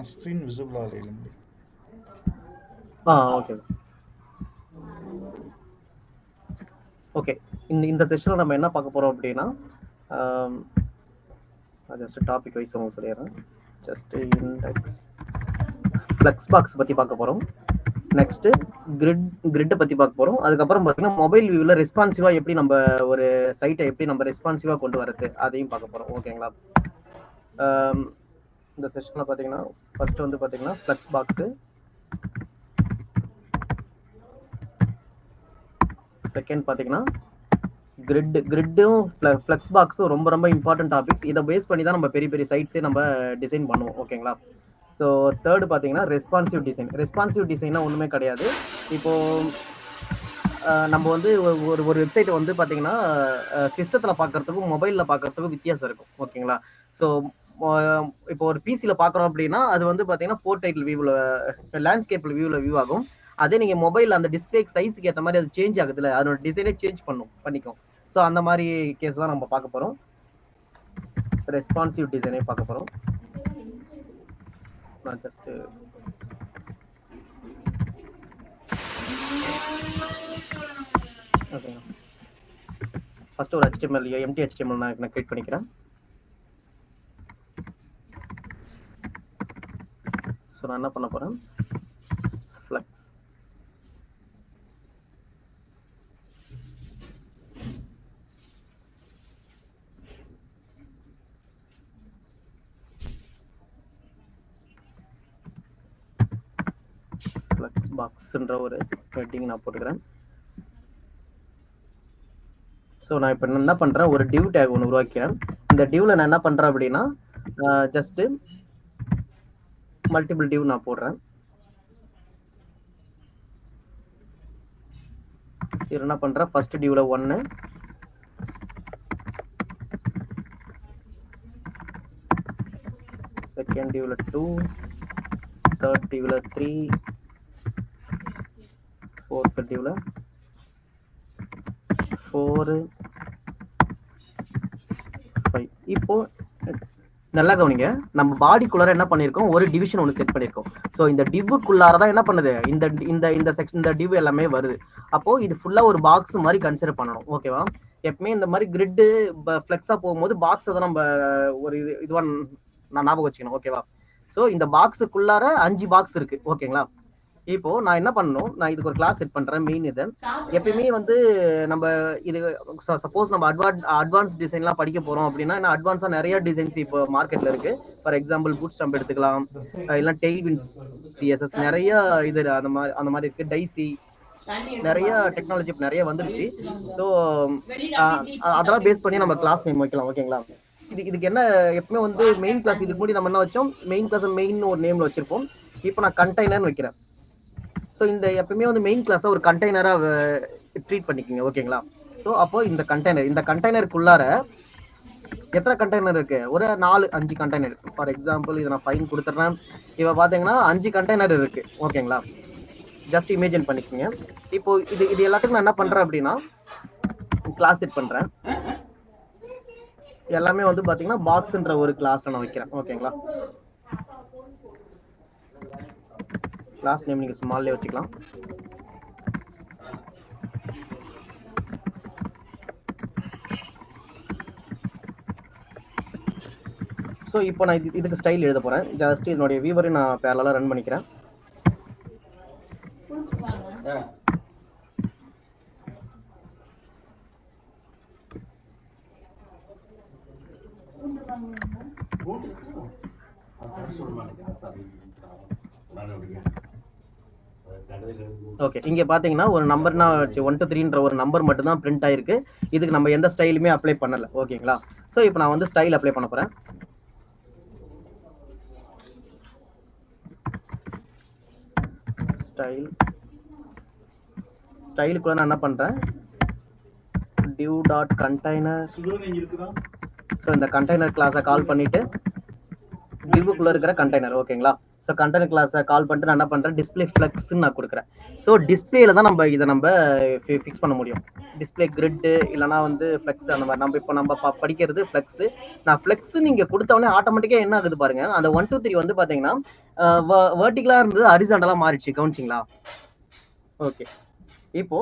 Screen visible ஆகலைங்க. Okay okay. இந்த செஷனில் நம்ம என்ன பார்க்க போகிறோம் அப்படின்னா, ஜஸ்ட் டாபிக் வைஸ் அவங்க சொல்லிடுறேன். ஜஸ்ட் இண்டெக்ஸ் ஃப்ளெக்ஸ் பாக்ஸ் பற்றி பார்க்க போகிறோம். நெக்ஸ்ட்டு கிரிட்டை பற்றி பார்க்க போகிறோம். அதுக்கப்புறம் பார்த்தீங்கன்னா மொபைல் வியூவில் ரெஸ்பான்சிவாக எப்படி நம்ம ஒரு சைட்டை எப்படி நம்ம ரெஸ்பான்சிவாக கொண்டு வரது அதையும் பார்க்க போகிறோம். ஓகேங்களா? இந்த செஷனில் பார்த்தீங்கன்னா ஃபர்ஸ்ட் வந்து பார்த்தீங்கன்னா ஃப்ளெக்ஸ் பாக்ஸு, செகண்ட் பார்த்தீங்கன்னா கிரிட்டும் ஃப்ளெக்ஸ் பாக்ஸும் ரொம்ப ரொம்ப இம்பார்ட்டன்ட் டாபிக்ஸ். இதை பேஸ் பண்ணி தான் நம்ம பெரிய பெரிய சைட்ஸே நம்ம டிசைன் பண்ணுவோம். ஓகேங்களா? ஸோ தேர்டு பார்த்தீங்கன்னா ரெஸ்பான்சிவ் டிசைன். ரெஸ்பான்சிவ் டிசைன்னா ஒன்றுமே கிடையாது. இப்போது நம்ம வந்து ஒரு வெப்சைட்டை வந்து பார்த்தீங்கன்னா சிஸ்டத்தில் பார்க்குறதுக்கும் மொபைலில் பார்க்குறதுக்கும் வித்தியாசம் இருக்கும். ஓகேங்களா? ஸோ இப்போ ஒரு பிசியில் பார்க்குறோம் அப்படின்னா அது வந்து பார்த்தீங்கன்னா போர்ட் டைட்டில் வியூவில் லேண்ட்ஸ்கேப்பில் வியூ ஆகும். அதே நீங்கள் மொபைலில் அந்த டிஸ்பிளே சைஸுக்கு ஏற்ற மாதிரி அது சேஞ்ச் ஆகுதுல்ல, அதோட டிசைனே சேஞ்ச் பண்ணிக்கும். ஸோ அந்த மாதிரி கேஸ் தான் நம்ம பார்க்க போகிறோம். ரெஸ்பான்சிவ் டிசைனே பார்க்க போகிறோம். நான் ஜஸ்ட்டு ஓகேங்க. ஃபர்ஸ்ட் ஒரு HTML எம்டி HTML நான் கிரியேட் பண்ணிக்கிறேன். ஸோ நான் என்ன பண்ண போகிறேன், ஃப்ளெக்ஸ் பாக்ஸ்ன்ற ஒரு ஹெட்டிங் நான் போட்டுக்கிறேன். ஸோ நான் இப்போ என்ன பண்ணுறேன், ஒரு டிவ் டேக் ஒன்று உருவாக்கிறேன். இந்த டிவ்வில் நான் என்ன பண்ணுறேன் அப்படின்னா ஜஸ்ட்டு மல்டிபிள் டிவ் நான் போடுறேன். இது என்ன பண்ணுறேன், ஃபர்ஸ்ட் டிவ்வில் 1, செகண்ட் டிவ்வில் 2, தேர்ட் டிவ்வில் 3, ஃபோர்த் டிவ்வில் 4, 5. இப்போ நல்லா கவனிங்க, நம்ம பாடிக்குள்ளார என்ன பண்ணியிருக்கோம், ஒரு டிவிஷன் ஒன்று செட் பண்ணியிருக்கோம். ஸோ இந்த டிவ்வுக்குள்ளார தான் என்ன பண்ணுது, இந்த செக்ஷன் இந்த டிவ் எல்லாமே வருது. அப்போ இது ஃபுல்லா ஒரு பாக்ஸ் மாதிரி கன்சிடர் பண்ணணும். ஓகேவா? எப்பவுமே இந்த மாதிரி கிரிட்டு ஃப்ளெக்ஸா போகும்போது பாக்ஸ் தான் நம்ம ஒரு இதுவா நான் ஞாபகம் வச்சுக்கணும். ஓகேவா? ஸோ இந்த பாக்ஸுக்குள்ளார 5 பாக்ஸ் இருக்கு. ஓகேங்களா? இப்போ நான் என்ன பண்ணணும், நான் இதுக்கு ஒரு கிளாஸ் செட் பண்றேன். மெயின் இது எப்பயுமே வந்து நம்ம இது சப்போஸ் நம்ம அட்வான்ஸ் டிசைன்லாம் படிக்க போறோம் அப்படின்னா, அட்வான்ஸா நிறைய டிசைன்ஸ் இப்போ மார்க்கெட்ல இருக்கு. ஃபார் எக்ஸாம்பிள் பூட் ஸ்டாம்ப் எடுத்துக்கலாம், இல்லை டெய்ல்வின்ஸ் CSS நிறைய இது அந்த மாதிரி இருக்கு. டைசி நிறைய டெக்னாலஜி நிறைய வந்துருச்சு. ஸோ அதெல்லாம் பேஸ் பண்ணி நம்ம கிளாஸ் நேம் வைக்கலாம். ஓகேங்களா? இதுக்கு என்ன, எப்பவுமே வந்து மெயின் கிளாஸ் இதுக்கு முன்னாடி நம்ம என்ன வச்சோம், மெயின் கிளாஸ் மெயின் ஒரு நேம்ல வச்சிருப்போம். இப்போ நான் கண்டெய்னர் வைக்கிறேன். ஸோ இந்த எப்பவுமே வந்து மெயின் கிளாஸை ஒரு கண்டெய்னராக ட்ரீட் பண்ணிக்கோங்க. ஓகேங்களா? ஸோ அப்போ இந்த கண்டெய்னருக்குள்ளார எத்தனை கண்டெய்னர் இருக்கு, ஒரு 4-5 கண்டெய்னர். ஃபார் எக்ஸாம்பிள் இதை நான் ஃபைன் கொடுத்துட்றேன். இப்போ பார்த்தீங்கன்னா 5 கண்டெய்னர் இருக்கு. ஓகேங்களா? ஜஸ்ட் இமேஜின் பண்ணிக்கோங்க. இப்போ இது எல்லாத்துக்கும் நான் என்ன பண்றேன் அப்படின்னா கிளாஸ் செட் பண்றேன். எல்லாமே வந்து பாத்தீங்கன்னா பாக்ஸ்ன்ற ஒரு கிளாஸ் நான் வைக்கிறேன். ஓகேங்களா? கிளாஸ் நேம் நீங்க ஸ்மால்லே வச்சுக்கலாம். ஸோ இப்போ நான் இதுக்கு ஸ்டைல் எழுத போறேன். ஜஸ்ட் இதனுடைய வியூவரை நான் பேரலா ரன் பண்ணிக்கிறேன். ஓகே, இங்க பாத்தீங்கன்னா ஒரு நம்பர்னா 1 to 3ன்ற ஒரு நம்பர் மட்டும் தான் பிரிண்ட் ஆயிருக்கு. இதுக்கு நம்ம எந்த ஸ்டைலுமே அப்ளை பண்ணல. ஓகேங்களா? ஸோ இப்போ நான் வந்து ஸ்டைல் அப்ளை பண்ண போறேன். ஸ்டைலுக்குள்ள நான் என்ன பண்றேன், div.container. ஸோ இந்த கண்டெய்னர் கிளாஸை கால் பண்ணிட்டு டிவ்வுக்குள்ள இருக்கிற கண்டெய்னர். ஓகேங்களா? ஸோ கண்டென்ட் கிளாஸை கால் பண்ணிட்டு நான் என்ன பண்ணுறேன், டிஸ்பிளே ஃப்ளெக்ஸ்ன்னு நான் கொடுக்குறேன். ஸோ டிஸ்பிளேல தான் நம்ம இதை நம்ம ஃபிக்ஸ் பண்ண முடியும். டிஸ்பிளே கிரிட்டு இல்லைனா வந்து ஃப்ளெக்ஸ் அந்த மாதிரி நம்ம படிக்கிறது ஃப்ளெக்ஸு. நான் ஃப்ளெக்ஸ் நீங்கள் கொடுத்தவொடனே ஆட்டோமேட்டிக்காக என்ன ஆகுது பாருங்க, அந்த 1 2 3 வந்து பார்த்தீங்கன்னா வெர்டிகலாக இருந்தது ஹரிசாண்டலாக மாறிடுச்சு. கவனிச்சிங்களா? ஓகே. இப்போ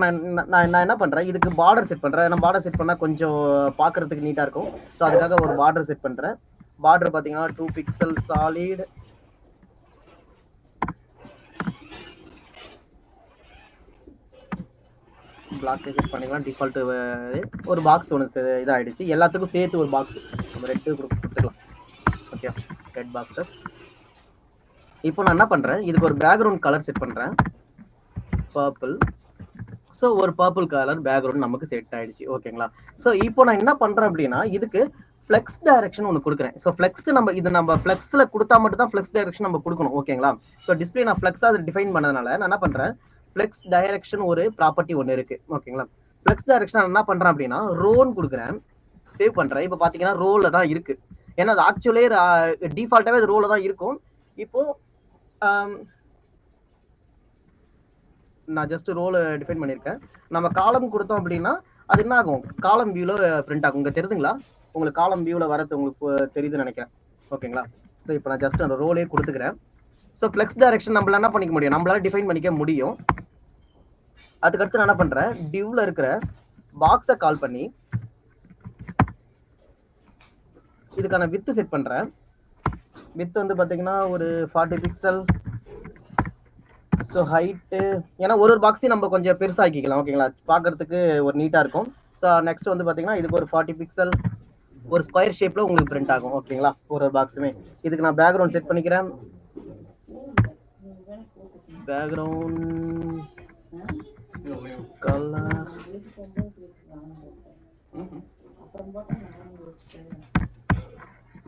நான் என்ன பண்ணுறேன், இதுக்கு பார்டர் செட் பண்ணுறேன். நான் பார்டர் செட் பண்ணால் கொஞ்சம் பார்க்குறதுக்கு நீட்டாக இருக்கும். ஸோ அதுக்காக ஒரு பார்டர் செட் பண்ணுறேன். பார்டர் பார்த்தீங்கன்னா 2 பிக்சல் சாலிட். பிளாக் செட் பண்ணிக்கலாம். டிஃபால்ட்டு ஒரு பாக்ஸ் ஒன்று இதாகிடுச்சு. எல்லாத்துக்கும் சேர்த்து ஒரு பாக்ஸ் நம்ம ரெட்டு கொடுத்துக்கலாம். Okay, red boxes. இப்போ நான் என்ன பண்ணுறேன், இதுக்கு ஒரு பேக்ரவுண்ட் கலர் செட் பண்ணுறேன், பர்பிள். ஸோ ஒரு பர்பிள் கலர் பேக்ரவுண்ட் நமக்கு செட் ஆகிடுச்சு. ஓகேங்களா? ஸோ இப்போ நான் என்ன பண்ணுறேன் அப்படின்னா, இதுக்கு ஃப்ளெக்ஸ் டைரக்ஷன் ஒன்று கொடுக்குறேன். ஸோ ஃப்ளெக்ஸ் நம்ம ஃப்ளெக்ஸில் கொடுத்தா மட்டும் தான் ஃப்ளெக்ஸ் டைரக்ஷன் நம்ம கொடுக்கணும். ஓகேங்களா? ஸோ டிஸ்பிளே நான் ஃப்ளெக்ஸாக அதை டிஃபைன் பண்ணதுனால நான் என்ன பண்ணுறேன், ஃப்ளெக்ஸ் டைரக்ஷன் ஒரு ப்ராப்பர்ட்டி ஒன்று இருக்குது. ஓகேங்களா? ஃப்ளெக்ஸ் டைரக்ஷன் நான் என்ன பண்ணுறேன் அப்படின்னா, ரோன்னு கொடுக்குறேன், சேவ் பண்ணுறேன். இப்போ பார்த்தீங்கன்னா ரோவில் தான் இருக்குது. ஏன்னா அது ஆக்சுவலே டிஃபால்ட்டாகவே அது ரோவில் தான் இருக்கும். இப்போது நான் ஜஸ்ட் ரோலை டிஃபைன் பண்ணியிருக்கேன். நம்ம காலம் கொடுத்தோம் அப்படின்னா அது என்ன ஆகும், காலம் வியூவில் பிரிண்ட் ஆகும். உங்களுக்கு தெரியுதுங்களா? உங்களுக்கு காலம் வியூவில் வரது உங்களுக்கு தெரியுதுன்னு நினைக்கிறேன். ஓகேங்களா? ஸோ இப்போ நான் ஜஸ்ட் அந்த ரோலே கொடுத்துக்கிறேன். ஸோ ஃப்ளெக்ஸ் டைரக்ஷன் நம்மளால என்ன பண்ணிக்க முடியும், நம்மளால டிஃபைன் பண்ணிக்க முடியும். அதுக்கடுத்து நான் என்ன பண்ணுறேன், டிவ்வில் இருக்கிற பாக்ஸை கால் பண்ணி இதுக்கான வித்து செட் பண்ணுறேன். வித்து வந்து பார்த்தீங்கன்னா ஒரு 40 பிக்சல். ஸோ ஹைட்டு, ஏன்னா ஒரு பாக்ஸையும் நம்ம கொஞ்சம் பெருசாக்கிக்கலாம். ஓகேங்களா? பார்க்கறதுக்கு ஒரு நீட்டாக இருக்கும். ஸோ நெக்ஸ்ட் வந்து பார்த்தீங்கன்னா இதுக்கு ஒரு 40 பிக்சல், ஒரு ஸ்கொயர் ஷேப்பில் உங்களுக்கு பிரிண்ட் ஆகும். ஓகேங்களா? ஒரு பாக்ஸுமே. இதுக்கு நான் பேக்ரவுண்ட் செட் பண்ணிக்கிறேன்.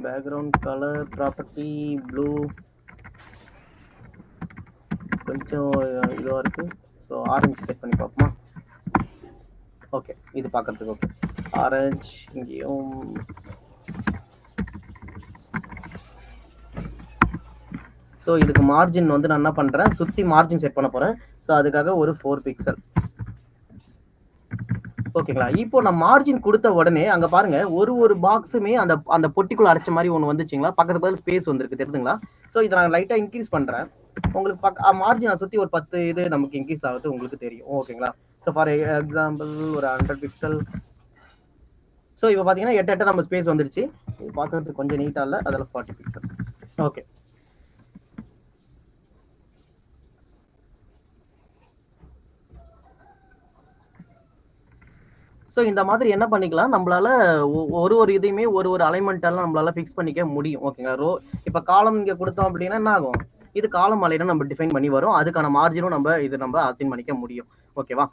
பேக்ரவுண்ட் கலர் ப்ராப்பர்ட்டி ப்ளூ, கொஞ்சம் இதுவாக இருக்கு. ஸோ ஆரஞ்சு செட் பண்ணி பார்ப்போமா? ஓகே, இது பார்க்கறதுக்கு ஓகே. ஆரஞ்சு இங்கேயும். ஸோ இதுக்கு மார்ஜின் வந்து நான் என்ன பண்ணுறேன், சுற்றி மார்ஜின் செட் பண்ண போகிறேன். ஸோ அதுக்காக ஒரு 4 பிக்சல். ஓகேங்களா? இப்போ நான் மார்ஜின் கொடுத்த உடனே அங்கே பாருங்க, ஒரு பாக்ஸுமே அந்த பொட்டிக்குள்ள அடைச்ச மாதிரி ஒன்று வந்துச்சுங்களா? பக்கத்து பதில் ஸ்பேஸ் வந்துருக்கு, தெரியுதுங்களா? ஸோ இதை நான் லைட்டாக இன்க்ரீஸ் பண்ணுறேன். உங்களுக்கு மார்ஜினை சுற்றி ஒரு 10 இது நமக்கு இன்க்ரீஸ் ஆகுது, உங்களுக்கு தெரியும். ஓகேங்களா? ஸோ ஃபார் எக்ஸாம்பிள் ஒரு 100 பிக்சல். ஸோ இப்போ பார்த்தீங்கன்னா 8 நம்ம ஸ்பேஸ் வந்துடுச்சு. இது பார்க்கறதுக்கு கொஞ்சம் நீட்டாக இல்லை, அதில் 40 பிக்சல். ஓகே. ஸோ இந்த மாதிரி என்ன பண்ணிக்கலாம், நம்மளால ஒரு இதையுமே ஒரு அலைன்மெண்ட்டால நம்மளால ஃபிக்ஸ் பண்ணிக்க முடியும். ஓகேங்களா? இப்போ காலம் இங்கே கொடுத்தோம் அப்படின்னா என்ன ஆகும், இது காலம் அலைனா நம்ம டிஃபைன் பண்ணி வரும். அதுக்கான மார்ஜினும் நம்ம அசைன் பண்ணிக்க முடியும். ஓகேவா?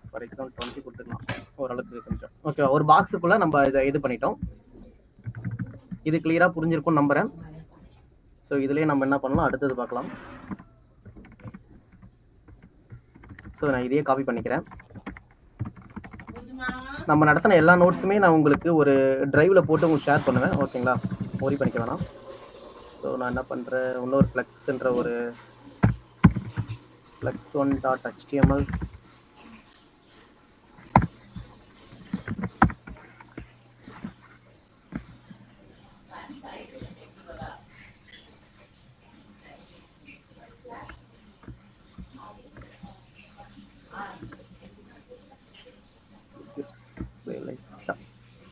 ஃபார் எக்ஸாம்பிள் 20 கொடுத்துக்கலாம், ஓரளவுக்கு கொஞ்சம். ஓகே, ஒரு பாக்ஸுக்குள்ள நம்ம இதை இது பண்ணிட்டோம். இது கிளியரா புரிஞ்சிருக்கும் நம்புறேன். ஸோ இதுலயே நம்ம என்ன பண்ணலாம், அடுத்தது பார்க்கலாம். ஸோ நான் இதையே காப்பி பண்ணிக்கிறேன். நம்ம நடத்தின எல்லா நோட்ஸுமே நான் உங்களுக்கு ஒரு டிரைவில் போட்டு உங்களுக்கு ஷேர் பண்ணுவேன். ஓகேங்களா? ஒரி பண்ணிக்க வேணாம். ஸோ நான் என்ன பண்ணுறேன், இன்னொரு ஃப்ளெக்ஸ்ன்ற ஒரு flex1.html.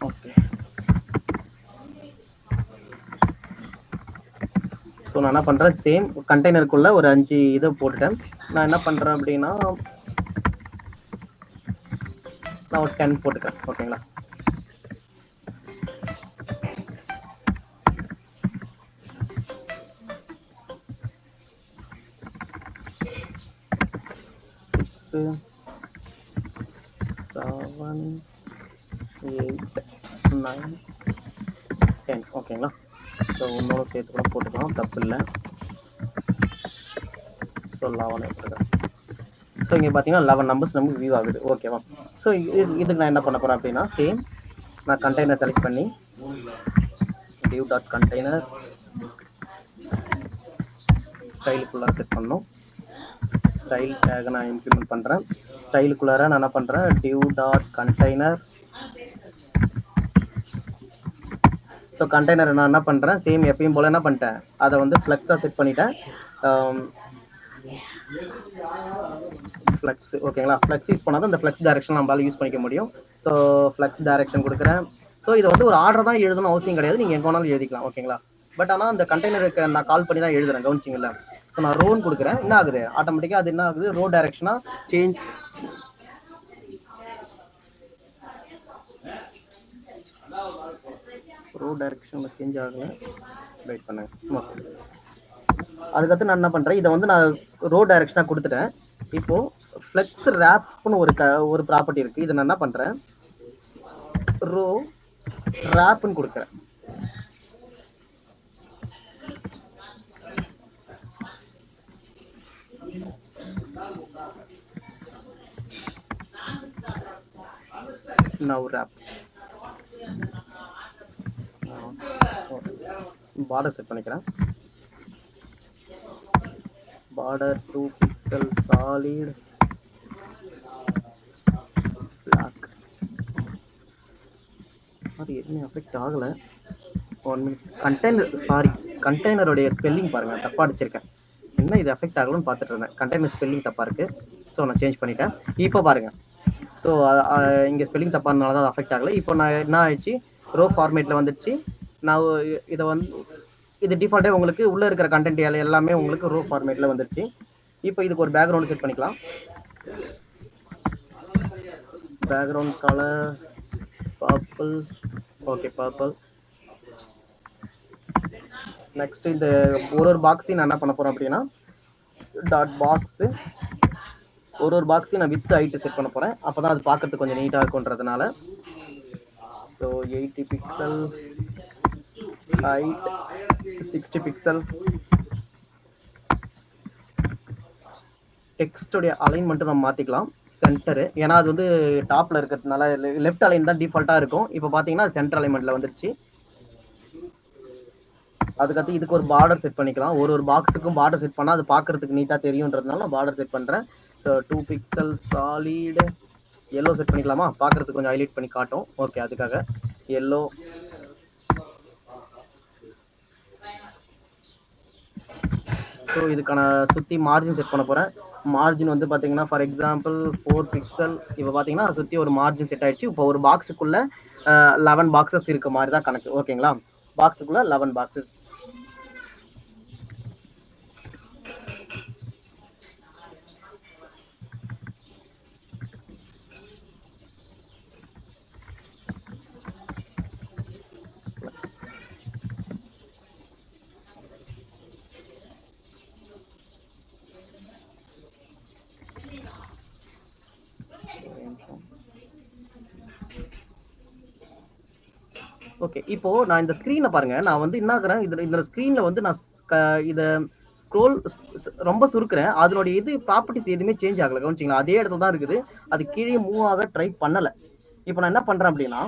ஓகே. ஸோ நான் என்ன பண்ணுறேன், சேம் கண்டெய்னருக்குள்ள ஒரு 5 இதை போட்டுட்டேன். நான் என்ன பண்ணுறேன் அப்படின்னா, நான் ஒரு 10 போட்டுக்கிறேன். ஓகேங்களா? Six, 7, 8, 9, 10. ஓகேங்களா? ஸோ இன்னொரு சேர்த்து கூட போட்டுக்கலாம், தப்பு இல்லை. ஸோ 11 எடுத்துக்கிறேன். ஸோ இங்கே பார்த்தீங்கன்னா 11 நம்பர்ஸ் நமக்கு வியூ ஆகுது. ஓகேவா? ஸோ இதுக்கு நான் என்ன பண்ண போகிறேன் அப்படின்னா, சேம் நான் கண்டெய்னர் செலக்ட் பண்ணி div.container ஸ்டைலுக்குள்ளார செட் பண்ணணும். ஸ்டைல் டேக் நான் இம்ப்ளிமெண்ட் பண்ணுறேன். ஸ்டைலுக்குள்ளார நான் என்ன பண்ணுறேன், div dot container. So container நான் என்ன பண்ணுறேன், சேம் எப்பயும் போல் என்ன பண்ணிட்டேன், அதை வந்து ஃப்ளெக்ஸாக செட் பண்ணிட்டேன். ஃப்ளெக்ஸ் ஓகேங்களா, ஃப்ளெக்ஸ் யூஸ் பண்ணாதான் இந்த ஃப்ளெக்ஸ் டைரக்ஷன் நம்மளால யூஸ் பண்ணிக்க முடியும். ஸோ ஃப்ளெக்ஸ் டைரக்ஷன் கொடுக்குறேன். ஸோ இதை வந்து ஒரு ஆர்டர் தான் எழுதணும் அவசியம் கிடையாது, நீங்கள் எங்கே வேணாலும் எழுதிக்கலாம். ஓகேங்களா, பட் ஆனால் அந்த கண்டெய்னருக்கு நான் கால் பண்ணி தான் எழுதுறேன், கவனிச்சிங்களா. ஸோ நான் ரோன்னு கொடுக்குறேன், என்ன ஆகுது ஆட்டோமேட்டிக்காக, அது என்ன ஆகுது, ரோ டைரக்ஷனாக சேஞ்ச். ரோ டைரக்ஷனில் சேஞ்ச் ஆகலை, வெயிட் பண்ணுங்க. ஓகே, அதுக்கடுத்து நான் என்ன பண்ணுறேன், இதை வந்து நான் ரோ டைரக்ஷனாக கொடுத்துட்டேன். இப்போது ஃப்ளெக்ஸ் ரேப்னு ஒரு ப்ராப்பர்ட்டி இருக்குது, இதை நான் என்ன பண்ணுறேன், ரோ ரேப்னு கொடுக்குறேன். now wrap border செட் பண்ணிக்கிறேன். border 2 pixel solid black. Sorry, எதுவுமே அஃபெக்ட் ஆகலை. 1 minute. கண்டெய்னருடைய ஸ்பெல்லிங் பாருங்கள், தப்பாக அடிச்சிருக்கேன். என்ன இது அஃபெக்ட் ஆகலன்னு பார்த்துட்டு இருந்தேன், கண்டெய்னர் ஸ்பெல்லிங் தப்பாக இருக்குது. ஸோ நான் சேஞ்ச் பண்ணிட்டேன். இப்போ பாருங்கள், ஸோ இங்கே ஸ்பெல்லிங் தப்பானால தான் அஃபெக்ட் ஆகலை. இப்போ நான் என்ன ஆயிடுச்சு, ரோ ஃபார்மேட்டில் வந்துடுச்சு. நான் இதை வந்து இது டிஃபால்ட்டே உங்களுக்கு உள்ளே இருக்கிற கண்டென்ட் எல்லாமே உங்களுக்கு ரோ ஃபார்மேட்டில் வந்துடுச்சு. இப்போ இதுக்கு ஒரு பேக்ரவுண்ட் செட் பண்ணிக்கலாம். Background colour purple. Okay, purple. Next இந்த ஒரு பாக்ஸையும் நான் என்ன பண்ண போகிறேன் அப்படின்னா, டாட் பாக்ஸு ஒரு பாக்ஸையும் நான் வித் ஹைட்டு செட் பண்ண போகிறேன். அப்போ தான் அது பார்க்கறதுக்கு கொஞ்சம் நீட்டாக இருக்குன்றதுனால. So 80 pixel height, 60 pixel. டெக்ஸ்டோடைய அலைன்மெண்ட்டு நம்ம மாற்றிக்கலாம், சென்டரு. ஏன்னா அது வந்து டாப்பில் இருக்கிறதுனால லெஃப்ட் அலைன் தான் டிஃபால்ட்டாக இருக்கும். இப்போ பார்த்தீங்கன்னா சென்டர் அலைன்மெண்ட்டில் வந்துருச்சு. அதுக்கடுத்து இதுக்கு ஒரு பார்டர் செட் பண்ணிக்கலாம். ஒரு பாக்ஸுக்கும் பார்டர் செட் பண்ணால் அது பார்க்கறதுக்கு நீட்டாக தெரியுன்றதுனால நான் பார்டர் செட் பண்ணுறேன். 2 பிக்சல் சாலிட் எல்லோ செட் பண்ணிக்கலாமா, பார்க்கறதுக்கு கொஞ்சம் ஹைலைட் பண்ணி காட்டும். ஓகே, அதுக்காக எல்லோ. ஸோ இதுக்கான சுற்றி மார்ஜின் செட் பண்ண போகிறேன். மார்ஜின் வந்து பார்த்தீங்கன்னா ஃபார் எக்ஸாம்பிள் 4 பிக்சல். இப்போ பார்த்தீங்கன்னா சுற்றி ஒரு மார்ஜின் செட் ஆயிடுச்சு. இப்போ ஒரு பாக்ஸுக்குள்ளே 11 பாக்ஸஸ் இருக்க மாதிரி தான் கணக்கு. ஓகேங்களா, பாக்ஸுக்குள்ளே 11 பாக்ஸஸ். ஓகே, இப்போ நான் இந்த ஸ்க்ரீனை பாருங்க, நான் வந்து என்ன ஆகுறேன், இந்த ஸ்க்ரீன்ல வந்து நான் இதை ஸ்க்ரோல் ரொம்ப சுருக்குறேன். அதனுடைய இது ப்ராப்பர்ட்டிஸ் எதுவுமே சேஞ்ச் ஆகலை, கவனிச்சிங்களா, அதே இடத்துல தான் இருக்குது. அது கீழே மூவ் ஆக ட்ரை பண்ணலை. இப்போ நான் என்ன பண்றேன் அப்படின்னா,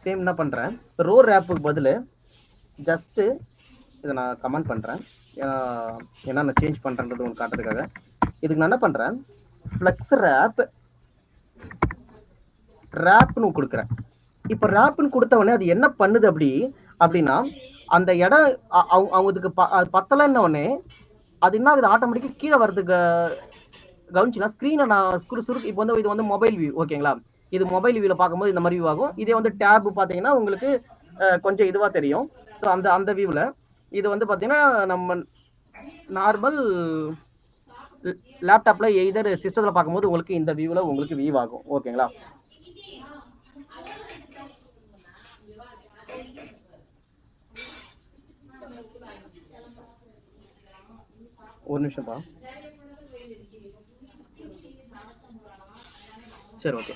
சேம் என்ன பண்றேன், ரோ ரேப்புக்கு பதில் ஜஸ்ட்டு இதை நான் கமெண்ட் பண்றேன். ஏன்னா நான் சேஞ்ச் பண்றேன்றது ஒன்று காட்டுறதுக்காக. இதுக்கு நான் என்ன பண்றேன், ஃப்ளெக்ஸ் ரேப்னு கொடுக்குறேன். இப்போ ரேப்னு கொடுத்த உடனே அது என்ன பண்ணுது அப்படின்னா, அந்த இடம் அவங்களுக்கு பத்தலைன்ன உடனே அது என்ன ஆகுது, ஆட்டோமேட்டிக்காக கீழே வர்றதுக்கு. கவனிச்சுனா ஸ்க்ரீனை நான் சுருக்கு. இப்போ வந்து இது வந்து மொபைல் வியூ, ஓகேங்களா, இது மொபைல் வியூவில் பார்க்கும்போது இந்த மாதிரி வியூ ஆகும். இதே வந்து டேப் பார்த்தீங்கன்னா உங்களுக்கு கொஞ்சம் இதுவாக தெரியும். ஸோ அந்த வியூவில் இது வந்து பார்த்தீங்கன்னா நம்ம நார்மல் லேப்டாப்பில் எய்தர் சிஸ்டத்தில் பார்க்கும்போது உங்களுக்கு இந்த வியூவில் உங்களுக்கு வியூ ஆகும். ஓகேங்களா, ஒரு நிமிஷம்ப்பா. சரி, ஓகே,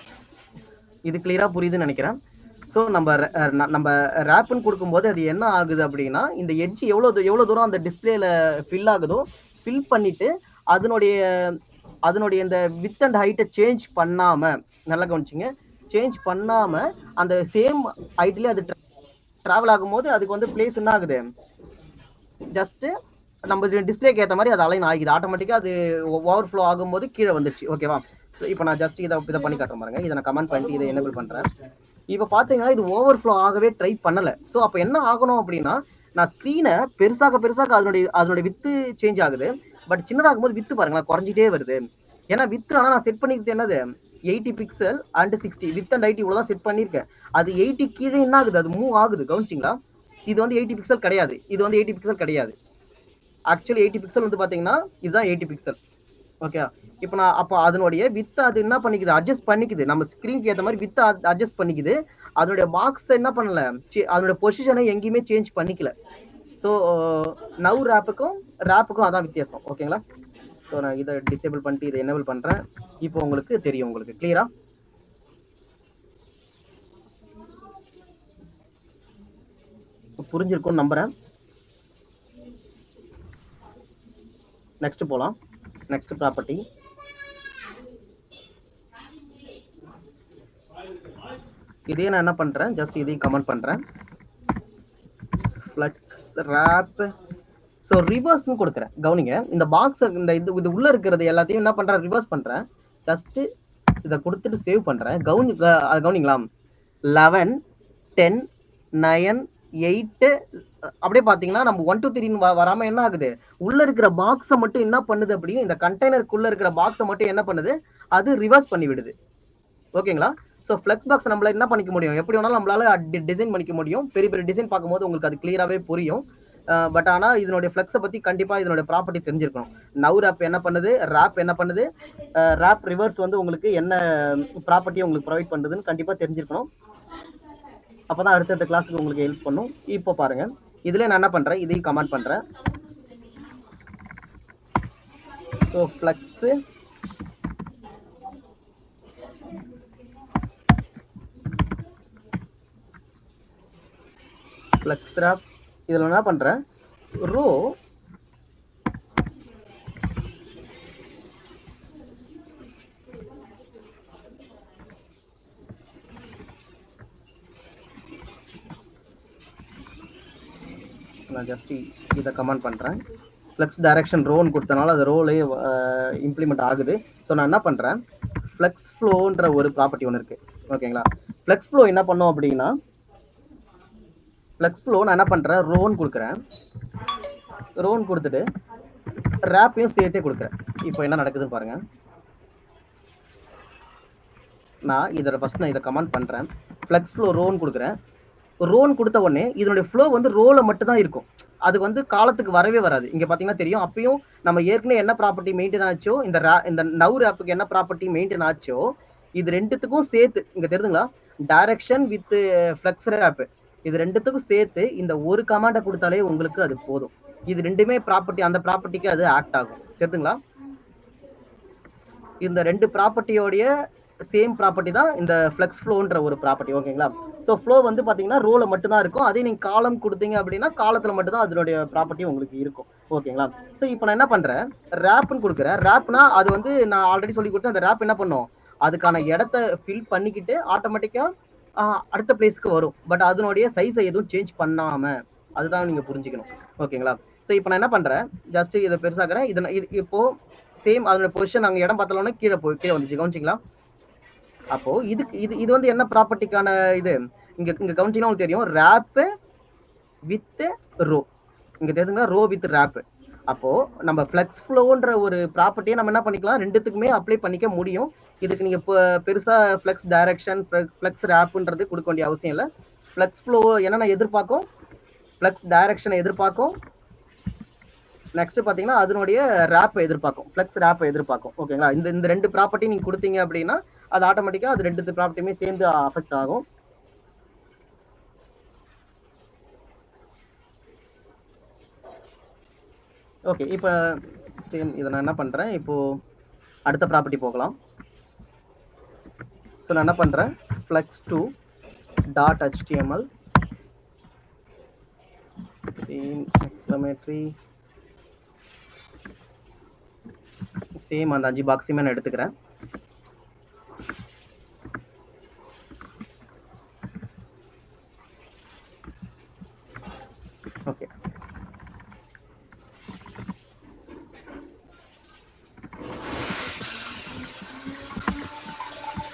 இது கிளியராக புரியுதுன்னு நினைக்கிறேன். ஸோ நம்ம ரேப்புன்னு கொடுக்கும்போது அது என்ன ஆகுது அப்படின்னா, இந்த எட்ஜ் எவ்வளோ தூரம் அந்த டிஸ்பிளேல ஃபில் ஆகுதோ ஃபில் பண்ணிட்டு அதனுடைய இந்த வித் அண்ட் ஹைட்டை சேஞ்ச் பண்ணாமல், நல்லா கவனிச்சிங்க, சேஞ்ச் பண்ணாமல் அந்த சேம் ஹைட்லேயே அது டிராவல் ஆகும்போது அதுக்கு வந்து பிளேஸ் என்ன ஆகுது, ஜஸ்ட் நம்ம டிஸ்பிளேக்கு ஏற்ற மாதிரி அது அலைன் ஆகிது ஆட்டோமேட்டிக்காக. அது ஓவர் ஃப்ளோ ஆகும்போது கீழே வந்துருச்சு. ஓகேவா? ஸோ இப்போ நான் ஜஸ்ட் இதை பண்ணி காட்டுறேன் பாருங்க. இதை நான் கமெண்ட் பண்ணிட்டு இதை எனேபிள் பண்ணுறேன். இப்போ பார்த்தீங்கன்னா இது ஓவர் ஃப்ளோ ஆகவே ட்ரை பண்ணலை. ஸோ அப்போ என்ன ஆகணும் அப்படின்னா, நான் ஸ்க்ரீனை பெருசாக அதனுடைய வித்து சேஞ்ச் ஆகுது. பட் சின்னதாகும் போது வித்து பாருங்களேன் குறைஞ்சிட்டே வருது. ஏன்னா வித்து ஆனால் நான் செட் பண்ணிக்கிறது என்னது 80 பிக்சல் அண்ட் 60 வித் அண்ட் 80 இவ்வளோ தான் செட் பண்ணியிருக்கேன். அது 80 கீழே என்ன ஆகுது, அது மூவ் ஆகுது. கவனிச்சிங்களா? இது வந்து 80 பிக்சல் கிடையாது, இது வந்து 80 பிக்சல் கிடையாது. ஆக்சுவலி 80 பிக்சல் வந்து பார்த்தீங்கன்னா இதுதான் 80 பிக்சல். ஓகே, இப்போ நான் அப்போ அதனுடைய வித்து அது என்ன பண்ணிக்குது, அட்ஜஸ்ட் பண்ணிக்குது. நம்ம ஸ்க்ரீனுக்கு ஏற்ற மாதிரி வித்து அட்ஜஸ்ட் பண்ணிக்குது. அதனுடைய பாக்ஸ் என்ன பண்ணல, அதனுடைய பொசிஷனை எங்கேயுமே சேஞ்ச் பண்ணிக்கல. ஸோ நவ் ரேப்புக்கும் அதான் வித்தியாசம். ஓகேங்களா? ஸோ நான் இதை டிசேபிள் பண்ணிட்டு இதை எனேபிள் பண்ணுறேன். இப்போ உங்களுக்கு தெரியும், உங்களுக்கு கிளியரா புரிஞ்சிருக்கும்னு நம்புறேன். நெக்ஸ்ட் போகலாம். நெக்ஸ்ட் ப்ராப்பர்ட்டி, இதே நான் என்ன பண்றேன், ஜஸ்ட் இதையும் கமெண்ட் பண்றேன். ஃப்ளக்ஸ் ரேப், ஸோ ரிவர்ஸ்னு கொடுக்குறேன். கவனிங்க, இந்த பாக்ஸ் இந்த இது உள்ள இருக்கிறது எல்லாத்தையும் என்ன பண்றேன், ரிவர்ஸ் பண்றேன். ஜஸ்ட் இதை கொடுத்துட்டு சேவ் பண்றேன். கவனிங்களா, 11 10 9 8 அப்படியே பாத்தீங்கன்னா நம்ம 1 2 3 வராம என்ன ஆகுது, உள்ள இருக்கிற பாக்ஸை மட்டும் என்ன பண்ணுது, அப்படியே இந்த கண்டெய்னருக்குள்ள இருக்கிற பாக்ஸை மட்டும் என்ன பண்ணுது, அது ரிவர்ஸ் பண்ணி விடுது. ஓகேங்களா? ஸோ ஃப்ளெக்ஸ் பாக்ஸ் நம்மள என்ன பண்ணிக்க முடியும், எப்படி வேணாலும் நம்மளால டிசைன் பண்ணிக்க முடியும். பெரிய பெரிய டிசைன் பார்க்கும்போது உங்களுக்கு அது கிளியராகவே புரியும். பட் ஆனால் இதனுடைய ஃப்ளெக்ஸை பற்றி கண்டிப்பாக இதனுடைய ப்ராப்பர்ட்டி தெரிஞ்சிருக்கணும். நவ் ரேப் என்ன பண்ணுது, ரேப் என்ன பண்ணுது, ரேப் ரிவர்ஸ் வந்து உங்களுக்கு என்ன ப்ராப்பர்ட்டி உங்களுக்கு ப்ரொவைட் பண்ணுதுன்னு கண்டிப்பாக தெரிஞ்சிருக்கணும். அப்போ தான் அடுத்தடுத்த கிளாஸுக்கு உங்களுக்கு ஹெல்ப் பண்ணும். இப்போ பாருங்கள், இதில் நான் என்ன பண்ணுறேன், இதையும் கமெண்ட் பண்ணுறேன். ஸோ ஃப்ளெக்ஸு ஃப்ளெக்ஸ் ரேப், இதில் என்ன பண்ணுறேன், ரோ நான் ஜஸ்ட் இதை கமெண்ட் பண்ணுறேன். ஃப்ளெக்ஸ் டைரக்ஷன் ரோன்னு கொடுத்தனால அது ரோலே இம்ப்ளிமெண்ட் ஆகுது. ஸோ நான் என்ன பண்ணுறேன், ஃப்ளெக்ஸ் ஃப்ளோன்ற ஒரு ப்ராப்பர்ட்டி ஒன்று இருக்குது. ஓகேங்களா? ஃப்ளெக்ஸ் ஃப்ளோ என்ன பண்ணோம் அப்படின்னா, ஃப்ளெக்ஸ் ஃப்ளோ நான் என்ன பண்ணுறேன், ரோன்னு கொடுக்குறேன். ரோன்னு கொடுத்துட்டு ரேப்பையும் சேர்த்தே கொடுக்குறேன். இப்போ என்ன நடக்குதுன்னு பாருங்கள். நான் இதில் ஃபஸ்ட் நான் இதை கமெண்ட் பண்ணுறேன். ஃப்ளெக்ஸ் ஃப்ளோ ரோன்னு கொடுக்குறேன். ரோன் கொடுத்த உடனே இதனுடைய ஃப்ளோ வந்து ரோல மட்டும் தான் இருக்கும். அது வந்து காலத்துக்கு வரவே வராது. இங்க பாத்தீங்கன்னா தெரியும். அப்பயும் நம்ம ஏற்கனவே என்ன ப்ராப்பர்ட்டி மெயின்டைன் ஆச்சோ, இந்த நவ் ரேப்புக்கு என்ன ப்ராப்பர்ட்டி மெயின்டைன் ஆச்சோ, இது ரெண்டுத்துக்கும் சேர்த்து இங்க தெரியுதுங்களா, டைரக்ஷன் வித் ஃப்ளெக்ஸ் ரேப், இது ரெண்டுத்துக்கும் சேர்த்து இந்த ஒரு கமாண்டை கொடுத்தாலே உங்களுக்கு அது போதும். இது ரெண்டுமே ப்ராப்பர்ட்டி, அந்த ப்ராப்பர்ட்டிக்கு அது ஆக்ட் ஆகும். தெரியுதுங்களா? இந்த ரெண்டு ப்ராப்பர்ட்டியோடைய சேம் ப்ராப்பர்ட்டி தான் இந்த ஃப்ளெக்ஸ் ஃப்ளோன்ற ஒரு ப்ராப்பர்ட்டி. ஓகேங்களா? ஸோ ஃப்ளோ வந்து பார்த்தீங்கன்னா ரோல மட்டும் தான் இருக்கும். அதே நீங்கள் காலம் கொடுத்தீங்க அப்படின்னா காலத்தில் மட்டும் தான் அதனுடைய ப்ராப்பர்ட்டி உங்களுக்கு இருக்கும். ஓகேங்களா? ஸோ இப்போ நான் என்ன பண்ணுறேன், ரேப்னு கொடுக்குறேன். ரேப்னா அது வந்து நான் ஆல்ரெடி சொல்லி கொடுத்தேன். அந்த ரேப் என்ன பண்ணும், அதுக்கான இடத்த ஃபில் பண்ணிக்கிட்டு ஆட்டோமேட்டிக்காக அடுத்த பிளேஸ்க்கு வரும். பட் அதனுடைய சைஸை எதுவும் சேஞ்ச் பண்ணாமல், அதுதான் நீங்கள் புரிஞ்சுக்கணும். ஓகேங்களா? ஸோ இப்போ நான் என்ன பண்ணுறேன், ஜஸ்ட் இதை பெருசாக்குறேன். இது இப்போது சேம் அதனுடைய பொசிஷன் நாங்கள் இடம் பார்த்தோன்னே கீழே வந்துச்சு. கவனிச்சிங்களா? அப்போ இது வந்து என்ன ப்ராப்பர்ட்டிக்கான இது, இங்க கவனிச்சீங்கன்னா உங்களுக்கு தெரியும், ரேப் வித் ரோ. இங்க தெரியுதுங்களா, ரோ வித் ரேப். அப்போ நம்ம ஃப்ளெக்ஸ் ஃப்ளோன்ற ஒரு ப்ராப்பர்ட்டியை நம்ம என்ன பண்ணிக்கலாம், ரெண்டுத்துக்குமே அப்ளை பண்ணிக்க முடியும். இதுக்கு நீங்க பெருசா ஃப்ளெக்ஸ் டைரக்ஷன், ஃப்ளெக்ஸ் ரேப்ன்றது கொடுக்க வேண்டிய அவசியம் இல்லை. ஃப்ளெக்ஸ் ஃப்ளோ என்னென்ன எதிர்பார்க்கும், ஃப்ளெக்ஸ் டைரக்ஷனை எதிர்பார்க்கும். நெக்ஸ்ட் பாத்தீங்கன்னா அதனுடைய ரேப்பை எதிர்பார்க்கும், ஃப்ளெக்ஸ் ரேப்பை எதிர்பார்க்கும். ஓகேங்களா? இந்த ரெண்டு ப்ராப்பர்ட்டி நீங்க கொடுத்தீங்க அப்படின்னா அது ஆட்டோமேட்டிக்கா அது ரெண்டு ப்ராப்பர்ட்டியுமே சேர்ந்து அஃபெக்ட் ஆகும். ஓகே, இப்போ சேம் இதை நான் என்ன பண்றேன், இப்போ அடுத்த ப்ராப்பர்ட்டி போகலாம். ஸோ நான் என்ன பண்றேன், flex2 dot HTML exclamatory same அந்த 5 பாக்ஸையுமே நான் எடுத்துக்கிறேன். Okay.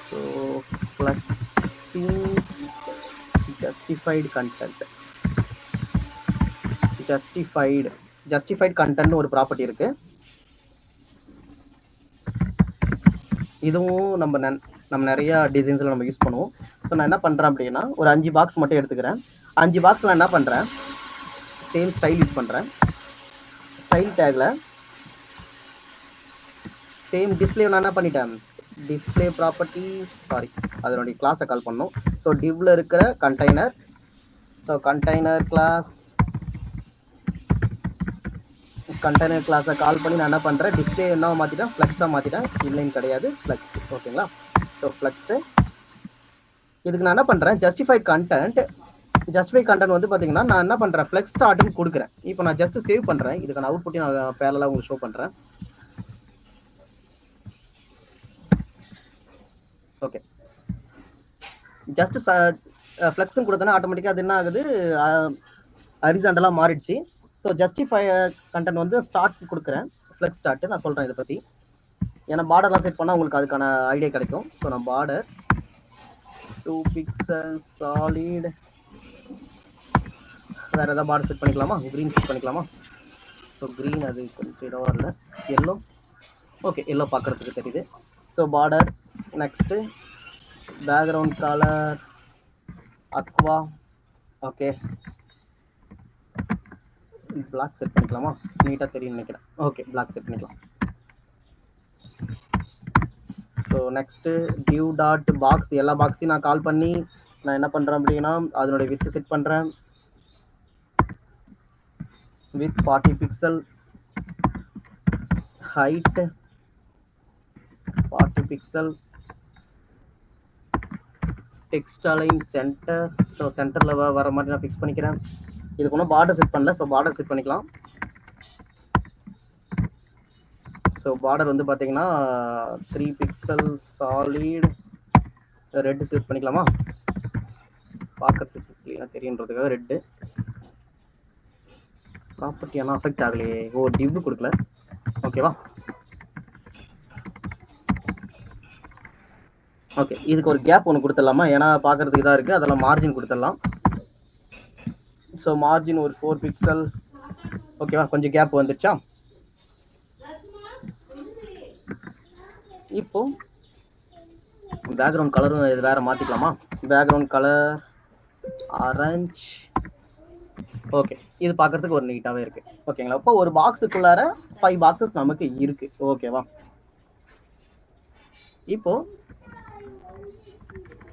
So flexing justified content. Justified content ஒரு ப்ராப்பர்ட்டி இருக்கு. இதுவும் நம்ம நிறைய டிசைன்ஸ்ல நம்ம யூஸ் பண்ணுவோம். ஸோ நான் என்ன பண்றேன் அப்படின்னா ஒரு 5 பாக்ஸ் மட்டும் எடுத்துக்கிறேன். 5 பாக்ஸ்ல என்ன பண்றேன், சேம் ஸ்டைல் யூஸ் பண்றேன். ஸ்டைல் டேக்ல சேம் டிஸ்பிளே நான் என்ன பண்ணிட்டேன், டிஸ்பிளே ப்ராப்பர்ட்டி அதனுடைய கிளாஸை கால் பண்ணோம். ஸோ டிவ்ல இருக்கிற கண்டெய்னர், ஸோ கண்டெய்னர் கிளாஸை கால் பண்ணி நான் என்ன பண்ணுறேன், டிஸ்பிளே என்ன மாற்றிட்டேன், ஃப்ளெக்ஸாக மாற்றிட்டேன். இல்லைன்னு கிடையாது, ஃப்ளெக்ஸ். ஓகேங்களா? So flex. இதுக்கு நான் என்ன பண்ணுறேன், ஜஸ்டிஃபை கண்டென்ட் வந்து பார்த்தீங்கன்னா நான் என்ன பண்ணுறேன், ஃப்ளெக்ஸ் ஸ்டார்ட்னு கொடுக்குறேன். இப்போ நான் ஜஸ்ட் சேவ் பண்ணுறேன். இதுக்கான அவுட்புட்டையும் நான் பேரலாக உங்களுக்கு ஷோ பண்ணுறேன். ஓகே, ஜஸ்ட் ஃப்ளெக்ஸும் கொடுத்தோன்னா ஆட்டோமேட்டிக்காக அது என்ன ஆகுது, ஹரிசாண்டலாக மாறிடுச்சு. ஸோ ஜஸ்டிஃபை கண்டென்ட் வந்து ஸ்டார்ட் கொடுக்குறேன், ஃப்ளெக்ஸ் ஸ்டார்ட். நான் சொல்கிறேன் இதை பற்றி, ஏன்னா பார்டர்லாம் செட் பண்ணால் உங்களுக்கு அதுக்கான ஐடியா கிடைக்கும். ஸோ நான் பார்டர் 2 பிக்சல் சாலிட், வேறு எதாவது பார்டர் செட் பண்ணிக்கலாமா, க்ரீன் செட் பண்ணிக்கலாமா. ஸோ க்ரீன் அது கொஞ்சம் இடவா இல்லை, எல்லோ. ஓகே, எல்லோ பார்க்குறதுக்கு தெரியுது. So border, next background colour aqua. Okay, black set பண்ணிக்கலாமா, நீட்டாக தெரியும் நினைக்கிறேன். ஓகே, பிளாக் செட் பண்ணிக்கலாம். So next div dot box, எல்லா பாக்ஸையும் நான் கால் பண்ணி நான் என்ன பண்ணுறேன் அப்படின்னா அதனுடைய வித் செட் பண்ணுறேன். Width 40 pixel, height 40 pixel, text align centre. So சென்டரில் வர மாதிரி நான் ஃபிக்ஸ் பண்ணிக்கிறேன். இதுக்கு ஒன்றும் பார்டர் செட் பண்ணல, ஸோ பார்டர் செட் பண்ணிக்கலாம். ஸோ பார்டர் வந்து பார்த்தீங்கன்னா 3 பிக்சல் சாலிட், ரெட் செட் பண்ணிக்கலாமா, பார்க்கறதுக்கு கிளியராக தெரியுன்றதுக்காக ரெட்டு. ப்ராப்பர்ட்டி ஆனால் அஃபெக்ட் ஆகலையே, ஓ டிவ் கொடுக்கல. ஓகேவா? ஓகே, இதுக்கு ஒரு கேப் ஒன்று கொடுத்துடலாமா, ஏன்னா பார்க்கறதுக்கு இதாக இருக்குது, அதெல்லாம் மார்ஜின் கொடுத்துடலாம். ஸோ மார்ஜின் ஒரு 4 பிக்சல். ஓகேவா? கொஞ்சம் கேப் வந்துடுச்சா? இப்போ பேக்ரவுண்ட் கலரும் இது வேற மாற்றிக்கலாமா, பேக்ரவுண்ட் கலர் ஆரஞ்ச். ஓகே, இது பார்க்கறதுக்கு ஒரு நீட்டாகவே இருக்குது. ஓகேங்களா? இப்போ ஒரு பாக்ஸுக்குள்ளார 5 பாக்ஸஸ் நமக்கு இருக்குது. ஓகேவா? இப்போ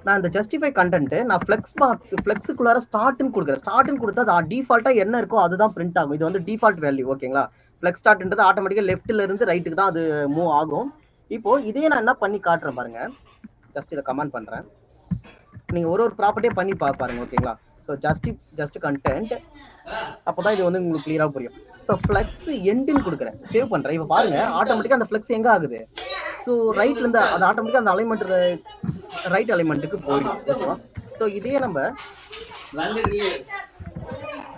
நான் இந்த ஜஸ்டிஃபை கண்டென்ட் நான் ஃப்ளெக்ஸுக்குள்ளார ஸ்டார்ட்னு கொடுக்குறேன். ஸ்டார்ட்னு கொடுத்தா அது டிஃபால்ட்டாக என்ன இருக்கோ அதுதான் பிரிண்ட் ஆகும். இது வந்து டிஃபால்ட் வேல்யூ. ஓகேங்களா? ஃப்ளெக்ஸ் ஸ்டார்ட்ன்றது ஆட்டோமேட்டிக்காக லெஃப்ட்ல இருந்து ரைட்டுக்கு தான் அது மூவ் ஆகும். இப்போ இதே நான் என்ன பண்ணி காட்டுறேன் பாருங்க, ஜஸ்ட் இதை கமெண்ட் பண்றேன். நீங்க ஒரு ப்ராப்பர்ட்டியே பண்ணி பாருங்க. ஓகேங்களா? ஸோ ஜஸ்ட் கண்டென்ட், அப்போதான் இது வந்து உங்களுக்கு கிளியரா புரியும். ஸோ ஃப்ளெக்ஸ் எண்டுன்னு கொடுக்குறேன், சேவ் பண்றேன். இப்போ பாருங்க ஆட்டோமேட்டிக்கா அந்த ஃப்ளெக்ஸ் எங்க ஆகுது, ஸோ ரைட்ல இருந்து அது ஆட்டோமேட்டிக்கா அந்த அலைன்மெண்ட் ரைட் அலைன்மெண்ட்டுக்கு போயிடும். ஓகேவா? ஸோ இதே நம்ம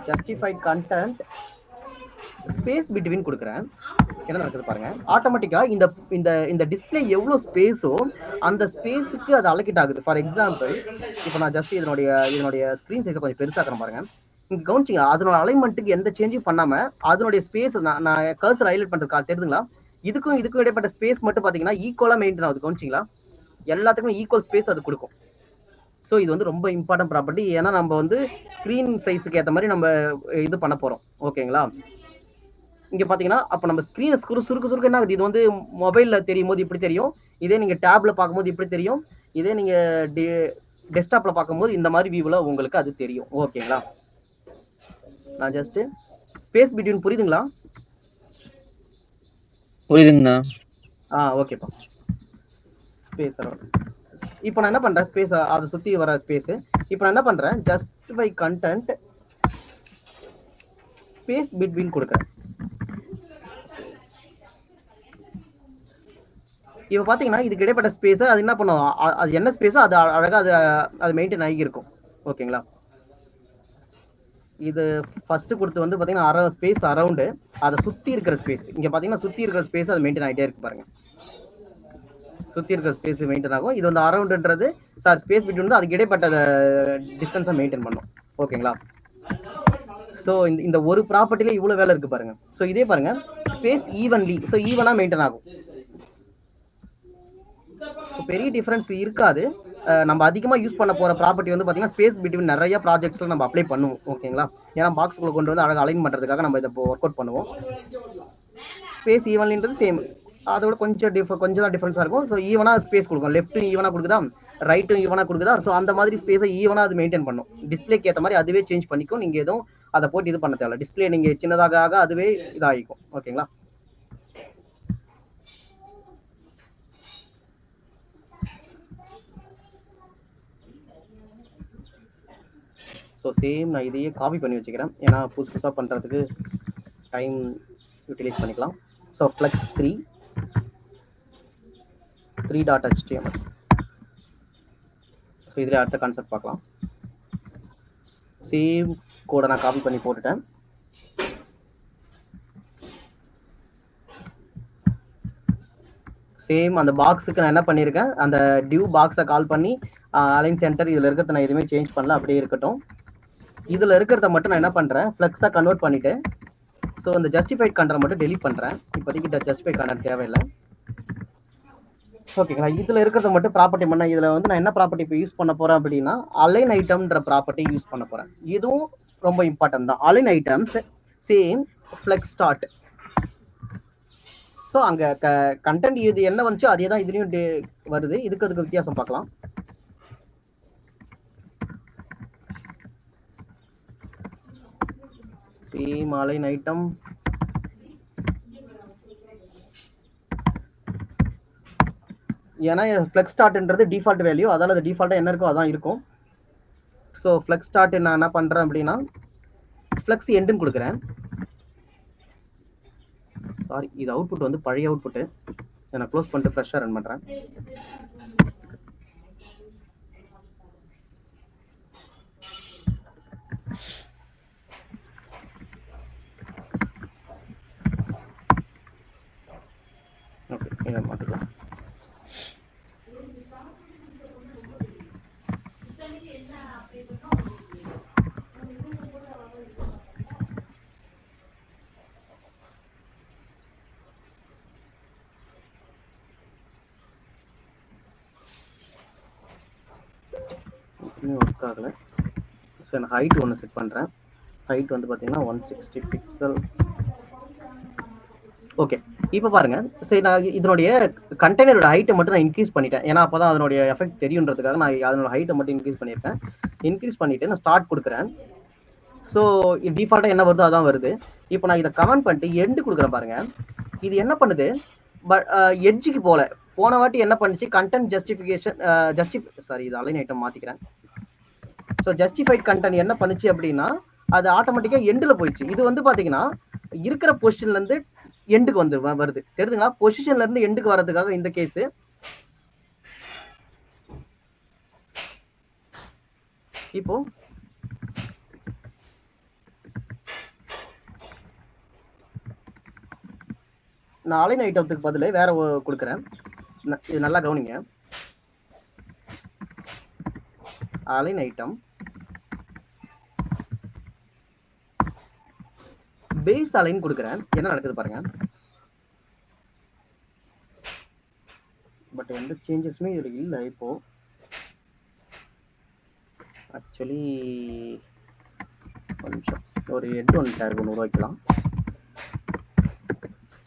ஜஸ்டிஃபைட் கண்டென்ட் ஸ்பேஸ் பிட்வீன் கொடுக்குறேன். என்ன நடக்குது பாருங்க, ஆட்டோமேட்டிக்கா இந்த இந்த இந்த டிஸ்பிளே எவ்வளவு ஸ்பேஸோ அந்த ஸ்பேஸுக்கு அது அலோகேட் ஆகுது. ஃபார் எக்ஸாம்பிள், இப்போ நான் ஜஸ்ட் இதனுடைய ஸ்கிரீன் சைஸை கொஞ்சம் பெருசாக்குறேன் பாருங்க. இங்க கவனிச்சிங்க, அதனோட அலைன்மெண்ட்டுக்கு எந்த சேஞ்சும் பண்ணாம அதனுடைய ஸ்பேஸ் நான் கர்சர் ஹைலைட் பண்றது தெரியுதுங்களா, இதுக்கும் இடைப்பட்ட ஸ்பேஸ் மட்டும் பாத்தீங்கன்னா ஈக்குவலா மெயின்டைன் ஆகுது. கவனிச்சிங்களா? எல்லாத்துக்குமே ஈக்குவல் ஸ்பேஸ் அது கொடுக்கும். ஸோ இது வந்து ரொம்ப இம்பார்ட்டன்ட் ப்ராப்பர்ட்டி. ஏன்னா நம்ம வந்து ஸ்கிரீன் சைஸுக்கு ஏற்ற மாதிரி நம்ம இது பண்ண போறோம். ஓகேங்களா? இங்க பாத்தீங்கன்னா அப்ப நம்ம ஸ்கிரீனை சுருக்கு என்ன ஆகுது, இது வந்து மொபைல்ல தெரியும் போது இப்படி தெரியும், இதே நீங்க டேப்ல பார்க்கும்போது இப்படி தெரியும், இதே நீங்க டெஸ்க்டாப்ல பார்க்கும்போது இந்த மாதிரி வியூல உங்களுக்கு அது தெரியும். ஓகேங்களா? நான் ஜஸ்ட் ஸ்பேஸ் பிட்வீன் புரியுதுங்களா? புரியுதுங்கண்ணா. ஓகேப்பா. ஸ்பேஸ் இப்போ நான் என்ன பண்றேன், ஸ்பேஸ் அதை சுத்தி வர ஸ்பேஸ். இப்போ நான் என்ன பண்றேன், ஜஸ்டிஃபை கண்டென்ட் ஸ்பேஸ் பிட்வீன் கொடுக்குறேன். இப்போ பாத்தீங்கன்னா இதுக்கு இடைப்பட்ட ஸ்பேஸ் அது என்ன பண்ணும், அது என்ன ஸ்பேஸோ அது அழகா அது மெயின்டைன் ஆகி இருக்கும். ஓகேங்களா? இது ஃபர்ஸ்ட் கொடுத்து வந்து பாத்தீங்கன்னா ஸ்பேஸ் அரௌண்டு அதை சுத்தி இருக்கிற ஸ்பேஸ் இங்க பாத்தீங்கன்னா சுத்தி இருக்கிற ஸ்பேஸ் அது மெயின்டைன் ஆகிட்டே இருக்கு பாருங்க. சுத்தி இருக்கிற ஸ்பேஸ் மெயின்டைன் ஆகும். இது வந்து அரௌண்ட்ன்றது ஸ்பேஸ் பிட்வீன் வந்து அதுக்கு இடைப்பட்ட டிஸ்டன்ஸை மெயின்டைன் பண்ணும். ஓகேங்களா? ஸோ இந்த ஒரு ப்ராப்பர்ட்டில இவ்வளவு வேலை இருக்கு பாருங்க. ஸோ இதே பாருங்க ஸ்பேஸ் ஈவன்லி, ஸோ ஈவனா மெயின்டைன் ஆகும். பெரிய டிஃபரன்ஸ் இருக்காது. நம்ம அதிகமா யூஸ் பண்ண போற ப்ராப்பர்ட்டி வந்து பாத்தீங்கன்னா ஸ்பேஸ் பிட்வீன் நிறைய ப்ராஜெக்ட்ஸ்ல நம்ம அப்ளை பண்ணுவோம். ஓகேங்களா? ஏன்னா பாக்ஸ்குள்ள கொண்டு வந்து அழகாக அலைன் பண்றதுக்காக நம்ம இதை ஒர்க் அவுட் பண்ணுவோம். ஸ்பேஸ் ஈவன்லின்றது சேம், அதோட கொஞ்சம் தான் டிஃபரன்ஸா இருக்கும். ஸோ ஈவனா ஸ்பேஸ் கொடுக்கும். லெஃப்ட்டும் ஈவனா கொடுக்குதா, ரைட்டும் ஈவனா கொடுக்குதா. ஸோ அந்த மாதிரி ஸ்பேஸை ஈவனா அது மெயின்டைன் பண்ணும். டிஸ்பிளேக்கு ஏற்ற மாதிரி அதுவே சேஞ்ச் பண்ணிக்கும். நீங்க எதுவும் அதை போட்டு இது பண்ண தேவை. டிஸ்பிளே நீங்க சின்னதாக ஆக அதுவே இதாகிக்கும். ஓகேங்களா? ஸோ சேம் நான் இதையே காப்பி பண்ணி வச்சுக்கிறேன். ஏன்னா புதுசாக பண்ணுறதுக்கு டைம் யூட்டிலைஸ் பண்ணிக்கலாம். So flex 3.html. ஸோ இதில் அடுத்த கான்செப்ட் பார்க்கலாம். சேம் கோடை நான் காப்பி பண்ணி போட்டுட்டேன். சேம் அந்த பாக்ஸுக்கு நான் என்ன பண்ணியிருக்கேன், அந்த டிவ் பாக்ஸை கால் பண்ணி அலைன் சென்டர் இதில் இருக்கிறத நான் எதுவுமே சேஞ்ச் பண்ணல, அப்படியே இருக்கட்டும். இதில் இருக்கிறத மட்டும் நான் என்ன பண்ணுறேன், ஃப்ளெக்ஸாக கன்வெர்ட் பண்ணிவிட்டு ஸோ இந்த ஜஸ்டிஃபைட் கண்டென்ட் மட்டும் டெலிட் பண்ணுறேன். இப்போதைக்கு ஜஸ்டிஃபைட் கண்டென்ட் தேவையில்லை. ஓகேங்களா? இதில் இருக்கிறத மட்டும் ப்ராப்பர்ட்டி பண்ண, இதில் வந்து நான் என்ன ப்ராப்பர்ட்டி இப்போ யூஸ் பண்ண போகிறேன் அப்படின்னா அலைன் ஐட்டம்ன்ற ப்ராப்பர்ட்டி யூஸ் பண்ண போகிறேன். இதுவும் ரொம்ப இம்பார்ட்டன்ட் தான். Align items same flex start. So அங்கே கண்டென்ட் இது என்ன வந்துச்சோ அதே தான் இதுலேயும் வருது. அதுக்கு வித்தியாசம் பார்க்கலாம். சேம் அலைன் ஐட்டம் ஏன்னா ஃப்ளெக்ஸ் ஸ்டார்ட்ன்றது டிஃபால்ட் வேல்யூ, அதால அது டிஃபால்ட்டாக என்ன இருக்கோ அதான் இருக்கும். ஸோ ஃப்ளெக்ஸ் ஸ்டார்ட் நான் என்ன பண்ணுறேன் அப்படின்னா ஃப்ளெக்ஸ் எண்டுன்னு கொடுக்குறேன். சாரி, இது அவுட்புட் வந்து பழைய அவுட்புட்டு. நான் க்ளோஸ் பண்ணிட்டு ஃப்ரெஷ்ஷாக ரன் பண்ணுறேன். ஓகே, இதை மாற்றிக்கலாம். ஒர்க் ஆகலை. ஸோ நான் ஹைட் ஒன்று செட் பண்ணுறேன். ஹைட் வந்து பார்த்தீங்கன்னா 160 பிக்சல். ஓகே, இப்போ பாருங்க. சரி, நான் இதனுடைய கண்டெய்னரோட ஹைட்டை மட்டும் நான் இன்க்ரீஸ் பண்ணிட்டேன். ஏன்னா அப்போ தான் அதனுடைய எஃபெக்ட் தெரியுன்றதுக்காக நான் அதனோட ஹைட்டை மட்டும் இன்க்ரீஸ் பண்ணியிருக்கேன். இன்க்ரீஸ் பண்ணிவிட்டு நான் ஸ்டார்ட் கொடுக்குறேன். ஸோ டிஃபால்ட்டாக என்ன வருதோ அதான் வருது. இப்போ நான் இதை கமெண்ட் பண்ணிட்டு எண்டு கொடுக்குறேன் பாருங்க. இது என்ன பண்ணுது, பட் எட்ஜுக்கு போன வாட்டி என்ன பண்ணுச்சு, கண்டென்ட் ஜஸ்டிஃபிகேஷன் சாரி, இது அலைன் ஐட்டம் மாற்றிக்கிறேன். ஸோ ஜஸ்டிஃபைட் கண்டென்ட் என்ன பண்ணுச்சு அப்படின்னா அது ஆட்டோமேட்டிக்காக எண்டில் போயிடுச்சு. இது வந்து பார்த்தீங்கன்னா இருக்கிற பொசிஷன்லேருந்து எண்டுக்கு வருது. தெரியுதுங்களா? பொசிஷன்லேருந்து எண்டுக்கு வர்றதுக்காக இந்த கேஸு. இப்போ நான் அலைன் ஐட்டத்துக்கு பதில் வேற கொடுக்குறேன். இது நல்லா கவனிங்க. அலைன் ஐட்டம் பேஸ் அலைன் கொடுக்குறேன். என்ன நடக்குது பாருங்க. பட் எந்த சேஞ்சஸுமே இதில் இல்லை. இப்போ ஆக்சுவலி ஒரு நிமிஷம், ஒரு ஹெட் ஒன் டேக் ஒன்று உருவாக்கலாம்.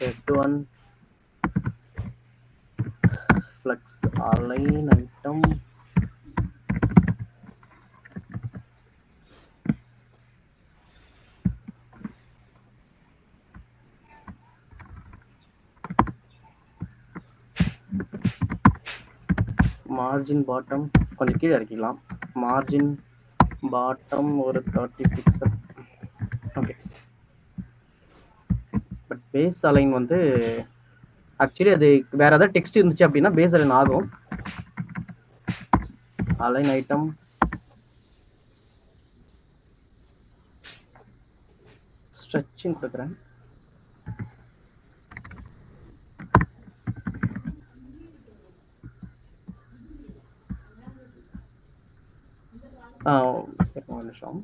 Head one flex align item margin bottom கொஞ்சம் கீழே இறக்கிக்கலாம். மார்ஜின் பாட்டம் ஒரு 30 பிக்சல். ஓகே, பட் பேஸ் அலைன் வந்து ஆக்சுவலி அது வேற ஏதாவது டெக்ஸ்ட் இருந்துச்சு அப்படின்னா பேஸ் அலைன் ஆகும். அலைன் ஐட்டம் ஸ்ட்ரெச்சிங் கொடுக்குறேன். ஒரு நிமிஷம்.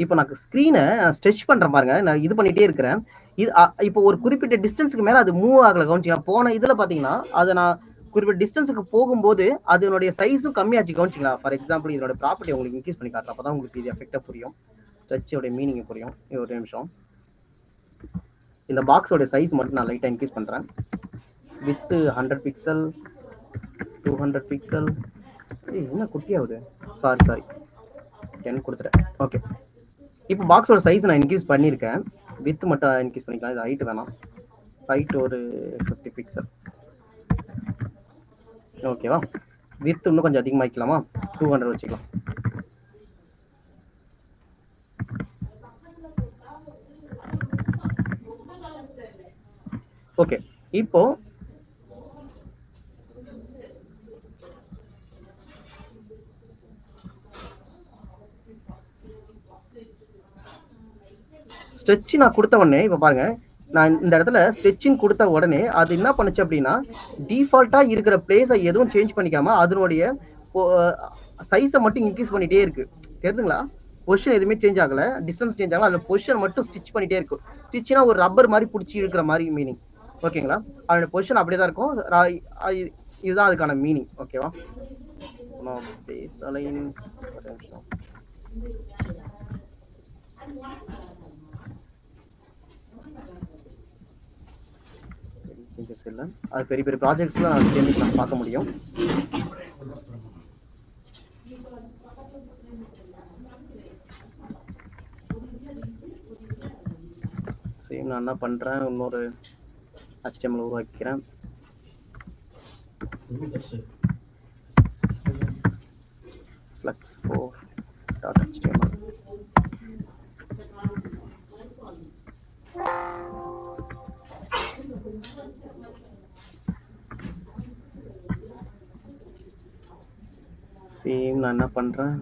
இப்போ நான் ஸ்க்ரீனை ஸ்ட்ரெச் பண்ணுறேன் பாருங்க, நான் இது பண்ணிகிட்டே இருக்கிறேன். இது இப்போ ஒரு குறிப்பிட்ட டிஸ்டன்ஸுக்கு மேலே அது மூவ் ஆகலை, கவனிச்சிங்க. போன இதில் பார்த்தீங்கன்னா அதை நான் குறிப்பிட்ட டிஸ்டன்ஸுக்கு போகும்போது அதனுடைய சைஸும் கம்மியாச்சு, கவனிச்சிங்களா. ஃபார் எக்ஸாம்பிள் இதோட ப்ராப்பர்ட்டி உங்களுக்கு இன்க்ரீஸ் பண்ணி காட்டுறேன், அப்போ தான் உங்களுக்கு இது எஃபெக்டாக புரியும், ஸ்ட்ரெச்சோடைய மீனிங் புரியும். ஒரு நிமிஷம். இந்த பாக்ஸோட சைஸ் மட்டும் நான் லைட்டாக இன்க்ரீஸ் பண்ணுறேன். With 100 pixel, 200 pixel. என்ன குட்டியாகுது, சாரி 10 கொடுத்துட்டேன். ஓகே, இப்போ பாக்ஸோட சைஸ் நான் இன்க்ரீஸ் பண்ணியிருக்கேன். வித் மட்டும் இன்க்ரீஸ் பண்ணிக்கலாம், இது ஹைட் வேணாம். ஹைட் ஒரு 50 பிக்சல். ஓகேவா. வித் இன்னும் கொஞ்சம் அதிகமாகிக்கலாமா, 200 வச்சுக்கலாம். ஓகே, இப்போ ஸ்ட்ரெச் நான் கொடுத்த உடனே இப்போ பாருங்க, நான் இந்த இடத்துல ஸ்ட்ரெச்சிங் கொடுத்த உடனே அது என்ன பண்ணுச்சு அப்படின்னா, டிஃபால்ட்டா இருக்கிற பிளேஸை எதுவும் சேஞ்ச் பண்ணிக்காம அதனுடைய சைஸை மட்டும் இன்க்ரீஸ் பண்ணிட்டே இருக்கு. தெரியுதுங்களா. பொசிஷன் எதுவுமே சேஞ்ச் ஆகல, டிஸ்டன்ஸ் சேஞ்ச் ஆகல, அதில் பொசிஷன் மட்டும் ஸ்டிச் பண்ணிட்டே இருக்கும். ஸ்டிச்னா ஒரு ரப்பர் மாதிரி பிடிச்சி இருக்கிற மாதிரி மீனிங். ஓகேங்களா. அதோட பொசிஷன் அப்படியே தான் இருக்கும். இதுதான் அதுக்கான மீனிங். ஓகேவா. பேஸ் அலைன் சேஞ்சஸ் இல்லை, அது பெரிய பெரிய ப்ராஜெக்ட்ஸ்லாம் சேஞ்சஸ் நம்ம பார்க்க முடியும். சேம் நான் என்ன பண்ணுறேன், இன்னொரு HTML உருவாக்கிறேன். flux4.html. சேம் நான் என்ன பண்ணுறேன்,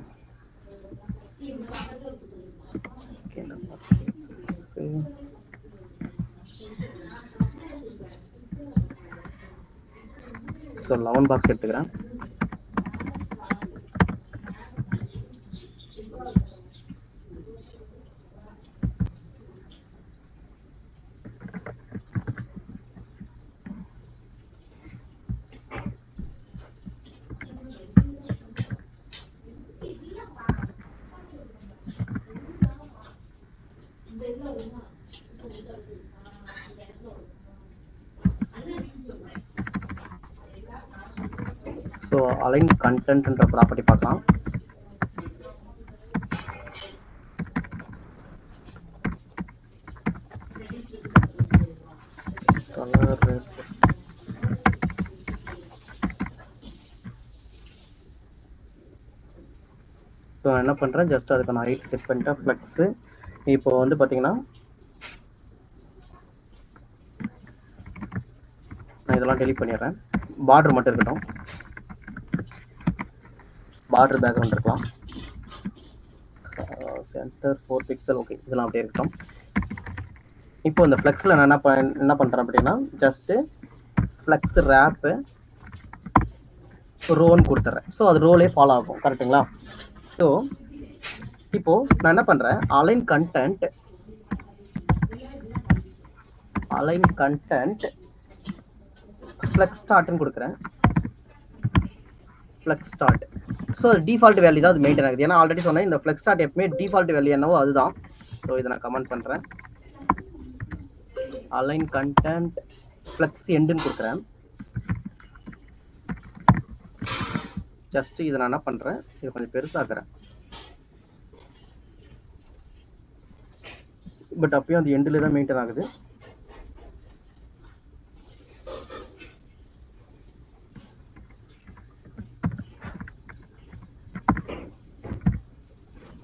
ஸோ 11 பாக்ஸ் எடுத்துக்கிறேன். ஸோ அலைன் கண்டென்ட்ன்ற ப்ராப்பர்ட்டி பார்க்கலாம். ஸோ நான் என்ன பண்ணுறேன், ஜஸ்ட் அதுக்கான ஹைட் செட் பண்ணிட்டேன். ஃப்ளக்ஸு இப்போ வந்து பார்த்தீங்கன்னா நான் இதெல்லாம் டெலிட் பண்ணிடுறேன். பார்டர் மட்டும் இருக்கட்டும், பார்டர் பேக்ரவுண்ட் இருக்கலாம். Centre 4 pixel. ஓகே, இதெல்லாம் அப்படியே இருக்கட்டும். இப்போ இந்த ஃப்ளெக்ஸில் நான் என்ன பண்ணுறேன் அப்படின்னா, ஜஸ்ட்டு ஃப்ளெக்ஸ் ரேப்பு ரோன்னு கொடுத்துட்றேன். ஸோ அது ரோலே ஃபாலோ ஆகும், கரெக்டுங்களா. ஸோ இப்போது நான் என்ன பண்ணுறேன், அலைன் கண்டென்ட் ஃப்ளெக்ஸ் ஸ்டார்ட்னு கொடுக்குறேன். Flex start. ஸோ அது டிஃபால்ட் வேல்யூ தான் அது மெயின்டைன் ஆகுது. ஏன்னா ஆல்ரெடி சொன்னேன், இந்த ஃப்ளெக்ஸ் ஸ்டார்ட் எப்பவுமே டிஃபால்ட் வேல்யூ என்னவோ அதுதான். ஸோ இதை நான் கமெண்ட் பண்ணுறேன். அலைன் கண்டென்ட் ஃப்ளெக்ஸ் எண்டுன்னு கொடுக்குறேன். ஜஸ்ட் இதை நான் என்ன பண்ணுறேன், இது கொஞ்சம் பெருசாக்குறேன். பட் அப்பயும் அது எண்டில் தான் மெயின்டைன் ஆகுது.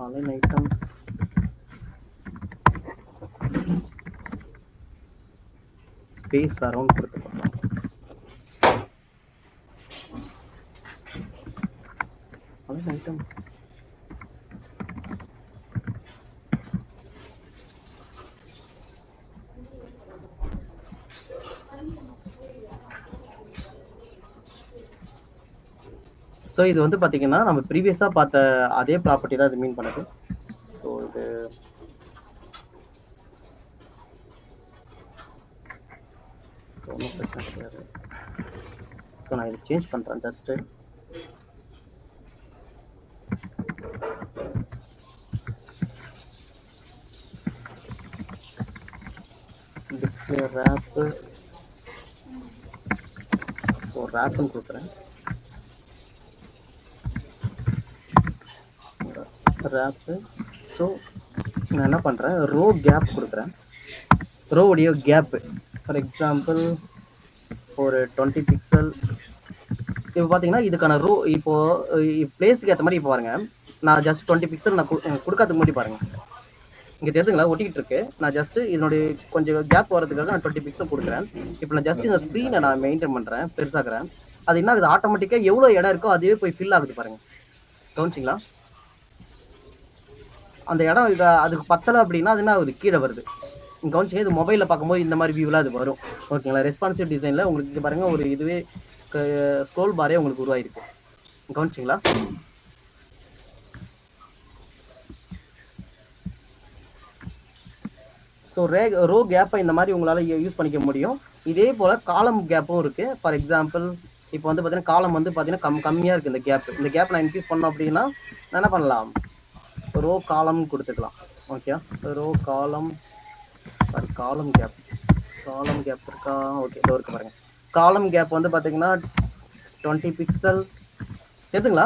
align items space around கொடுத்துக்கலாம். align item ஸோ இது வந்து பார்த்தீங்கன்னா நம்ம ப்ரீவியஸாக பார்த்த அதே ப்ராப்பர்ட்டி தான் இது மீன் பண்ணுது. ஸோ இது ஒன்றும் பிரச்சனை கிடையாது. ஸோ நான் இது சேஞ்ச் பண்ணுறேன். ஜஸ்ட்டு டிஸ்பிளே ரேப்பு, ஸோ ரேப்புன்னு கொடுக்குறேன். ரேப்பு. ஸோ நான் என்ன பண்ணுறேன், ரோ கேப் கொடுக்குறேன். ரோவுடைய கேப்பு ஃபார் எக்ஸாம்பிள் ஒரு 20 பிக்சல். இப்போ பார்த்தீங்கன்னா இதுக்கான ரோ இப்போது பிளேஸுக்கு ஏற்ற மாதிரி இப்போ பாருங்க, நான் ஜஸ்ட் 20 பிக்சல் நான் கொடுக்காதுக்கு முன்னாடி பாருங்க, இங்கே தெரியுதுங்களா ஒட்டிக்கிட்டு இருக்கு. நான் ஜஸ்ட் இதனுடைய கொஞ்சம் கேப் வரதுக்காக நான் 20 பிக்சல் கொடுக்குறேன். இப்போ நான் ஜஸ்ட் இந்த ஸ்க்ரீனை நான் மெயின்டைன் பண்ணுறேன், பெருசாக்குறேன். அது என்ன ஆகுது, ஆட்டோமேட்டிக்காக எவ்வளோ இடம் இருக்கோ அதுவே போய் ஃபில் ஆகுது பாருங்க. கவனிச்சிங்களா? அந்த இடம் அதுக்கு பத்தலை அப்படின்னா அது என்ன ஆகுது, கீழே வருது. கவனிச்சிங்க, இது மொபைலில் பார்க்கும்போது இந்த மாதிரி வியூவில் அது வரும். ஓகேங்களா? ரெஸ்பான்சிவ் டிசைனில் உங்களுக்கு இங்கே பாருங்க ஒரு இதுவே ஸ்க்ரோல் பாரே உங்களுக்கு உருவாயிருக்கு. கவனிச்சிங்களா? ஸோ ரோ கேப்பை இந்த மாதிரி உங்களால் யூஸ் பண்ணிக்க முடியும். இதே போல் காலம் கேப்பும் இருக்குது. ஃபார் எக்ஸாம்பிள் இப்போ வந்து பார்த்தீங்கன்னா காலம் வந்து பார்த்தீங்கன்னா கம்மியாக இருக்குது இந்த கேப். இந்த கேப் நான் இன்க்ரீஸ் பண்ணோம் அப்படின்னா நான் என்ன பண்ணலாம், ரோ காலம் கொடுத்துக்கலாம். ஓகே, ரோ காலம், சாரி காலம் கேப், காலம் கேப் இருக்கா? ஓகே, இதோ இருக்கு பாருங்க. காலம் கேப் வந்து பார்த்தீங்கன்னா 20 பிக்சல் எதுங்களா,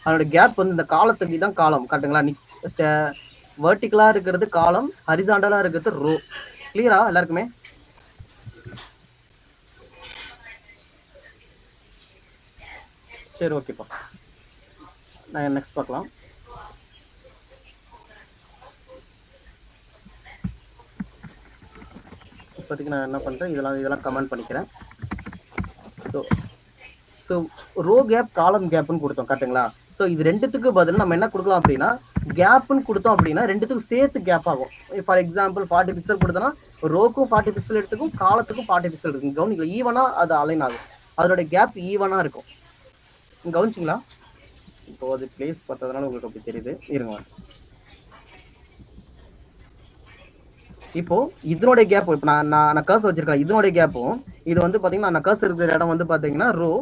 அதோட கேப் வந்து இந்த காலத்துக்கு தான் காலம் கரெக்டுங்களா? வெர்டிகலாக இருக்கிறது காலம், ஹரிசாண்டலாக இருக்கிறது ரோ. கிளியரா எல்லாருக்குமே? சரி, ஓகேப்பா. நான் நெக்ஸ்ட் பார்க்கலாம். இப்போதைக்கு நான் என்ன பண்ணுறேன், இதெல்லாம் கமெண்ட் பண்ணிக்கிறேன். ஸோ ரோ கேப் காலம் கேப்னு கொடுத்தோம் கரெக்டுங்களா? ஸோ இது ரெண்டுத்துக்கு பதில் நம்ம என்ன கொடுக்கலாம் அப்படின்னா கேப்னு கொடுத்தோம் அப்படின்னா ரெண்டுத்துக்கும் சேர்த்து கேப் ஆகும். ஃபார் எக்ஸாம்பிள் 40 பிக்சல் கொடுத்தோன்னா ரோக்கும் 40 பிக்சல் எடுத்துக்கும், காலத்துக்கும் 40 பிக்சல் இருக்கும். கவனிக்கல, ஈவனாக அது அலைன் ஆகும், அதோட கேப் ஈவனாக இருக்கும். கவனிச்சிங்களா? இப்போ அது பிளேஸ் பார்த்ததுனால உங்களுக்கு அப்படி தெரியுது. இருங்க, இப்போ இதனுடைய கேப், இப்போ நான் கர்ஸ் வச்சிருக்கேன், இதனுடைய கேப்பும் இது வந்து பார்த்தீங்கன்னா நான் கர்ஸ் இருக்கிற இடம் வந்து பார்த்தீங்கன்னா ரோ.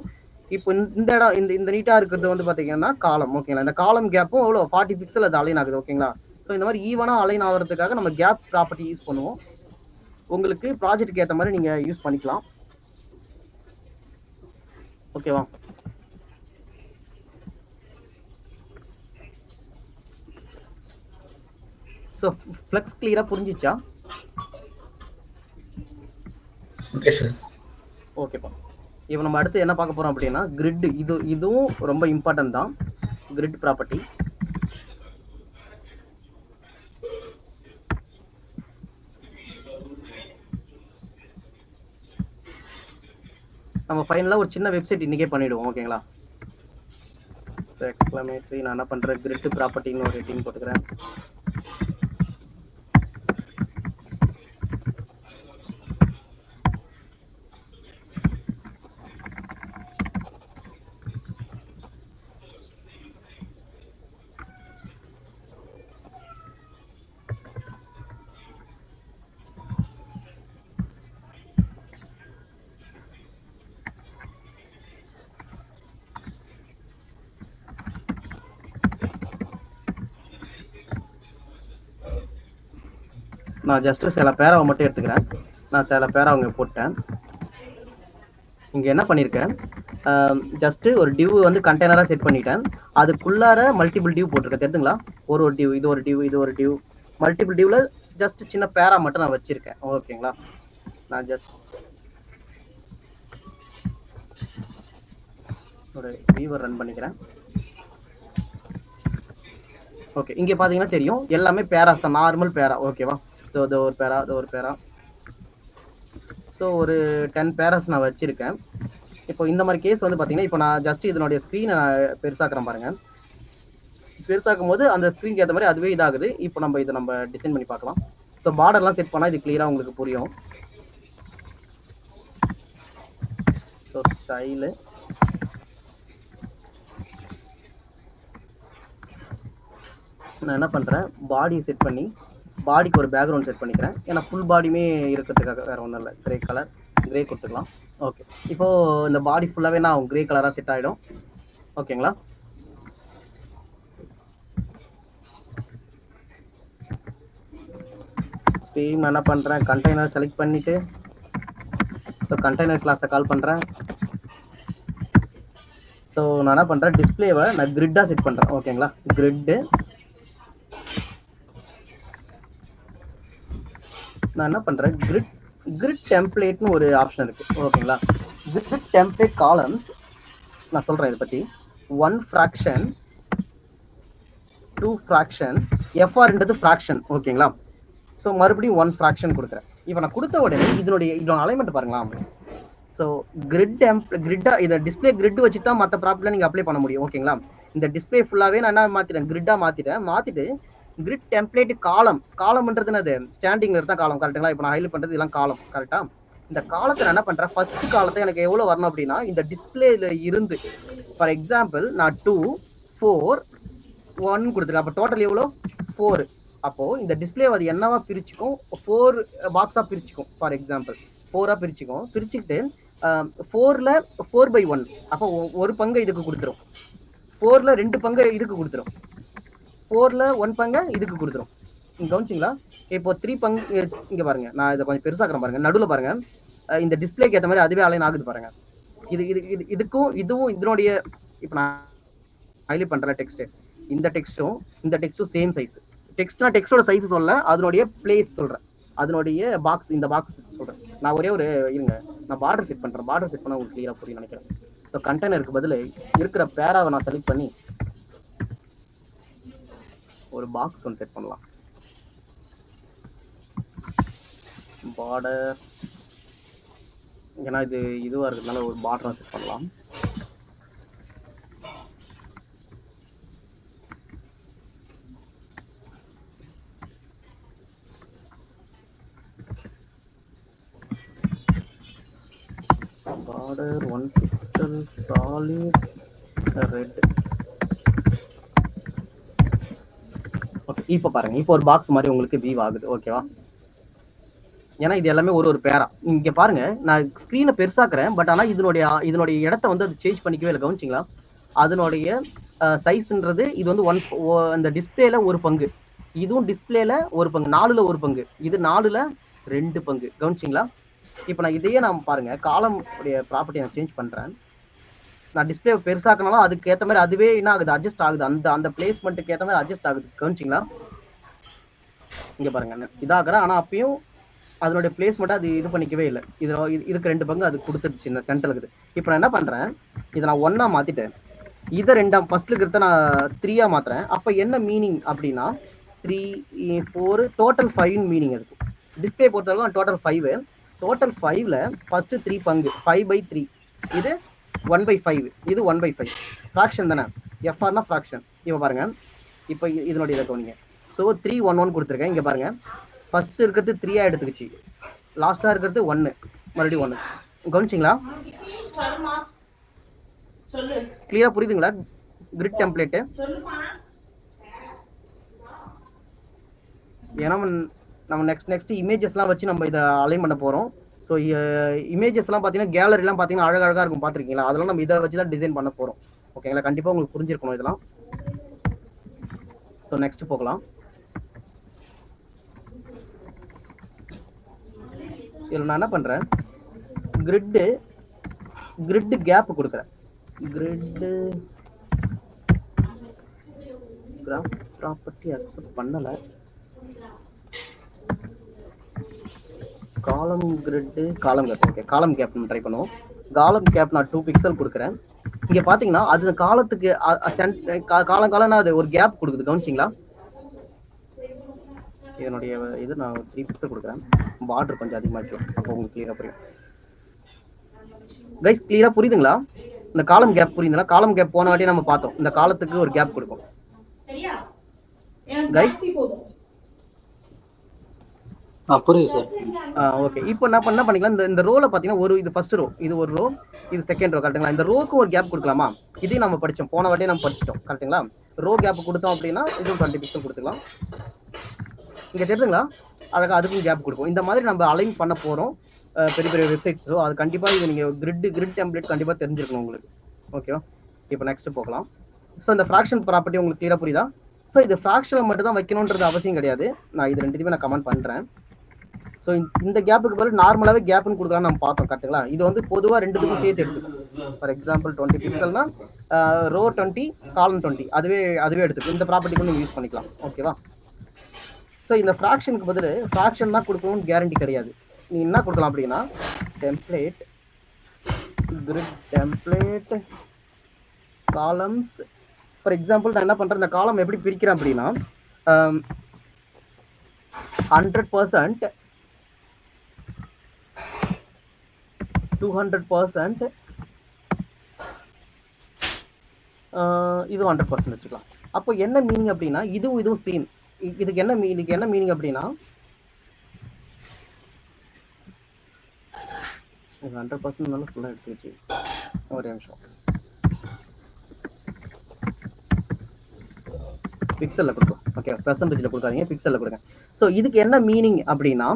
இப்போ இந்த இடம் இந்த நீட்டா இருக்கிறது வந்து பாத்தீங்கன்னா காலம். ஓகேங்களா? இந்த காலம் கேப்பும் எவ்வளோ 40 பிக்சல் அது அலைன் ஆகுது. ஓகேங்களா? ஸோ இந்த மாதிரி ஈவனா அலைன் ஆகிறதுக்காக நம்ம கேப் ப்ராப்பர்ட்டி யூஸ் பண்ணுவோம். உங்களுக்கு ப்ராஜெக்ட்டுக்கு ஏற்ற மாதிரி நீங்க யூஸ் பண்ணிக்கலாம். ஓகேவா? ஸோ ஃப்ளெக்ஸ் கிளியரா புரிஞ்சிச்சா? Okay sir. ஓகேப்பா. இப்போ நம்ம அடுத்து என்ன பார்க்க போறோம் அப்படின்னா கிரிட். இதுவும் ரொம்ப இம்பார்ட்டன்ட் தான், கிரிட் ப்ராப்பர்ட்டி. நம்ம ஃபைனலாக ஒரு சின்ன வெப்சைட் இன்னைக்கே பண்ணிடுவோம். ஓகேங்களா? ஸோ எக்ஸ்க்ளமேட்டரி நான் என்ன பண்ணுறேன், கிரிட் ப்ராப்பர்ட்டின்னு ஒரு ஹெட்டிங் போட்டுக்கிறேன். நான் ஜஸ்ட் சில பேராவை மட்டும் எடுத்துக்கிறேன். நான் சில பேரா அவங்க போட்டேன். இங்கே என்ன பண்ணியிருக்கேன், ஜஸ்ட்டு ஒரு டிவ் வந்து கண்டெய்னராக செட் பண்ணிட்டேன். அதுக்குள்ளார மல்டிபிள் டிவ் போட்டிருக்கேன். தெரியுதுங்களா? ஒரு டிவ், இது ஒரு டிவ், இது ஒரு டிவ், மல்டிபிள் டிவ்வில் ஜஸ்ட் சின்ன பேரா மட்டும் நான் வச்சுருக்கேன். ஓகேங்களா? நான் ஜஸ்ட் ஒரு வியூவர் ரன் பண்ணிக்கிறேன். ஓகே, இங்கே பார்த்தீங்கன்னா தெரியும் எல்லாமே பேராஸ் தான், நார்மல் பேரா. ஓகேவா? ஸோ இது ஒரு பேரா, இது ஒரு பேரா. ஸோ ஒரு 10 பேராஸ் நான் வச்சுருக்கேன். இப்போ இந்த மாதிரி கேஸ் வந்து பார்த்தீங்கன்னா இப்போ நான் ஜஸ்ட் இதனுடைய ஸ்க்ரீனை நான் பெருசாக்குறேன் பாருங்கள். பெருசாக்கும் போது அந்த ஸ்க்ரீனுக்கு ஏற்ற மாதிரி அதுவே இதாகுது. இப்போ நம்ம இதை டிசைன் பண்ணி பார்க்கலாம். ஸோ பார்டர்லாம் செட் பண்ணால் இது கிளியராக உங்களுக்கு புரியும். ஸோ ஸ்டைலு நான் என்ன பண்றேன், பாடி செட் பண்ணி பாடிக்கு ஒரு பேக்ரவுண்ட் செட் பண்ணிக்கிறேன். ஏன்னா ஃபுல் பாடியுமே இருக்கிறதுக்காக, வேற ஒன்றும் இல்லை. கிரே கலர், கிரே கொடுத்துக்கலாம். ஓகே, இப்போ இந்த பாடி ஃபுல்லாவே நான் கிரே கலரா செட் ஆயிடும். ஓகேங்களா? சேம் என்ன பண்றேன், கண்டெய்னர் செலக்ட் பண்ணிட்டு ஸோ கண்டெய்னர் கிளாஸை கால் பண்றேன். ஸோ நான் என்ன பண்றேன், டிஸ்பிளேவை நான் கிரிட்டா செட் பண்றேன். ஓகேங்களா? கிரிட்டு நான் என்ன பண்றேன், கிரிட் டெம்ப்ளேட்னு ஒரு ஆப்ஷன் இருக்கு. ஓகேங்களா? கிரிட் டெம்ப்ளேட் காலம்ஸ் நான் சொல்றேன் இதை பத்தி. 1 fraction 2 fraction FRன்றது ஃப்ராக்ஷன். ஓகேங்களா? ஸோ மறுபடியும் 1 fraction கொடுக்குறேன். இப்போ நான் கொடுத்த உடனே இதோட அலைன்மெண்ட் பாருங்களா. ஸோ கிரிட்டா இதை டிஸ்பிளே கிரிட் வச்சு தான் மற்ற ப்ராப்ளம் நீங்கள் அப்ளை பண்ண முடியும். ஓகேங்களா? இந்த டிஸ்பிளே ஃபுல்லாகவே நான் என்ன மாற்றிட்டேன், கிரிட்டா மாற்றிட்டு கிரிட் டெம்ப்ளேட் காலம்ன்றது என்னது, ஸ்டாண்டிங்ல இருந்தா காலம். கரெக்டுங்களா? இப்போ நான் ஹைலைட் பண்ணுறது இதெல்லாம் காலம். கரெக்டா? இந்த காலத்தை நான் என்ன பண்ணுறேன், ஃபர்ஸ்ட் காலத்தை எனக்கு எவ்வளோ வரணும் அப்படின்னா, இந்த டிஸ்பிளேல இருந்து ஃபார் எக்ஸாம்பிள் நான் 2 4 1 கொடுத்துருக்கேன். அப்போ டோட்டல் எவ்வளோ 4. அப்போ இந்த டிஸ்பிளே அது என்னவா பிரிச்சுக்கும், 4 பாக்ஸா பிரிச்சுக்கும். For example 4ஆ பிரிச்சுக்கும். பிரிச்சுக்கிட்டு 4ல 4/1 அப்போ ஒரு பங்கு இதுக்கு கொடுத்துரும். 4ல 2 பங்கு இதுக்கு கொடுத்துரும். 4ல 1 பங்கு இதுக்கு கொடுத்துரும். நீங்க கவனிச்சிங்களா? இப்போ 3 பங்கு இங்க பாருங்க, நான் இதை கொஞ்சம் பெருசாக்குறேன் பாருங்க. நடுவில் பாருங்க, இந்த டிஸ்பிளேக்கு ஏற்ற மாதிரி அதுவே அலைன் ஆகுது பாருங்க. இதுக்கும் இதுவும் இதனுடைய, இப்போ நான் ஹைலைட் பண்றேன் டெக்ஸ்ட், இந்த டெக்ஸ்டும் சேம் சைஸ். டெக்ஸ்ட்னா டெக்ஸ்டோட சைஸ் சொல்ல, அதனுடைய பிளேஸ் சொல்றேன், அதனுடைய பாக்ஸ், இந்த பாக்ஸ் சொல்றேன். நான் ஒரே ஒரு இருங்க, நான் பார்டர் செட் பண்றேன். பார்டர் செட் பண்ண உங்களுக்கு கிளியரா புரியும் நினைக்கிறேன். ஸோ கண்டெய்னருக்கு பதில் இருக்கிற பேராவை நான் செலக்ட் பண்ணி ஒரு பாக்ஸ் ஒன்று செட் பண்ணலாம். பார்டர், ஏன்னா இது இதுவா இருக்கிறதுனால ஒரு பார்டர் செட் பண்ணலாம். border 1 pixel solid red. Okay, இப்போ பாருங்க, இப்போ ஒரு பாக்ஸ் மாதிரி உங்களுக்கு வியூ ஆகுது. ஓகேவா? ஏன்னா இது எல்லாமே ஒரு பேரா. இங்க பாருங்க, நான் ஸ்கிரீனை பெருசாக்குறேன், பட் ஆனா இதனுடைய இடத்த வந்து அது சேஞ்ச் பண்ணிக்கவே இல்லை. கவனிச்சிங்களா? அதனுடைய சைஸ்ன்றது இது வந்து அந்த டிஸ்பிளேல ஒரு பங்கு, இதுவும் டிஸ்பிளேல ஒரு பங்கு, 4ல ஒரு பங்கு, இது 4ல 2 பங்கு. கவனிச்சிங்களா? இப்போ நான் இதையே நான் பாருங்க, காலம் உடைய ப்ராப்பர்ட்டி நான் சேஞ்ச் பண்றேன். நான் டிஸ்பிளே பெருசாக்கினாலும் அதுக்கு ஏற்ற மாதிரி அதுவே என்ன ஆகுது, அட்ஜஸ்ட் ஆகுது. அந்த பிளேஸ்மெண்ட்டுக்கு ஏற்ற மாதிரி அட்ஜஸ்ட் ஆகுது. கவனிச்சிங்களா? இங்க பாருங்க, இதாகிறேன், ஆனா அப்பயும் அதனுடைய பிளேஸ்மெண்ட் அது இது பண்ணிக்கவே இல்லை. இதுக்கு 2 பங்கு அது கொடுத்துருச்சு இந்த சென்டருக்கு. இப்போ நான் என்ன பண்றேன், இதை நான் 1ஆ மாத்திட்டேன், இதை 2ஆம் ஃபர்ஸ்ட்ல இருக்கிறத நான் 3ஆ மாத்துறேன். அப்ப என்ன மீனிங் அப்படின்னா 3 4 டோட்டல் 5 மீனிங் இருக்கு. டிஸ்பிளே பொறுத்தவரைக்கும் டோட்டல் 5. டோட்டல் 5ல ஃபர்ஸ்ட் 3 பங்கு 5/3, இது 1/5, இது 1/5. ஃப்ராக்ஷன் தானே, எஃப்ஆர்னா ஃப்ராக்ஷன். இப்போ பாருங்க, இப்போ இதனுடைய இதை கவனிங்க. ஸோ 3 1 1 கொடுத்துருக்கேன். இங்க பாருங்க, ஃபர்ஸ்ட் இருக்கிறது 3ஆ எடுத்துக்கிச்சு, லாஸ்டா இருக்கிறது 1, மறுபடியும் 1. கவனிச்சிங்களா? கிளியரா புரியுதுங்களா கிரிட் டெம்ப்ளேட்? ஏன்னா நம்ம நெக்ஸ்ட் இமேஜஸ்லாம் வச்சு நம்ம இதை அலைன் பண்ண போறோம். ஸோ இமேஜஸ்லாம் பார்த்தீங்கன்னா கேலரிலாம் பார்த்தீங்கன்னா அழகழகா இருக்கும், பார்த்துருக்கீங்களா? அதெல்லாம் நம்ம இதை வச்சு தான் டிசைன் பண்ண போறோம். ஓகேங்களா? கண்டிப்பாக உங்களுக்கு புரிஞ்சிருக்கணும் இதெல்லாம். ஸோ நெக்ஸ்ட் போகலாம். இதில் நான் என்ன பண்றேன், கிரிட் கேப் கொடுக்குறேன். கிரிட் கிராஃப் ப்ராப்பர்ட்டி அக்செப்ட் பண்ணல. காலம் கிரிட், காலம் கேப். ஓகே, காலம் கேப் நம்ம ட்ரை பண்ணுவோம். காலம் கேப் நான் 2 பிக்சல் கொடுக்குறேன். இங்க பாத்தீங்கன்னா அது காலத்துக்கு காலம் அது ஒரு கேப் கொடுக்குது. கவனிச்சிங்களா? இதனுடைய இது நான் 3 பிக்சல் கொடுக்குறேன். பார்டர் கொஞ்சம் அதிகமாக இருக்கும், அப்போ உங்களுக்கு கிளியரா புரியும். கைஸ் கிளியரா புரியுதுங்களா? இந்த காலம் கேப் புரியுதுங்களா? காலம் கேப் போன வாட்டி நம்ம பார்த்தோம், இந்த காலத்துக்கு ஒரு கேப் கொடுக்கும். கைஸ் புரியுது சார். ஓகே, இப்போ என்ன பண்ணிக்கலாம், இந்த ரோல பாத்தீங்கன்னா ஒரு இது ஃபர்ஸ்ட் ரோ, இது ஒரு ரோ, இது செகண்ட் ரோ. கரெக்ட்டுங்களா? இந்த ரோக்கு ஒரு கேப் கொடுக்கலாமா? இதையும் நம்ம படிச்சோம், போன வாட்டியே நம்ம படிச்சிட்டோம். கரெக்ட்டுங்களா? ரோ கேப் கொடுத்தோம் அப்படின்னா இதுவும் 20 பிக்சல் கொடுத்துக்கலாம். இங்க தெரியுதுங்களா, அழகா அதுக்கும் கேப் கொடுக்கும். இந்த மாதிரி நம்ம அலைன் பண்ண போறோம் பெரிய பெரிய வெப்சைட்ஸோ. அது கண்டிப்பா இது நீங்க கிரிட் டெம்ப்ளேட் கண்டிப்பா தெரிஞ்சிருக்கணும் உங்களுக்கு. ஓகேவா, இப்போ நெக்ஸ்ட் போகலாம். ஸோ இந்த ஃப்ராக்ஷன் ப்ராப்பர்ட்டி உங்களுக்கு கிளியரா புரியுதா? ஸோ இது ஃப்ராக்ஷனில் மட்டும் தான் வைக்கணுன்றது அவசியம் கிடையாது. நான் இது ரெண்டுத்தையுமே நான் கமெண்ட் பண்றேன். ஸோ இந்த கேப்புக்கு பதில் நார்மலாவே கேப்னு கொடுக்கலாம் நம்ம பார்த்தோம் கரெக்டுங்களா. இது வந்து பொதுவாக ரெண்டுத்துக்கும் சேர்த்து எடுத்துக்கும். ஃபார் எக்ஸாம்பிள் 20 பிக்சல்னா ரோ 20 காலம் 20 அதுவே எடுத்துக்கும். இந்த ப்ராப்பர்ட்டிக்கும் நீங்கள் யூஸ் பண்ணிக்கலாம். ஓகேவா. ஸோ இந்த ஃப்ராக்ஷனுக்கு பதில் ஃப்ராக்ஷன் தான் கொடுக்கணும்னு கேரண்டி கிடையாது. நீ என்ன கொடுக்கலாம் அப்படின்னா template grid template columns. For example நான் என்ன பண்றேன், இந்த காலம் எப்படி பிரிக்கிறேன் அப்படின்னா 100%, 200%, இது 100% வச்சுக்கலாம். அப்போ என்ன மீனிங் அப்படின்னா இதுவும் சேம். இதுக்கு என்ன மீனிங் அப்படின்னா 100% ஃபுல்லாக எடுத்து வச்சு ஒரு நிமிஷம் பிக்சல்ல கொடுக்கும். ஓகே, பெர்சன்டேஜ்ல கொடுக்காதீங்க, பிக்சல்ல கொடுங்க. ஸோ இதுக்கு என்ன மீனிங் அப்படின்னா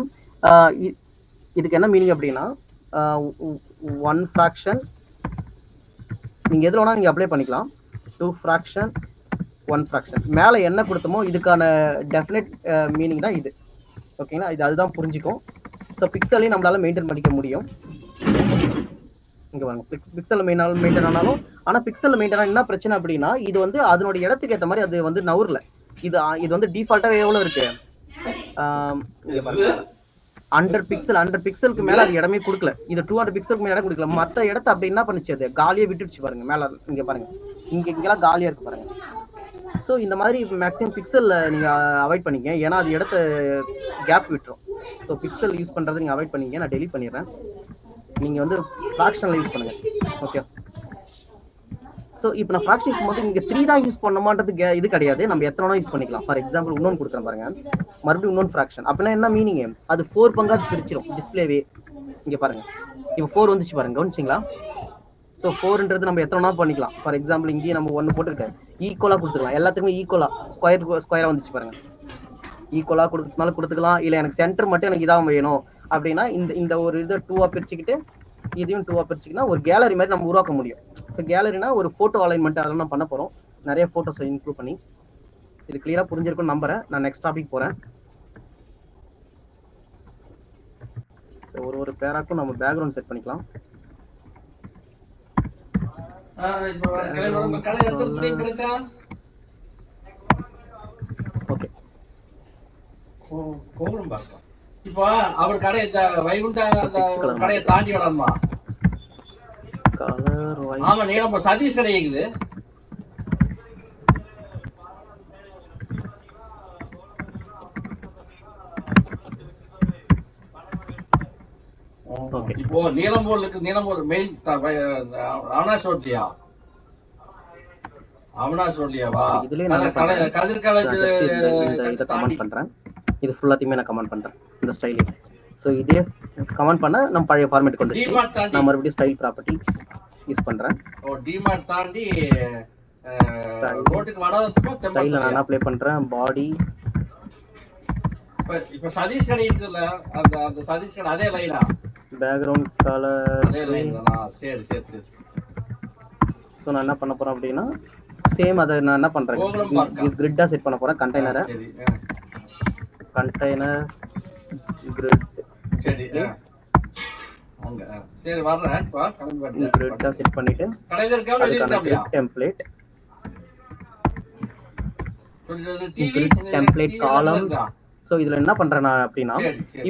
1 ஃப்ராக்ஷன் நீங்க எதுல வேணா நீங்க அப்ளை பண்ணிக்கலாம். 2 ஃப்ராக்ஷன் 1 ஃப்ராக்ஷன் மேலே என்ன கொடுத்தோமோ இதுக்கான டெஃபினட் மீனிங் தான் இது. ஓகேங்களா, இது அதுதான் புரிஞ்சுக்கும். ஸோ பிக்சலையும் நம்மளால மெயின்டைன் பண்ணிக்க முடியும். இங்க வாங்க, பிக்சல் மெயின்டைன் ஆனாலும், ஆனா பிக்சல் மெயின்டைன் என்ன பிரச்சனை அப்படின்னா இது வந்து அதனுடைய இடத்துக்கு ஏற்ற மாதிரி அது வந்து நவுர்ல. இது வந்து டிஃபால்ட்டாவே எவ்வளவு இருக்கு, 100 பிக்சலுக்கு மேல அது இடமே கொடுக்கல. இது 200 பிக்சலுக்கு மேல இடம் கொடுக்கல. மற்ற இடத்த அப்படி என்ன பண்ணுச்சு, அது காலியா விட்டுடுச்சு பாருங்க. மேல இங்க பாருங்க, இங்கெல்லாம் காலியா இருக்கு பாருங்க. ஸோ இந்த மாதிரி மேக்ஸிமம் பிக்சல்ல நீங்க அவாய்ட் பண்ணிக்க, ஏன்னா அது இடத்த கேப் விட்டுரும். ஸோ பிக்சல் யூஸ் பண்றதை நீங்க அவாய்ட் பண்ணிக்க. நான் டெலிட் பண்ணிடுறேன். நீங்க வந்து ஃப்ராக்ஷன்ல யூஸ் பண்ணுங்க. ஓகே, ஸோ இப்போ நான் ஃப்ராக்ஷன் போது இங்க 3 தான் யூஸ் பண்ணணுமான்றதுக்கு இது கிடையாது. நம்ம எத்தனை வேணா யூஸ் பண்ணிக்கலாம். ஃபார் எக்ஸாம்பிள் இன்னொன்று கொடுக்குறேன் பாருங்க, மறுபடியும் இன்னொன்று ஃப்ராக்ஷன். அப்படின்னா என்ன மீனிங், அது 4 பங்கா பிரிச்சிடும் டிஸ்பிளேவே. இங்க பாருங்க, இப்போ 4 வந்துச்சு பாருங்க, கவனிச்சிங்களா. ஸோ 4ன்றது நம்ம எத்தனை வேணா பண்ணிக்கலாம். ஃபார் எக்ஸாம்பிள் இங்கேயே நம்ம 1 போட்டுக்கிட்டேன், ஈக்குவலா கொடுத்துக்கலாம். எல்லாத்துக்குமே ஈக்குவலா ஸ்கொயரா வந்துச்சு பாருங்க. ஈக்குவலா கொடுத்தனால கொடுத்துக்கலாம். இல்லை எனக்கு சென்டர் மட்டும் எனக்கு இதான் வேணும் அப்படின்னா இந்த ஒரு இதை 2ஆ பிரிச்சுக்கிட்டு இதையும் 2ஆ பிரிச்சுக்கினா ஒரு கேலரி மாதிரி நம்ம உருவாக்க முடியும். ஸோ கேலரினா ஒரு போட்டோ அலைன்மெண்ட் அதெல்லாம் நம்ம பண்ண போறோம், நிறைய போட்டோஸை இன்க்ளூட் பண்ணி. இது கிளியரா புரிஞ்சிருக்கும்னு நம்புறேன். நான் நெக்ஸ்ட் டாபிக் போறேன். ஒரு பேராக்கும் நம்ம பேக்ரவுண்ட் செட் பண்ணிக்கலாம். ஓகே, இப்போ அவர் கடை வைகுண்டா கடையை தாண்டி விடணுமா? ஆமா, நீங்க சதீஷ் கடை இருக்குது. இப்போ நீலம்பூர் மெயின் அவினாஷ் ரோட்லியாவா? கதிர் காலேஜ் கமெண்ட் பண்றேன். இது ஃபுல்லாத்தையுமே நான் கமெண்ட் பண்றேன் இந்த ஸ்டைலில். ஸோ இதே கமெண்ட் பண்ண நம்ம பழைய ஃபார்மேட் கொண்டு நான் மறுபடியும் ஸ்டைல் ப்ராப்பர்ட்டி யூஸ் பண்றேன். டிமார்ட் தாண்டி ஸ்டைல நான் அப்ளை பண்றேன். பாடி இப்போ சதீஷ் கடை இருக்குல்ல, அந்த சதீஷ் கடை அதே லைனா, பேக்ரவுண்ட் கலர் அதே லைன் தானா? சரி. ஸோ நான் என்ன பண்ண போறேன் அப்படின்னா சேம் அதை நான் என்ன பண்றேன், கிரிட்டா செட் பண்ண போறேன். கண்டெய்னர் கிரிட் சரி சரி வரேன். கிரிட்டா செட் பண்ணிட்டு டெம்ப்ளேட் காலம்ஸ். ஸோ இதுல என்ன பண்றேன் நான் அப்படின்னா,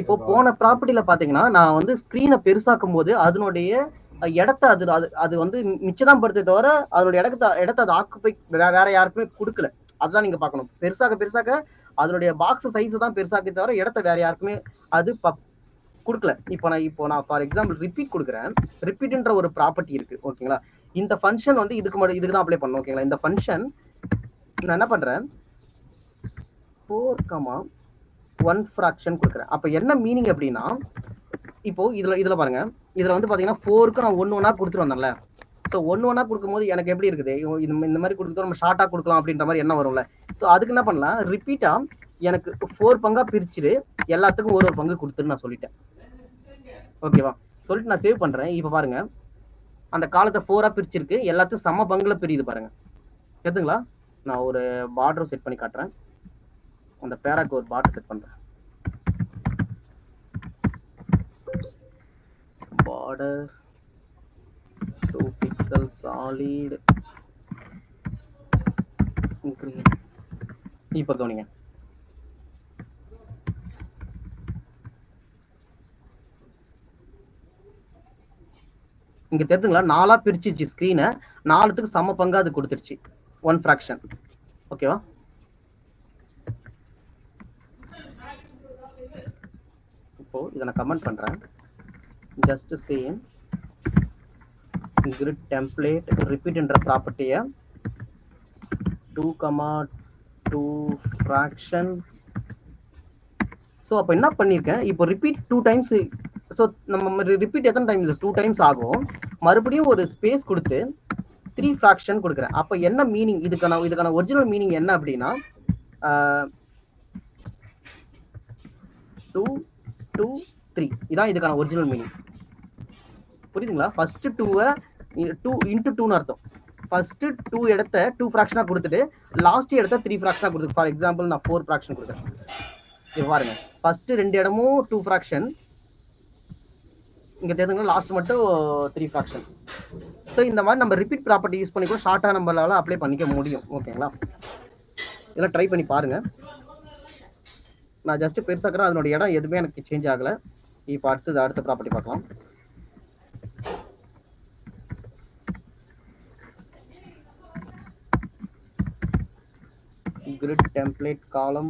இப்போ போன ப்ராப்பர்ட்டில பாத்தீங்கன்னா நான் வந்து ஸ்கிரீனை பெருசாக்கும் போது அதனுடைய இடத்த அது வந்து மிச்சதான் படுத்தே தவிர அதனுடைய இடத்த அது ஆக்குப்பை வேற யாருக்குமே கொடுக்கல. அதுதான் நீங்க பார்க்கணும். பெருசாக்க அதனுடைய பாக்ஸ் சைஸ் தான் பெருசாக்கே தவிர இடத்த வேற யாருக்குமே அது கொடுக்கல. இப்போ நான் ஃபார் எக்ஸாம்பிள் ரிப்பீட் கொடுக்குறேன். ரிப்பீட்ன்ற ஒரு ப்ராப்பர்ட்டி இருக்கு. ஓகேங்களா, இந்த ஃபங்க்ஷன் வந்து இதுக்கு தான் அப்ளை பண்ணணும். ஓகேங்களா, இந்த ஃபங்க்ஷன் நான் என்ன பண்றேன், 4,1 ஃப்ராக்ஷன் கொடுக்குறேன். அப்போ என்ன மீனிங் அப்படின்னா, இப்போ இதுல பாருங்க, இதுல வந்து பாத்தீங்கன்னா 4க்கு நான் 1 கொடுத்துட்டு வந்தேன்ல. ஸோ ஸோ ஒன்னா கொடுக்கும்போது எனக்கு எப்படி இருக்குது, இந்த மாதிரி கொடுக்குறோம் நம்ம ஷார்ட்டா கொடுக்கலாம் அப்படின்ற மாதிரி என்ன வரும்ல. ஸோ அதுக்கு என்ன பண்ணலாம், ரிப்பீட்டா எனக்கு 4 பங்கா பிரிச்சுட்டு எல்லாத்துக்கும் ஒரு பங்கு கொடுத்துன்னு நான் சொல்லிட்டேன். ஓகேவா, சொல்லிட்டு நான் சேவ் பண்றேன். இப்போ பாருங்க அந்த காலத்தை 4ஆ பிரிச்சிருக்கு, எல்லாத்தையும் சம பங்குல பிரியுது பாருங்க. கேட்டுங்களா, நான் ஒரு பார்டர் செட் பண்ணி காட்டுறேன். அந்த பேராக்கு ஒரு பார்டர் செட் பண்றேன். Border 2 pixel solid green. இப்போ கவனிங்க, இங்க தெரிஞ்சுங்களா 4ஆ பிரிச்சிருச்சு ஸ்கிரீனை, 4த்துக்கு சம பங்கா அது கொடுத்துருச்சு, 1 fraction. ஓகேவா, இப்போ இதை நான் கமெண்ட் பண்றேன். Just same grid template repeat என்ற ப்ராப்பர்ட்டியை 2,2 fraction. ஸோ அப்போ என்ன பண்ணியிருக்கேன், இப்போ ரிப்பீட் 2 times. ஸோ நம்ம ரிப்பீட் எத்தனை டைம்ஸ், 2 times ஆகும். மறுபடியும் ஒரு ஸ்பேஸ் கொடுத்து 3 fraction கொடுக்குறேன். அப்போ என்ன மீனிங், இதுக்கான ஒரிஜினல் மீனிங் என்ன அப்படின்னா 2 2 3 இதான் இதுக்கான ஒரிஜினல் மீனிங். புரியுதுங்களா, ஃபர்ஸ்ட் 2வை 2 into 2ன்னு அர்த்தம். ஃபர்ஸ்ட் 2 இடத்த 2 fraction கொடுத்துட்டு லாஸ்ட் இடத்த 3 fraction கொடுத்து, ஃபார் எக்ஸாம்பிள் நான் 4 fraction கொடுக்குறேன். இது பாருங்க, ஃபர்ஸ்ட் 2 இடமும் 2 fraction, இங்க தெரிஞ்சுங்க லாஸ்ட் மட்டும் 3 fraction. ஸோ இந்த மாதிரி நம்ம ரிப்பீட் ப்ராப்பர்ட்டி யூஸ் பண்ணி கூட ஷார்ட்டா நம்மளால அப்ளை பண்ணிக்க முடியும். ஓகேங்களா, இதெல்லாம் ட்ரை பண்ணி பாருங்க. நான் ஜஸ்ட் பெருசாக்குறேன், அதனோட இடம் எதுவுமே எனக்கு சேஞ்ச் ஆகல. இப்போ அடுத்த ப்ராப்பர்ட்டி பார்க்கலாம். grid template column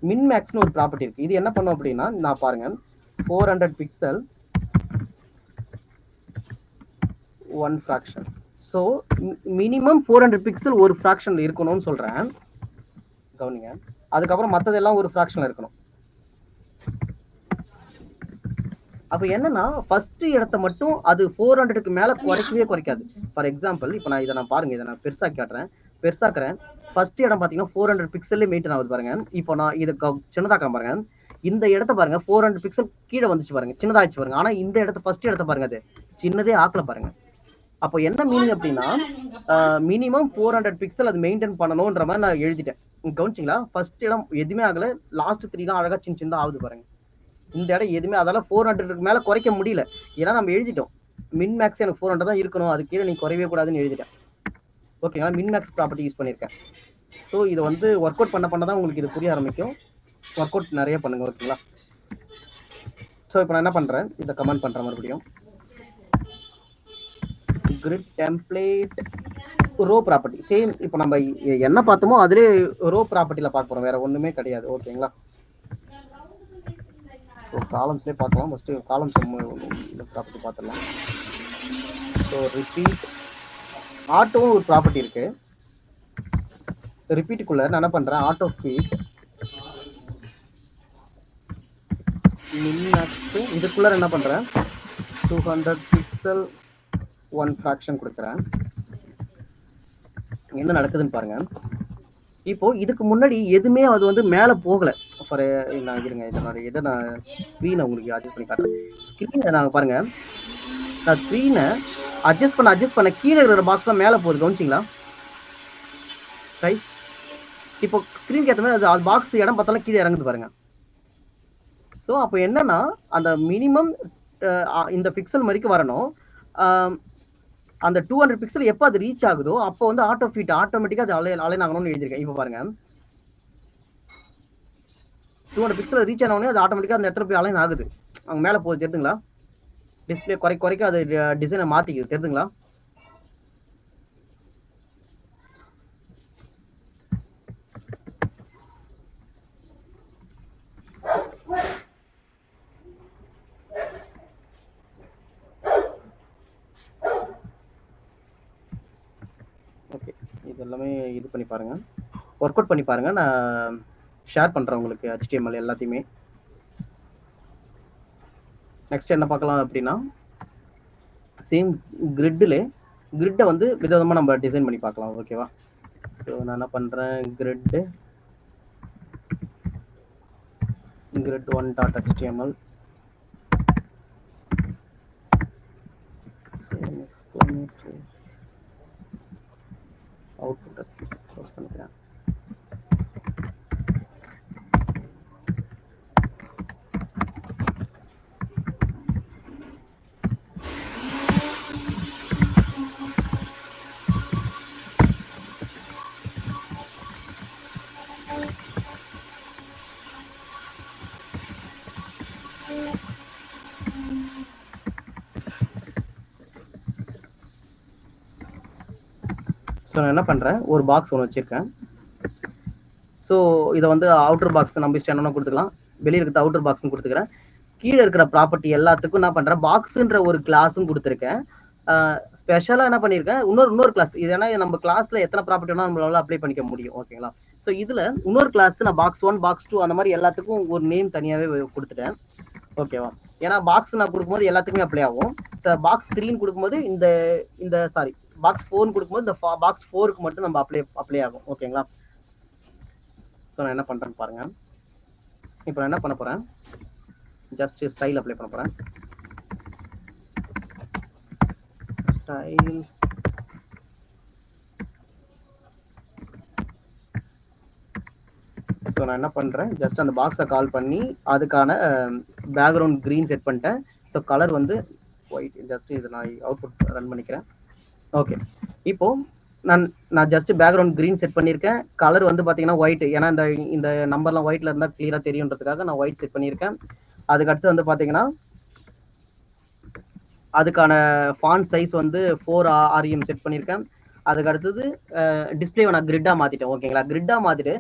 min max னு ஒரு ப்ராப்பர்ட்டி இருக்கு. இது என்ன பண்ணும் அப்படின்னா, நான் பாருங்க 400 pixel 1 fraction. So minimum 400 pixel ஒரு ஃப்ராக்ஷன்ல இருக்கணும்னு சொல்றேன். கவனிங்க, அதுக்கப்புறம் மற்றதெல்லாம் ஒரு ஃப்ராக்ஷன்ல இருக்கணும். அப்போ என்னன்னா ஃபர்ஸ்ட் இடத்த மட்டும் அது 400க்கு மேல குறைக்காது. ஃபார் எக்ஸாம்பிள் இப்போ நான் இதை பாருங்க, இதை நான் பெருசாக்குறேன். ஃபர்ஸ்ட் இடம் பாத்தீங்கன்னா 400 பிக்சல்ல மெயின்டைன் ஆகுது பாருங்க. இப்போ நான் இதை சின்னதாக்க பாருங்க, இந்த இடத்த பாருங்க 400 பிக்சல் கீழே வந்துச்சு பாருங்க, சின்னதாச்சு பாருங்க. ஆனா இந்த இடத்த ஃபர்ஸ்ட் இடத்த பாருங்க, அது சின்னதே ஆக்கல பாருங்க. அப்போ என்ன மீனிங் அப்படின்னா மினிமம் 400 பிக்சல் அது மெயின்டைன் பண்ணணும்ன்ற மாதிரி நான் எழுதிட்டேன். கவனிச்சிங்களா, ஃபர்ஸ்ட் இடம் எதுவுமே ஆகல, லாஸ்ட் 3 தான் அழகா சின்ன ஆகுது பாருங்க. இந்த இடம் எதுவுமே அதால 400க்கு மேல குறைக்க முடியல, ஏன்னா நம்ம எழுதிட்டோம் மின் மேக்ஸ் எனக்கு 400 தான் இருக்கணும், அது கீழே நீ குறையவே கூடாதுன்னு எழுதிட்டேன். ஓகேங்களா, மின் மேக்ஸ் ப்ராப்பர்ட்டி யூஸ் பண்ணியிருக்கேன். ஸோ இது வந்து ஒர்க் அவுட் பண்ண தான் உங்களுக்கு இது புரிய ஆரம்பிக்கும். ஒர்க் அவுட் நிறைய பண்ணுங்க. ஓகேங்களா, ஸோ இப்போ நான் என்ன பண்றேன், இதை கமெண்ட் பண்றேன் மறுபடியும். grid template row property same. இப்போ நம்ம என்ன பார்த்தோமோ அதிலே ரோ ப்ராப்பர்ட்டியில் பார்க்க போறோம், வேற ஒண்ணுமே கிடையாது. ஓகேங்களா, ஸோ காலம்ஸ்லேயே பார்க்கலாம். ஃபர்ஸ்ட் காலம்ஸ் ப்ராப்பர்ட்டி பார்த்துடலாம். ஸோ ரிப்பீட் ஆட்டோவும் ஒரு ப்ராப்பர்ட்டி இருக்கு. ரிப்பீட்டுக்குள்ள நான் என்ன பண்றேன், ஆட்டோ ஃபீட் மினிமேக்ஸ் இதுக்குள்ள என்ன பண்றேன் 200 பிக்சல் 1 ஃப்ராக்ஷன் கொடுக்குறேன். என்ன நடக்குதுன்னு பாருங்க. இப்போ இதுக்கு முன்னாடி எதுவுமே அது வந்து மேல போகல. நான் இருங்க, இதை நான் ஸ்க்ரீனை உங்களுக்கு அட்ஜஸ்ட் பண்ணி காட்டுறேன். ஸ்க்ரீனை நாங்கள் பாருங்க, நான் ஸ்க்ரீனை அட்ஜஸ்ட் பண்ண கீழே இருக்கிற பாக்ஸ்ல மேல போகுது. கவனிச்சிங்களா ரைஸ்? இப்போ ஸ்க்ரீனுக்கு ஏற்ற மாதிரி அது பாக்ஸ் இடம் பார்த்தாலும் கீழே இறங்குது பாருங்க. ஸோ அப்போ என்னன்னா அந்த மினிமம் இந்த பிக்சல் வரைக்கும் வரணும். அந்த 200 பிக்சல் எப்போ அது ரீச் ஆகுதோ அப்போ வந்து ஆட்டோ ஃபீட் ஆட்டோமேட்டிக்கா அது அலைன் ஆகணும்னு எழுதியிருக்கேன். இப்போ பாருங்க 200 பிக்சல் ரீச் ஆனவொடனே அது ஆட்டோமேட்டிக்கா அந்த இடத்துல போய் அலைன் ஆகுது, அங்கே மேலே போகுது. தெரியுதுங்களா, டிஸ்பிளே குறைக்க அது டிசைனை மாத்திக்குது. தெரியுதுங்களா, ஓகே. இது எல்லாமே இது பண்ணி பாருங்க, ஒர்க் அவுட் பண்ணி பாருங்க. நான் ஷேர் பண்றேன் உங்களுக்கு HTML எல்லாத்தையுமே. நெக்ஸ்ட் என்ன பார்க்கலாம் அப்படின்னா சேம் கிரிட்டில் கிரிட்டை வந்து விதவிதமாக நம்ம டிசைன் பண்ணி பார்க்கலாம். ஓகேவா? ஸோ நான் என்ன பண்ணுறேன், கிரிட் 1.html அவுட்புட்டை க்ளோஸ் பண்ணிக்கிறேன். ஸோ நான் என்ன பண்ணுறேன், ஒரு பாக்ஸ் ஒன்று வச்சுருக்கேன். ஸோ இதை வந்து அவுட்டர் பாக்ஸ் நம்ம இஷ்டம் என்னென்ன கொடுத்துக்கலாம், வெளியே இருக்கிற அவுட்டர் பாக்ஸும் கொடுத்துக்கிறேன். கீழே இருக்கிற ப்ராப்பர்ட்டி எல்லாத்துக்கும் என்ன பண்ணுறேன், பாக்ஸுன்ற ஒரு கிளாஸும் கொடுத்துருக்கேன். ஸ்பெஷலாக என்ன பண்ணியிருக்கேன், இன்னொரு கிளாஸ். இது ஏன்னா நம்ம கிளாஸில் எத்தனை ப்ராப்பர்ட்டி வேணால் நம்மளால அப்ளை பண்ணிக்க முடியும். ஓகேங்களா? ஸோ இதில் இன்னொரு கிளாஸ் நான் பாக்ஸ் 1 பாக்ஸ் 2 அந்த மாதிரி எல்லாத்துக்கும் ஒரு நேம் தனியாகவே கொடுத்துட்டேன். ஓகேவா? ஏன்னா பாக்ஸ் நான் கொடுக்கும்போது எல்லாத்துக்குமே அப்ளை ஆகும். ஸோ பாக்ஸ் 3ன்னு கொடுக்கும்போது இந்த சாரி பாக்ஸ் 4ன்னு கொடுக்கும்போது இந்த பாக்ஸ் 4க்கு மட்டும் நம்ம அப்ளை ஆகும். ஓகேங்களா? ஸோ நான் என்ன பண்ணுறேன்னு பாருங்க. இப்போ நான் என்ன பண்ண போகிறேன், ஜஸ்ட் ஸ்டைல் அப்ளை பண்ண போகிறேன். ஸ்டைல் ஸோ நான் என்ன பண்ணுறேன், ஜஸ்ட் அந்த பாக்ஸை கால் பண்ணி அதுக்கான பேக்ரவுண்ட் க்ரீன் செட் பண்ணிட்டேன். ஸோ கலர் வந்து ஒயிட். ஜஸ்ட் இது நான் அவுட்புட் ரன் பண்ணிக்கிறேன். ஓகே, இப்போது நான் ஜஸ்ட் பேக்ரவுண்ட் க்ரீன் செட் பண்ணியிருக்கேன். கலர் வந்து பார்த்தீங்கன்னா ஒயிட். ஏன்னா இந்த நம்பர்லாம் ஒயிட்டில் இருந்தால் கிளியராக தெரியுன்றதுக்காக நான் ஒயிட் செட் பண்ணியிருக்கேன். அதுக்கடுத்து வந்து பார்த்தீங்கன்னா அதுக்கான ஃபாண்ட் சைஸ் வந்து 4 rem செட் பண்ணியிருக்கேன். அதுக்கு அடுத்தது டிஸ்பிளேவை நான் கிரிட்டாக மாற்றிட்டேன். ஓகேங்களா? கிரிட்டாக மாற்றிட்டு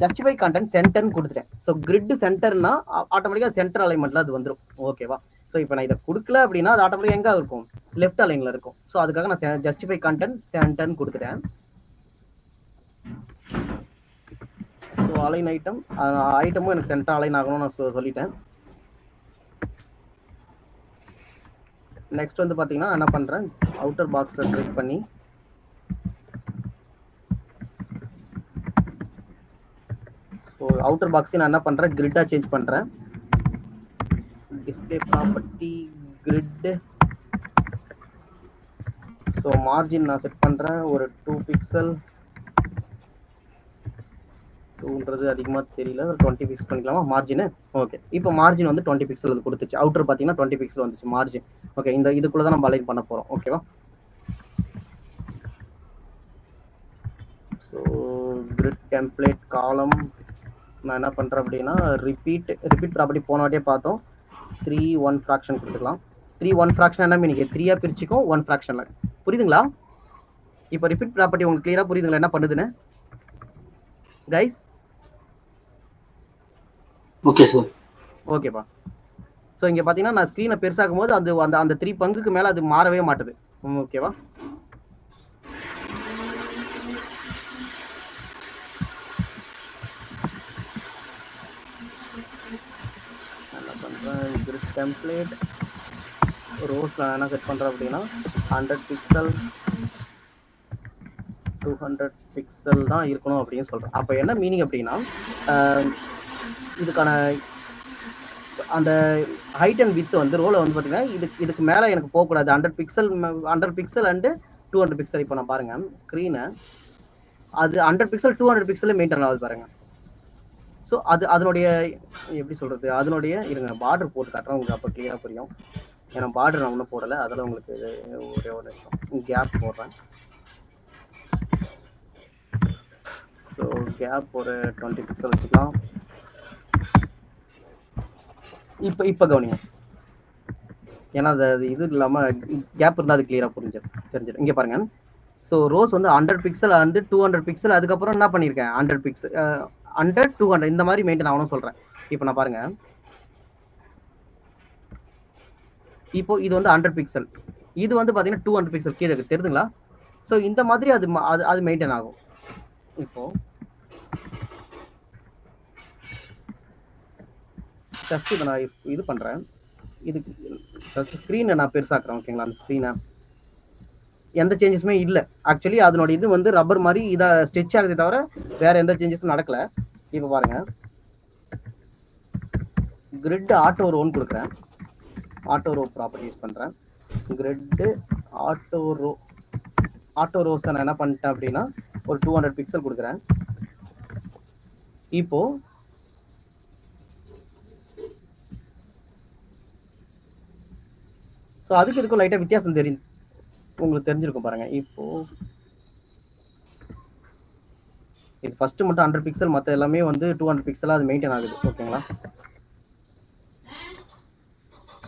ஜஸ்டிஃபை கண்டென்ட் சென்டர்னு கொடுத்துட்டேன். ஸோ கிரிட் சென்டர்னா ஆட்டோமேட்டிக்காக சென்டர் அலைன்மெண்ட்டில் அது வந்துடும். ஓகேவா? ஸோ இப்போ நான் இதை கொடுக்கல அப்படின்னா அது ஆட்டோமேட்டிக்காக எங்கே இருக்கும், லெஃப்ட் அலைனில் இருக்கும். ஸோ அதுக்காக நான் ஜஸ்டிஃபை கண்டென்ட் சென்டர்னு கொடுத்துட்டேன். ஸோ அலைன் ஐட்டமும் எனக்கு சென்டர் அலைன் ஆகணும்னு நான் சொல்லிட்டேன். நெக்ஸ்ட் வந்து பார்த்தீங்கன்னா என்ன பண்ணுறேன், அவுட்டர் பாக்ஸை செலக்ட் பண்ணி ஸோ அவுட்டர் பாக்ஸை நான் என்ன பண்ணுறேன், கிரிட்டாக சேஞ்ச் பண்ணுறேன். Display property grid. So margin நான் செட் பண்ணுறேன் ஒரு 2 பிக்சல். 2ன்றது அதிகமாக தெரியல, ஒரு 20 பிக்சல் பண்ணிக்கலாமா மார்ஜின்? ஓகே, இப்போ மார்ஜின் வந்து 20 பிக்சல் அது கொடுத்துச்சு. அவுட்டர் பார்த்தீங்கன்னா 20 பிக்சல் வந்துச்சு மார்ஜின். ஓகே, இதுக்குள்ளே தான் நம்ம அலைன் பண்ண போகிறோம். ஓகேவா? ஸோ கிரிட் டெம்ப்ளேட் காலம் நான் என்ன பண்ணுறேன் அப்படின்னா ரிப்பீட் ப்ராப்பர்ட்டி போன வாட்டியே பார்த்தோம். 3 1 ஃப்ராக்ஷன் கொடுத்துக்கலாம். 3 1 ஃப்ராக்ஷன் என்ன மீனிங், 3ஆ பிரிச்சுக்கும் 1 ஃப்ராக்ஷனில். புரியுதுங்களா? இப்போ ரிப்பீட் ப்ராப்பர்ட்டி உங்களுக்கு கிளியராக புரியுதுங்களா என்ன பண்ணுதுன்னு கைஸ்? Okay sir. ஓகேப்பா. ஸோ இங்கே பார்த்தீங்கன்னா நான் ஸ்க்ரீனை பெருசாக்கும் போது அந்த 3 பங்குக்கு மேலே அது மாறவே மாட்டுது. ஓகேவா? கிரிட் டெம்ப்ளேட் ரோஸ்ல என்ன செட் பண்றேன் அப்படின்னா 100 பிக்சல் 200 பிக்சல் தான் இருக்கணும் அப்படின்னு சொல்றேன். அப்போ என்ன மீனிங் அப்படின்னா இதுக்கான அந்த ஹைட் அண்ட் வித் வந்து ரோல வந்து பார்த்தீங்கன்னா இதுக்கு மேலே எனக்கு போகக்கூடாது. 100 பிக்சல் அண்டு 200 பிக்சல். இப்போ நான் பாருங்க ஸ்க்ரீனை, அது 100 பிக்சல் 200 பிக்சல் மெயின்டைன் ஆகுது பாருங்க. ஸோ அதனுடைய எப்படி சொல்றது, அதனுடைய இருங்க பார்டர் போட்டு காட்டுறேன் உங்களுக்கு, அப்போ கிளியராக புரியும். ஏன்னா பார்டர் நான் ஒன்றும் போடலை, அதில் உங்களுக்கு ஒரே ஒரு நிமிஷம் கேப் போடுறேன். ஸோ கேப் ஒரு 20 பிக்சல் வச்சுக்கலாம். இப்போ கவனிங்க, ஏன்னா அது இது இல்லாமல் கேப் இருந்தால் அது கிளியராக தெரிஞ்சிடும். இங்கே பாருங்க. ஸோ ரோஸ் வந்து 100 பிக்சல் வந்து 200 பிக்சல், அதுக்கப்புறம் என்ன பண்ணியிருக்கேன் 100 பிக்சல் 100 200 இந்த மாதிரி மெயின்டைன் ஆகணும்னு சொல்கிறேன். இப்போ நான் பாருங்க, இப்போ இது வந்து 100 பிக்சல், இது வந்து பார்த்தீங்கன்னா 200 பிக்சல் கீழே இருக்கு, தெரியுதுங்களா? ஸோ இந்த மாதிரி அது மெயின்டைன் ஆகும். இப்போ ஜஸ்ட் இதை நான் இது பண்ணுறேன். இதுக்கு ஃபர்ஸ்ட் ஸ்க்ரீனை நான் பெருசாக்குறேன் ஓகேங்களா. அந்த ஸ்க்ரீனை எந்த சேஞ்சஸுமே இல்லை. ஆக்சுவலி அதனோட இது வந்து ரப்பர் மாதிரி இதாக ஸ்டிச் ஆகுதே தவிர வேற எந்த சேஞ்சஸும் நடக்கல. இப்போ பாருங்க, கிரிட் ஆட்டோ ரோன்னு கொடுக்குறேன். ஆட்டோ ரோ ப்ராப்பர்ட்டி யூஸ் பண்ணுறேன். கிரிட் ஆட்டோ ரோஸை நான் என்ன பண்ணிட்டேன் அப்படின்னா ஒரு 200 பிக்சல் கொடுக்குறேன். இப்போ ஸோ அதுக்கு இதுக்கும் லைட்டாக வித்தியாசம் தெரியும், உங்களுக்கு தெரிஞ்சிருக்கும் பாருங்க. இப்போ இது ஃபர்ஸ்ட் மட்டும் 100 பிக்சல், மற்ற எல்லாமே வந்து 200 பிக்சலாக அது மெயின்டைன் ஆகுது ஓகேங்களா.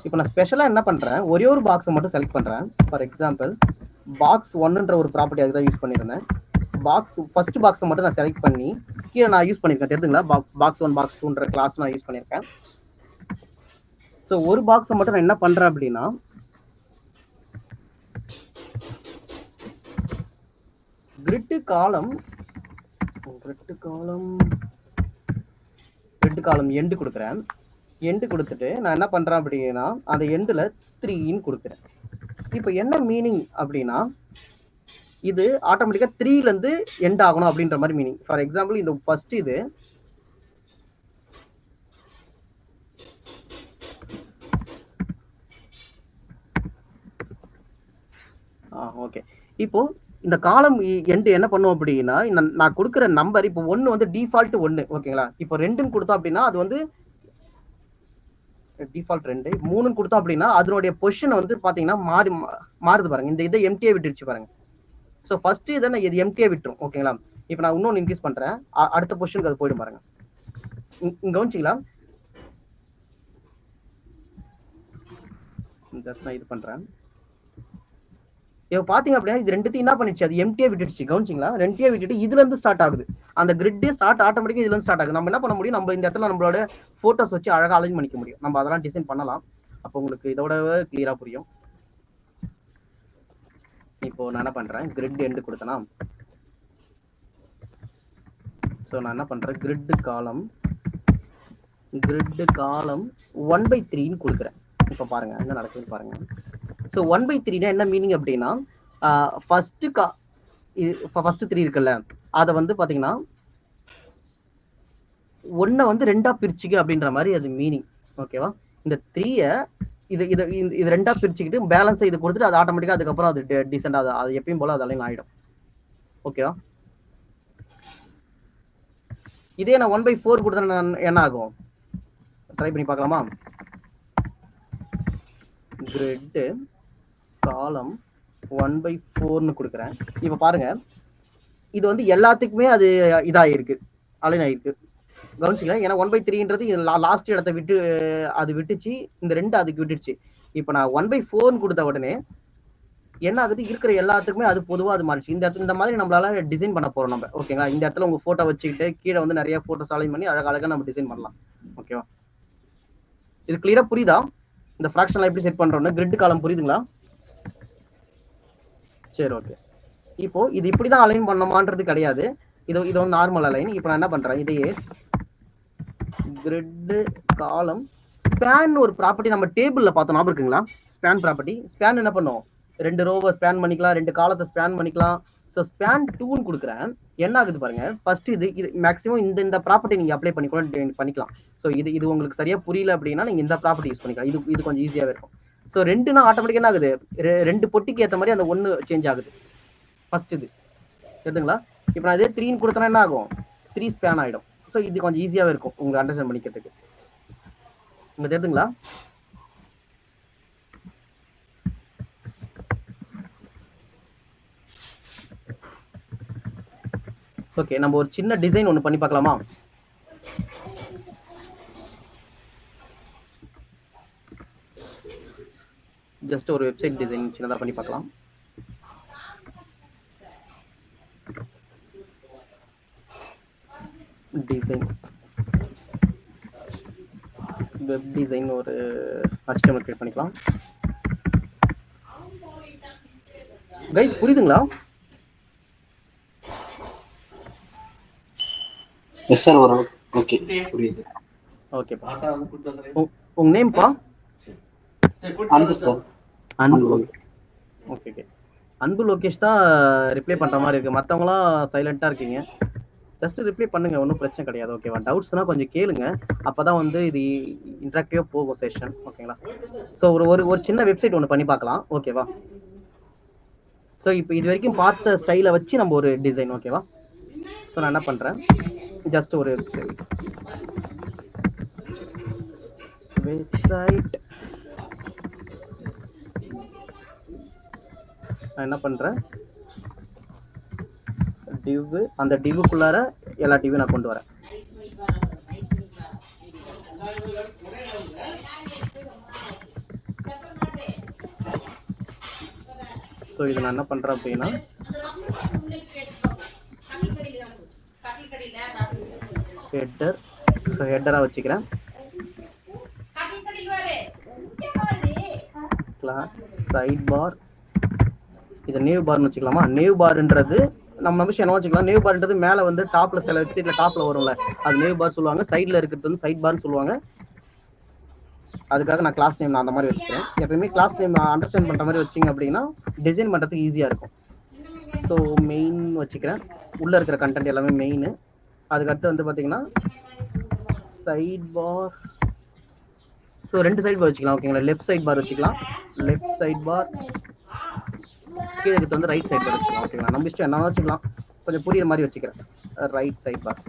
இப்போ நான் ஸ்பெஷலாக என்ன பண்ணுறேன், ஒரே ஒரு பாக்ஸை மட்டும் செலக்ட் பண்ணுறேன். ஃபார் எக்ஸாம்பிள் பாக்ஸ் 1ன்ற ஒரு ப்ராப்பர்ட்டி அதுக்கு தான் யூஸ் பண்ணியிருந்தேன். ஃபர்ஸ்ட் பாக்ஸை மட்டும் நான் செலக்ட் பண்ணி கீழே நான் யூஸ் பண்ணியிருக்கேன் தெரியுதுங்களா. பாக்ஸ் 1 பாக்ஸ் 2ன்ற கிளாஸ் நான் யூஸ் பண்ணியிருக்கேன். ஸோ ஒரு பாக்ஸை மட்டும் நான் என்ன பண்ணுறேன் அப்படின்னா கிரிட் காலம் எண்டு கொடுக்குறேன். எண்டு கொடுத்துட்டு நான் என்ன பண்றேன் அப்படின்னா அந்த எண்டுல 3ன்னு கொடுக்குறேன். இப்போ என்ன மீனிங் அப்படின்னா இது ஆட்டோமேட்டிக்கா 3ல இருந்து எண்ட் ஆகணும் அப்படின்ற மாதிரி மீனிங். ஃபார் எக்ஸாம்பிள் இந்த ஃபர்ஸ்ட் இது ஓகே. இப்போ இந்த காலம் எண்டு என்ன பண்ணும் அப்படின்னா நான் கொடுக்குற நம்பர் இப்போ 1 வந்து டிஃபால்ட் 1 ஓகேங்களா. இப்போ 2ன்னு கொடுத்தோம் அப்படின்னா அது வந்து டிஃபால்ட் 2, 3ன்னு கொடுத்தோம் அப்படின்னா அதனுடைய பொசிஷன் வந்து பாத்தீங்கன்னா மாறுது பாருங்க. இந்த இதை எம்டிஏ விட்டுருச்சு பாருங்க. ஸோ ஃபர்ஸ்ட் இதை நான் இது எம்டிஏ விட்டுரும் ஓகேங்களா. இப்போ நான் இன்னொன்று இன்க்ரீஸ் பண்றேன், அடுத்த பொசிஷனுக்கு அது போயிடும் பாருங்க. இங்க கவனிச்சிங்களா, ஜஸ்ட் நான் இது பண்றேன். இப்போ பாத்தீங்க அப்படின்னா இது ரெண்டுத்தையும் என்ன பண்ணிச்சு, அது எம்டிஏ விட்டுடுச்சு. கவனிச்சிங்களா, ரெண்டியே விட்டுட்டு இதுல இருந்து ஸ்டார்ட் ஆகுது. அந்த கிரிட் ஸ்டார்ட் ஆட்டோமேட்டிக்கா இதுல இருந்து ஸ்டார்ட் ஆகுது. நம்ம என்ன பண்ண முடியும், நம்ம இந்த இடத்துல நம்மளோட போட்டோஸ் வச்சு அழகா அலைன் பண்ணிக்க முடியும். நம்ம அதெல்லாம் டிசைன் பண்ணலாம். அப்போ உங்களுக்கு இதோட கிளியரா புரியும். இப்போ நான் என்ன பண்றேன், கிரிட் எண்டு கொடுத்தனா. ஸோ நான் என்ன பண்றேன், கிரிட் காலம் 1/3ன்னு கொடுக்குறேன். இப்போ பாருங்க என்ன நடக்குதுன்னு பாருங்க. ஸோ 1/3 என்ன மீனிங் அப்படின்னா ஃபர்ஸ்ட் 3 இருக்குல்ல, அதை வந்து பாத்தீங்கன்னா 1 வந்து 2ஆ பிரிச்சுக்க அப்படின்ற மாதிரி அது மீனிங் ஓகேவா. இந்த 3 இது 2ஆ பிரிச்சுக்கிட்டு பேலன்ஸை இது கொடுத்துட்டு அது ஆட்டோமேட்டிக்கா அதுக்கப்புறம் அது டிசென்ட் அது எப்பயும் போல அது அலைன் ஆயிடும் ஓகேவா. இதே நான் 1/4 கொடுத்தா என்ன ஆகும், ட்ரை பண்ணி பார்க்கலாமா. கிரிட் காலம் 1/4ன்னு கொடுக்குறேன். இப்போ பாருங்க இது வந்து எல்லாத்துக்குமே அது இதாயிருக்கு, அலைன் ஆயிருக்கு. கவனிச்சுங்க, ஏன்னா 1/3ன்றது லாஸ்ட் இடத்த விட்டு அது விட்டுச்சு, இந்த 2 அதுக்கு விட்டுடுச்சு. இப்போ நான் 1/4ன்னு கொடுத்த உடனே என்ன ஆகுது, இருக்கிற எல்லாத்துக்குமே அது பொதுவாக அது மாறிச்சு. இந்த மாதிரி நம்மளால டிசைன் பண்ண போறோம் நம்ம ஓகேங்களா. இந்த இடத்துல உங்க போட்டோ வச்சுக்கிட்டு கீழே வந்து நிறைய போட்டோஸ் அலைன் பண்ணி அழகா நம்ம டிசைன் பண்ணலாம் ஓகேவா. இது கிளியரா புரியுதா, இந்த ஃபிராக்ஷன்ல எப்படி செட் பண்றோம்னு கிரிட் காலம் புரியுதுங்களா. சரி ஓகே. இப்போ இது இப்படிதான் அலைன் பண்ணமான்றது கிடையாது, இது வந்து நார்மல் அலைன். இப்போ நான் என்ன பண்றேன், இதையே கிரிட் காலம் ஸ்பேன் ஒரு ப்ராப்பர்ட்டி நம்ம டேபிள்ல பார்த்தோம், ஞாபகம் இருக்குங்களா. ஸ்பேன் ப்ராப்பர்ட்டி, ஸ்பேன் என்ன பண்ணும், 2 ரோவை ஸ்பேன் பண்ணிக்கலாம், 2 காலத்தை ஸ்பேன் பண்ணிக்கலாம். ஸோ ஸ்பேன் 2ன்னு கொடுக்குறேன். என்ன ஆகுது பாருங்க, ஃபர்ஸ்ட் இது மேக்ஸிமம் இந்த ப்ராப்பர்ட்டி நீங்க அப்ளை பண்ணிக்கலாம். ஸோ இது உங்களுக்கு சரியா புரியல அப்படின்னா நீங்க இந்த ப்ராப்பர்ட்டி யூஸ் பண்ணிக்கலாம். இது கொஞ்சம் ஈஸியாவே இருக்கும். ஸோ 2னா ஆட்டோமேட்டிக்கா என்ன ஆகுது, 2 பொட்டிக்கு ஏற்ற மாதிரி அந்த 1 சேஞ்ச் ஆகுது ஃபர்ஸ்ட் இது தெரியுதுங்களா. இப்போ நான் இதே 3ன்னு கொடுத்தனா என்ன ஆகும், 3 ஸ்பேன் ஆயிடும். ஸோ இது கொஞ்சம் ஈஸியாவே இருக்கும் உங்களுக்கு அண்டர்ஸ்டாண்ட் பண்ணிக்கிறதுக்கு. உங்களுக்கு தெரியுதுங்களா. ஓகே, நம்ம ஒரு சின்ன டிசைன் ஒன்று பண்ணி பார்க்கலாமா. ஜஸ்ட் ஒரு வெப்சைட் டிசைன் சின்னதாக பண்ணி பார்க்கலாம். டிசைன் வெப் டிசைன் ஒரு HTML கிரியேட் பண்ணிக்கலாம். கைஸ் புரியுதுங்களா. எஸ் சார், ஓகே புரியுது. ஓகேப்பா, உங்க நேம்ப்பா. அன்பு சார். அன்பு. Okay okay. அன்பு லோகேஷ் தான் ரிப்ளை பண்ற மாதிரி இருக்கு. மற்றவங்களாம் சைலண்டா இருக்கீங்க. ஜஸ்ட் ரிப்ளை பண்ணுங்க, ஒன்றும் பிரச்சனை கிடையாது. ஓகேவா? டவுட்ஸ்னா கொஞ்சம் கேளுங்க, அப்பதான் வந்து இது இன்ட்ராக்டிவா போகும் செஷன். ஓகேங்களா? ஸோ ஒரு ஒரு ஒரு சின்ன வெப்சைட் ஒன்று பண்ணி பார்க்கலாம். ஓகேவா? ஸோ இப்போ இது வரைக்கும் பார்த்த ஸ்டைலை வச்சு நம்ம ஒரு டிசைன். ஓகேவா? ஸோ நான் என்ன பண்றேன், ஜஸ்ட் ஒரு வெப்சைட் நான் என்ன பண்றேன், டிவ், அந்த டிவுக்குள்ளார எல்லா டிவும் நான் கொண்டு வரேன். ஸோ இது நான் என்ன பண்றேன் அப்படின்னா, ஹெட்டர், ஸோ ஹெட்டரா வச்சுக்கிறேன். கிளாஸ் சைட் பார், இது நியூ பார்னு வச்சுக்கலாமா? நியூ பார்ன்றது நம்ம விஷயம் என்ன வச்சுக்கலாம், நியூ பார்ன்றது மேலே வந்து டாப்ல சில வெப்சைட்ல டாப்ல வரும்ல, அது நியூ பார் சொல்லுவாங்க. சைட்ல இருக்கிறது வந்து சைட் பார்னு சொல்லுவாங்க. அதுக்காக நான் கிளாஸ் நேம் நான் அந்த மாதிரி வச்சுக்கிறேன். எப்பயுமே கிளாஸ் நேம் அண்டர்ஸ்டாண்ட் பண்ற மாதிரி வச்சிங்க அப்படின்னா டிசைன் பண்றதுக்கு ஈஸியா இருக்கும். ஸோ மெயின் வச்சுக்கிறேன், உள்ள இருக்கிற கண்டென்ட் எல்லாமே மெயின். அதுக்கடுத்து வந்து பார்த்தீங்கன்னா side bar, so 2 side bar வச்சுக்கலாம். ஓகேங்களா? லெஃப்ட் சைட் பார் வச்சுக்கலாம், லெஃப்ட் சைட் பார். கீழே இருக்கிறது வந்து ரைட் சைட் பார் வச்சுக்கலாம். ஓகேங்களா? நம்ம இஷ்டம் என்ன வச்சுக்கலாம், கொஞ்சம் புரியுற மாதிரி வச்சுக்கிறேன். Right side bar,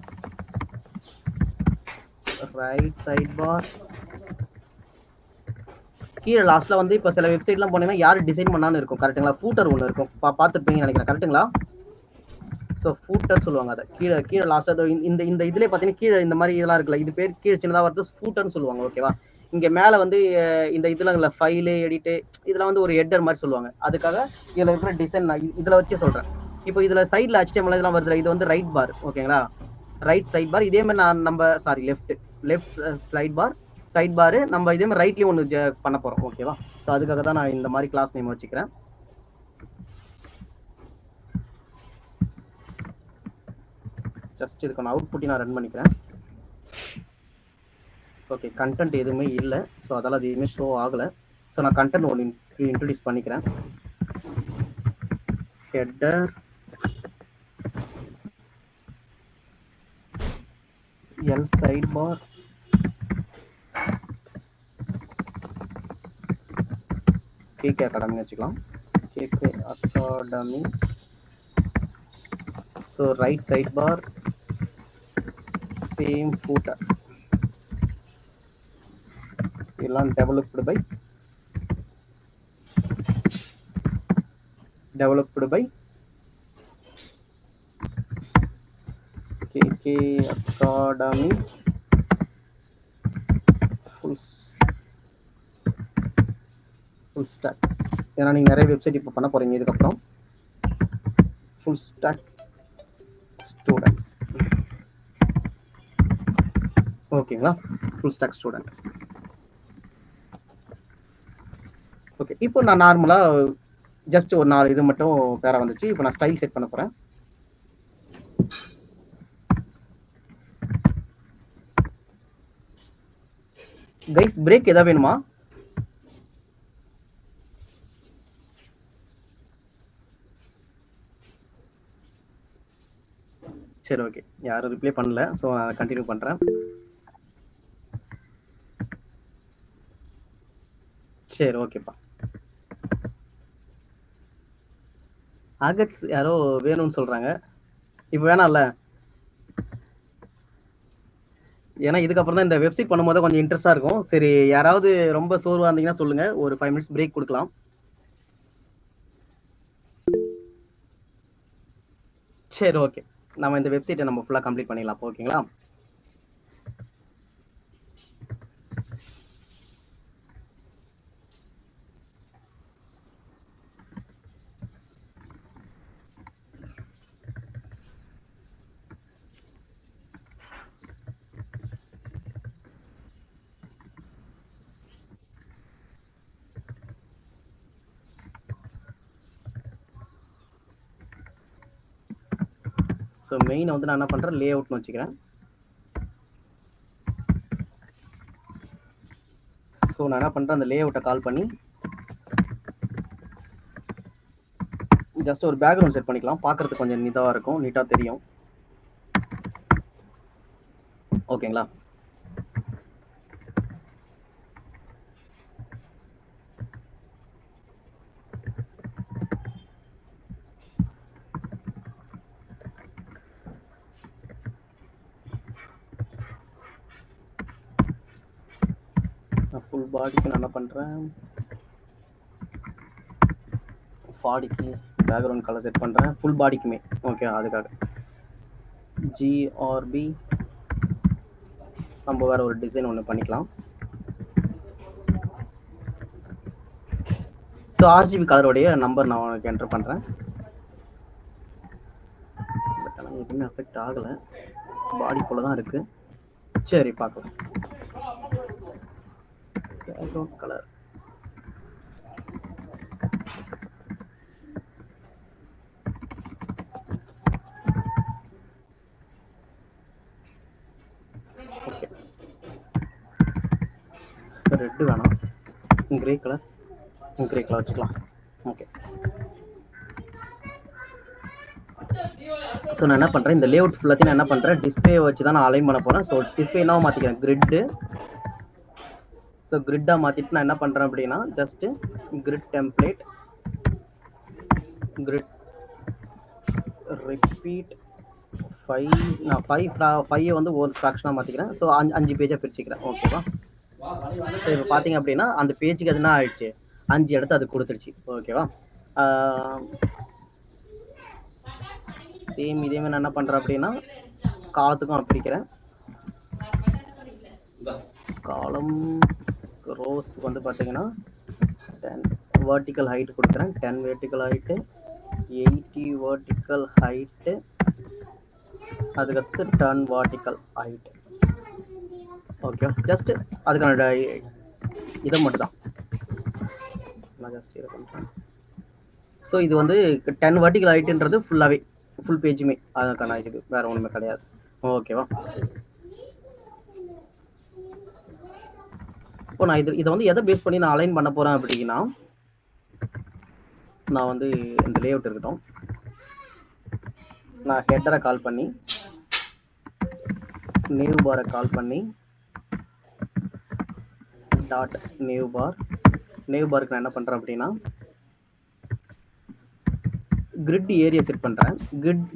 right side bar. கீழே லாஸ்ட்ல வந்து இப்போ சில வெப்சைட்லாம் போனீங்கன்னா யார் டிசைன் பண்ணான்னு இருக்கும். கரெக்டுங்களா? ஃபூட்டர் ஒன்று இருக்கும், பார்த்துருப்பீங்கன்னு நினைக்கிறேன். கரெக்டுங்களா? ஸோ ஃபூட்டர் சொல்லுவாங்க. அதை கீழே கீழே லாஸ்ட்டாக இந்த இந்த இதுலேயே பார்த்தீங்கன்னா கீழே இந்த மாதிரி இதெல்லாம் இருக்குல்ல, இது பேர் கீழே சின்னதாக வரது ஃபூட்டர்னு சொல்லுவாங்க. ஓகேவா? இங்கே மேலே வந்து இந்த இதில் ஃபைலு எடிட்டு இதெல்லாம் வந்து ஒரு ஹெட்டர் மாதிரி சொல்லுவாங்க. அதுக்காக இதில் இருக்கிற டிசைன் நான் இதில் வச்சே சொல்கிறேன். இப்போ இதில் சைடில் HTML இதெல்லாம் வருது, இது வந்து ரைட் பார். ஓகேங்களா? Right side bar. இதே மாதிரி நம்ம லெஃப்ட் ஸ்லைட் பார், சைட் பாரு. நம்ம இதே மாதிரி ரைட்லேயும் ஒன்று பண்ண போகிறோம். ஓகேவா? ஸோ அதுக்காக தான் நான் இந்த மாதிரி கிளாஸ் நேம் வச்சுக்கிறேன். ஜஸ்ட் இதுக்கு நான் அவுட்புட்டை நான் ரன் பண்ணிக்கிறேன். ஓகே, கண்டென்ட் எதுவுமே இல்லை, ஸோ அதெல்லாம் அது எதுவுமே ஷோ ஆகலை. ஸோ நான் கண்டென்ட் ஒன்று இன்ட்ரடியூஸ் பண்ணிக்கிறேன். Header, L side bar, KK academy வச்சுக்கலாம். KK academy. So right side bar, same footer. இதெல்லாம் developed by KK academy full stack. ஏன்னா நீங்கள் நிறைய வெப்சைட் இப்போ பண்ண போகிறீங்க இதுக்கப்புறம். Full stack students. ஓகேங்களா? Full stack student. ஓகே, இப்போ நான் நார்மலாக ஜஸ்ட் ஒரு 4 இது மட்டும் பேரா வந்துச்சு. இப்போ நான் ஸ்டைல் செட் பண்ண போகிறேன். கைஸ் பிரேக் எதாவது வேணுமா? சரி, ஓகே, யாரும் ரிப்ளை பண்ணல, ஸோ நான் கண்டினியூ பண்ணுறேன். சரி, ஓகேப்பா. ஆகட்ஸ் யாரோ வேணும்னு சொல்கிறாங்க. இப்போ வேணாம்ல, ஏன்னா இதுக்கப்புறம் தான் இந்த வெப்சைட் பண்ணும்போது கொஞ்சம் இன்ட்ரெஸ்டாக இருக்கும். சரி, யாராவது ரொம்ப சோர்வாக இருந்தீங்கன்னா சொல்லுங்கள், ஒரு 5 மினிட்ஸ் பிரேக் கொடுக்கலாம். சரி, ஓகே, நம்ம இந்த வெப்சைட்டை நம்ம ஃபுல்லாக கம்ப்ளீட் பண்ணிடலாம். ஓகேங்களா? ஸோ மெயினை வந்து நான் என்ன பண்ணுறேன், லே அவுட்னு வச்சுக்கிறேன். ஸோ ஸோ நான் என்ன பண்ணுறேன், அந்த லே அவுட்டை கால் பண்ணி ஜஸ்ட் ஒரு பேக்ரவுண்ட் செட் பண்ணிக்கலாம். பார்க்குறதுக்கு கொஞ்சம் நீட்டாக இருக்கும், நீட்டாக தெரியும். ஓகேங்களா? ஃபுல் பாடிக்கு நான் என்ன பண்ணுறேன், பாடிக்கு பேக்ரவுண்ட் கலர் செட் பண்ணுறேன், ஃபுல் பாடிக்குமே. ஓகே, அதுக்காக ஜிஆர்பி நம்ம வேறு ஒரு டிசைன் ஒன்று பண்ணிக்கலாம். ஸோ ஆர்ஜிபி கலருடைய நம்பர் நான் உனக்கு என்டர் பண்ணுறேன். பட் ஆனால் எதுவுமே அஃபெக்ட் ஆகலை, பாடிக்குள்ளே தான் இருக்குது. சரி, பார்க்கலாம். பேக்ரவுண்ட் கலர் ஓகே, ரெட்டு வேணாம், கிரே கலர் வச்சுக்கலாம். ஓகே, ஸோ நான் என்ன பண்ணுறேன், இந்த லேஅவுட் ஃபுல்லாத்தையும் நான் என்ன பண்ணுறேன், டிஸ்பிளே வச்சு தான் நான் அலைன் பண்ண போகிறேன். ஸோ டிஸ்பிளே என்ன மாற்றிக்கிறேன், கிரிட்டு. ஸோ கிரிட்டாக மாற்றிட்டு நான் என்ன பண்ணுறேன் அப்படின்னா, just grid template, grid repeat 5, நான் 5 வந்து ஒரு ஃப்ராக்ஷனாக மாற்றிக்கிறேன். ஸோ 5 பேஜாக பிரிச்சுக்கிறேன். ஓகேவா? ஸோ இப்போ பார்த்தீங்க அப்படின்னா அந்த பேஜுக்கு அது என்ன ஆயிடுச்சு, 5 இடத்து அது கொடுத்துருச்சு. ஓகேவா? சேம் இதே மாதிரி நான் என்ன பண்ணுறேன் அப்படின்னா காலத்துக்கும் பிரிக்கிறேன். காலம் ரோஸ் வந்து பார்த்தீங்கன்னா 10 vertical ஹைட் கொடுக்குறேன், 10 vertical ஹைட்டு, 80 vertical ஹைட்டு, அதுக்கடுத்து 10 vertical ஹைட். ஓகே, ஜஸ்ட் அதுக்கான இதை மட்டும் தான் நான் ஜஸ்ட் இதை பண்ணுறேன். ஸோ இது வந்து 10 vertical ஹைட்டுன்றது ஃபுல்லாகவே ஃபுல் பேஜுமே அதுக்கான இது, வேறு ஒன்றுமே கிடையாது. ஓகேவா? இப்போ நான் இதை வந்து எதை பேஸ் பண்ணி நான் அலைன் பண்ண போகிறேன் அப்படின்னா, நான் வந்து இந்த லேஅவுட் இருக்கட்டும், நான் ஹெட்டரை கால் பண்ணி நேவ் பாரை கால் பண்ணி டாட் நேவ் பாருக்கு நான் என்ன பண்ணுறேன் அப்படின்னா கிரிட் ஏரியா செட் பண்ணுறேன்.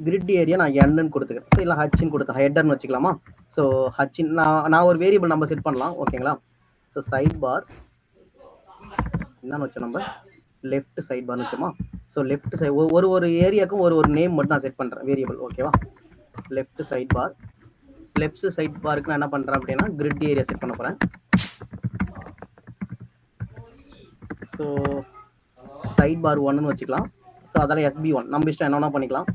கிரிட் ஏரியா நான் என்னன்னு கொடுத்துக்கிறேன். ஸோ இல்லை ஹச்சின்னு கொடுத்தேன், ஹெட்டர்னு வச்சுக்கலாமா? ஸோ ஹச்சின் நான் ஒரு வேரியபிள் நம்ம செட் பண்ணலாம். ஓகேங்களா? ஸோ சைட் பார் என்னன்னு வச்சோம், நம்ம லெஃப்ட் சைட் பார்னு வச்சோமா? ஸோ லெஃப்ட் சைட் ஒரு ஏரியாவுக்கும் ஒரு நேம் மட்டும் நான் செட் பண்ணுறேன், வேரியபிள். ஓகேவா? லெஃப்ட் சைட் பாருக்கு நான் என்ன பண்ணுறேன் அப்படின்னா கிரிட் ஏரியா செட் பண்ண போகிறேன். ஸோ சைட் பார் 1ன்னு வச்சுக்கலாம். ஸோ அதெல்லாம் SB1 நம்ம இஷ்டம் என்ன பண்ணிக்கலாம்.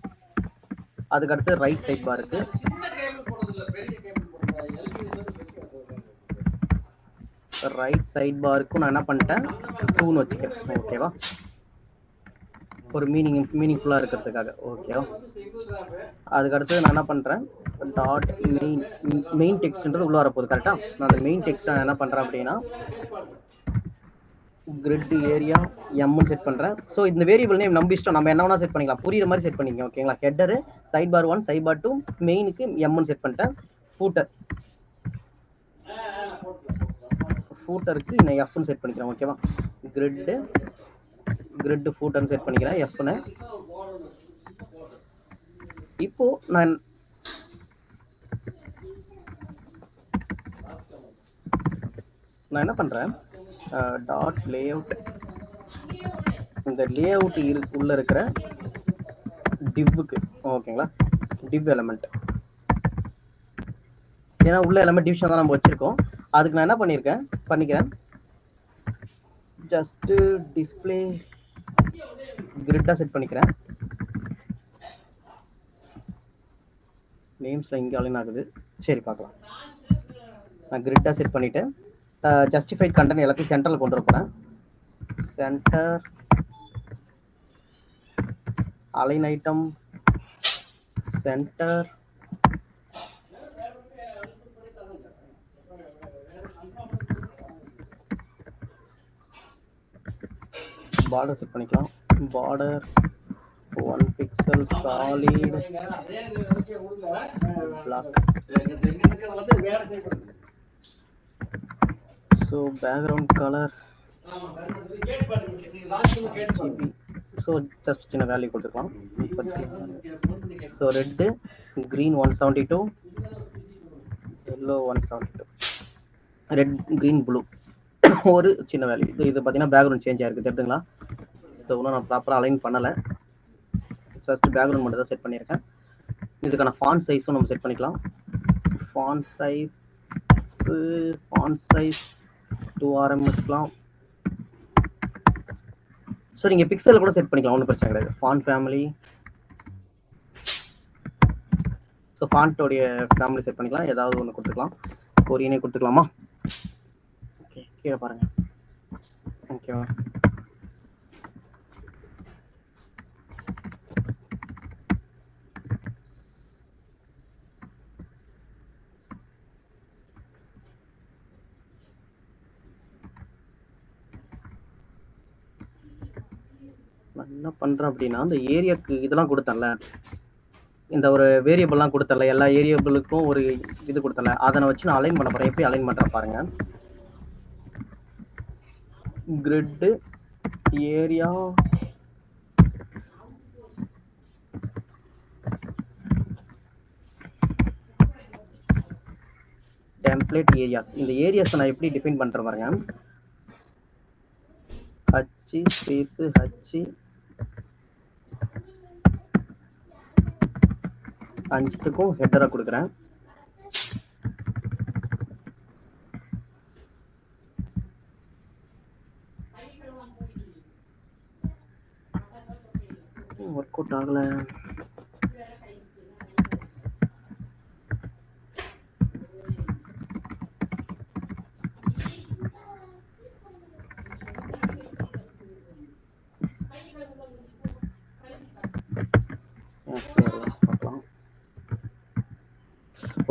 அதுக்கடுத்து ரைட் சைட் பாருக்கு நான் என்ன பண்ணிட்டேன் 2ன்னு வச்சுக்கிறேன். ஓகேவா? ஒரு மீனிங்ஃபுல்லாக இருக்கிறதுக்காக. ஓகேவா? அதுக்கடுத்து நான் என்ன பண்ணுறேன், டாட் மெயின் டெக்ஸ்ட்ன்றது உள்ளே வரப்போகுது. கரெக்டாக? நான் அந்த மெயின் டெக்ஸ்ட் நான் என்ன பண்ணுறேன் அப்படின்னா கிரிட் ஏரியா எம்னு செட் பண்ணுறேன். ஸோ இந்த வேரியபிள் நேம் நம்ம இஷ்டம், நம்ம என்ன வேணா செட் பண்ணிக்கலாம், புரியுற மாதிரி செட் பண்ணிக்கலாம். ஓகேங்களா? Header side bar 1 side bar 2 மெயினுக்கு எம்னு செட் பண்ணிட்டேன். ஃபூட்டருக்கு நான் எஃப்னு செட் பண்ணிக்கிறேன். ஓகேவா? கிரிட் ஃபூட்டர்னு செட் பண்ணிக்கிறேன் எஃப்னு. இப்போ நான் என்ன பண்ணுறேன், டாட் லேஅவுட், இந்த லேஅவுட் உள்ள இருக்கிற டிவ்வுக்கு, ஓகேங்களா, டிவ் எலமெண்ட், ஏன்னா உள்ள எலமெண்ட் டிவிஷன் தான் நம்ம வச்சிருக்கோம். அதுக்கு நான் என்ன பண்ணிக்கிறேன் ஜஸ்ட் டிஸ்பிளே கிரிட்டா செட் பண்ணிக்கிறேன். நேம்ஸ்ல இங்கே அலைன் ஆகுது. சரி, பார்க்கலாம். நான் கிரிட்டா செட் பண்ணிட்டு ஜஸ்டிஃபைட் கண்டென்ட் எல்லாத்தையும் சென்டரில் கொண்டு வர போகிறேன். Centre align item centre border set பண்ணிக்கலாம். Border 1 pixel solid black. So background color so just சின்ன வேல்யூ கொடுத்துக்கலாம். So red green 172, yellow 172, red green blue ஒரு சின்ன வேல்யூ. இது பார்த்தீங்கன்னா பேக்ரவுண்ட் சேஞ்ச் ஆயிருக்கு தெரியுதுங்களா? இது ஒன்றும் நான் ப்ராப்பராக அலைன் பண்ணலை, ஜஸ்ட் பேக்ரவுண்ட் மட்டும் தான் செட் பண்ணியிருக்கேன். இதுக்கான ஃபாண்ட் சைஸும் நம்ம செட் பண்ணிக்கலாம். ஃபாண்ட் சைஸ் 2RM வச்சுக்கலாம். ஸோ நீங்கள் பிக்சலில் கூட செட் பண்ணிக்கலாம், ஒன்றும் பிரச்சனை கிடையாது. ஃபாண்ட் ஃபேமிலி, ஸோ ஃபாண்ட்டோடைய ஃபேமிலி செட் பண்ணிக்கலாம். ஏதாவது ஒன்று கொடுத்துக்கலாம், கொரியனே கொடுத்துக்கலாமா? ஓகே, கீழே பாருங்க. ஓகேவா? நான் என்ன பண்றேன் அப்படின்னா, இந்த ஏரியாக்கு இதெல்லாம் கொடுத்தேன்ல, இந்த ஒரு வேரியபிள்லாம் கொடுத்தல, எல்லா ஏரியபிளுக்கும் ஒரு இது கொடுத்தல, அதை வச்சு நான் அலைன் பண்ண போறேன். எப்படி அலைன் பண்றேன் பாருங்க. Grid area template areas. இந்த ஏரியாஸ் நான் எப்படி டிஃபைன் பண்றேன் பாருங்க. ஹச் ஸ்பேஸ் ஹச் 5த்துக்கும் ஹெட்டரா கொடுக்குறேன். ஒர்க் அவுட் ஆகல.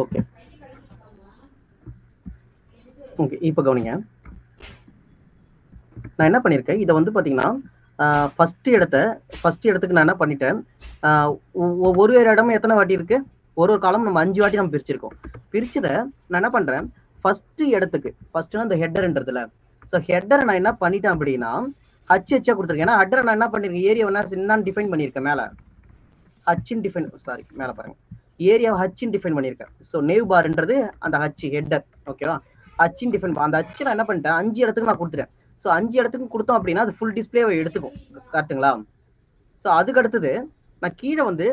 ஓகே ஓகே, இப்போ கவனிங்க. நான் என்ன பண்ணியிருக்கேன், இதை வந்து பார்த்தீங்கன்னா ஃபர்ஸ்ட் இடத்துக்கு நான் என்ன பண்ணிட்டேன், ஒரு இடமும் எத்தனை வாட்டி இருக்கு, ஒரு காலம் நம்ம 5 வாட்டி நம்ம பிரிச்சிருக்கோம். பிரிச்சதை நான் என்ன பண்றேன், ஃபர்ஸ்ட் இடத்துக்கு ஃபர்ஸ்ட்னா இந்த ஹெட்டர்ன்றதுல, ஸோ ஹெட்டரை நான் என்ன பண்ணிட்டேன் அப்படின்னா ஹச்சா கொடுத்துருக்கேன். ஏன்னா ஹெட்டரை நான் என்ன பண்ணிருக்கேன், ஏரியா என்னன்னு டிஃபைன் பண்ணியிருக்கேன். மேலே ஹச்சின் டிஃபைன், சாரி மேலே பாருங்க, ஏரியா ஹச்சின் டிஃபைன் பண்ணியிருக்கேன். ஸோ நேவ் பார்ன்றது அந்த ஹச் ஹெட்டர், ஓகேவா? ஹச்சின் டிஃபைன், அந்த ஹச்சு நான் என்ன பண்ணிட்டேன், 5 இடத்துக்கு நான் கொடுத்துட்டேன். ஸோ 5 இடத்துக்கு கொடுத்தோம் அப்படின்னா அது ஃபுல் டிஸ்பிளேவை எடுத்துக்கும், கரெக்டுங்களா? ஸோ அதுக்கு அடுத்தது நான் கீழே வந்து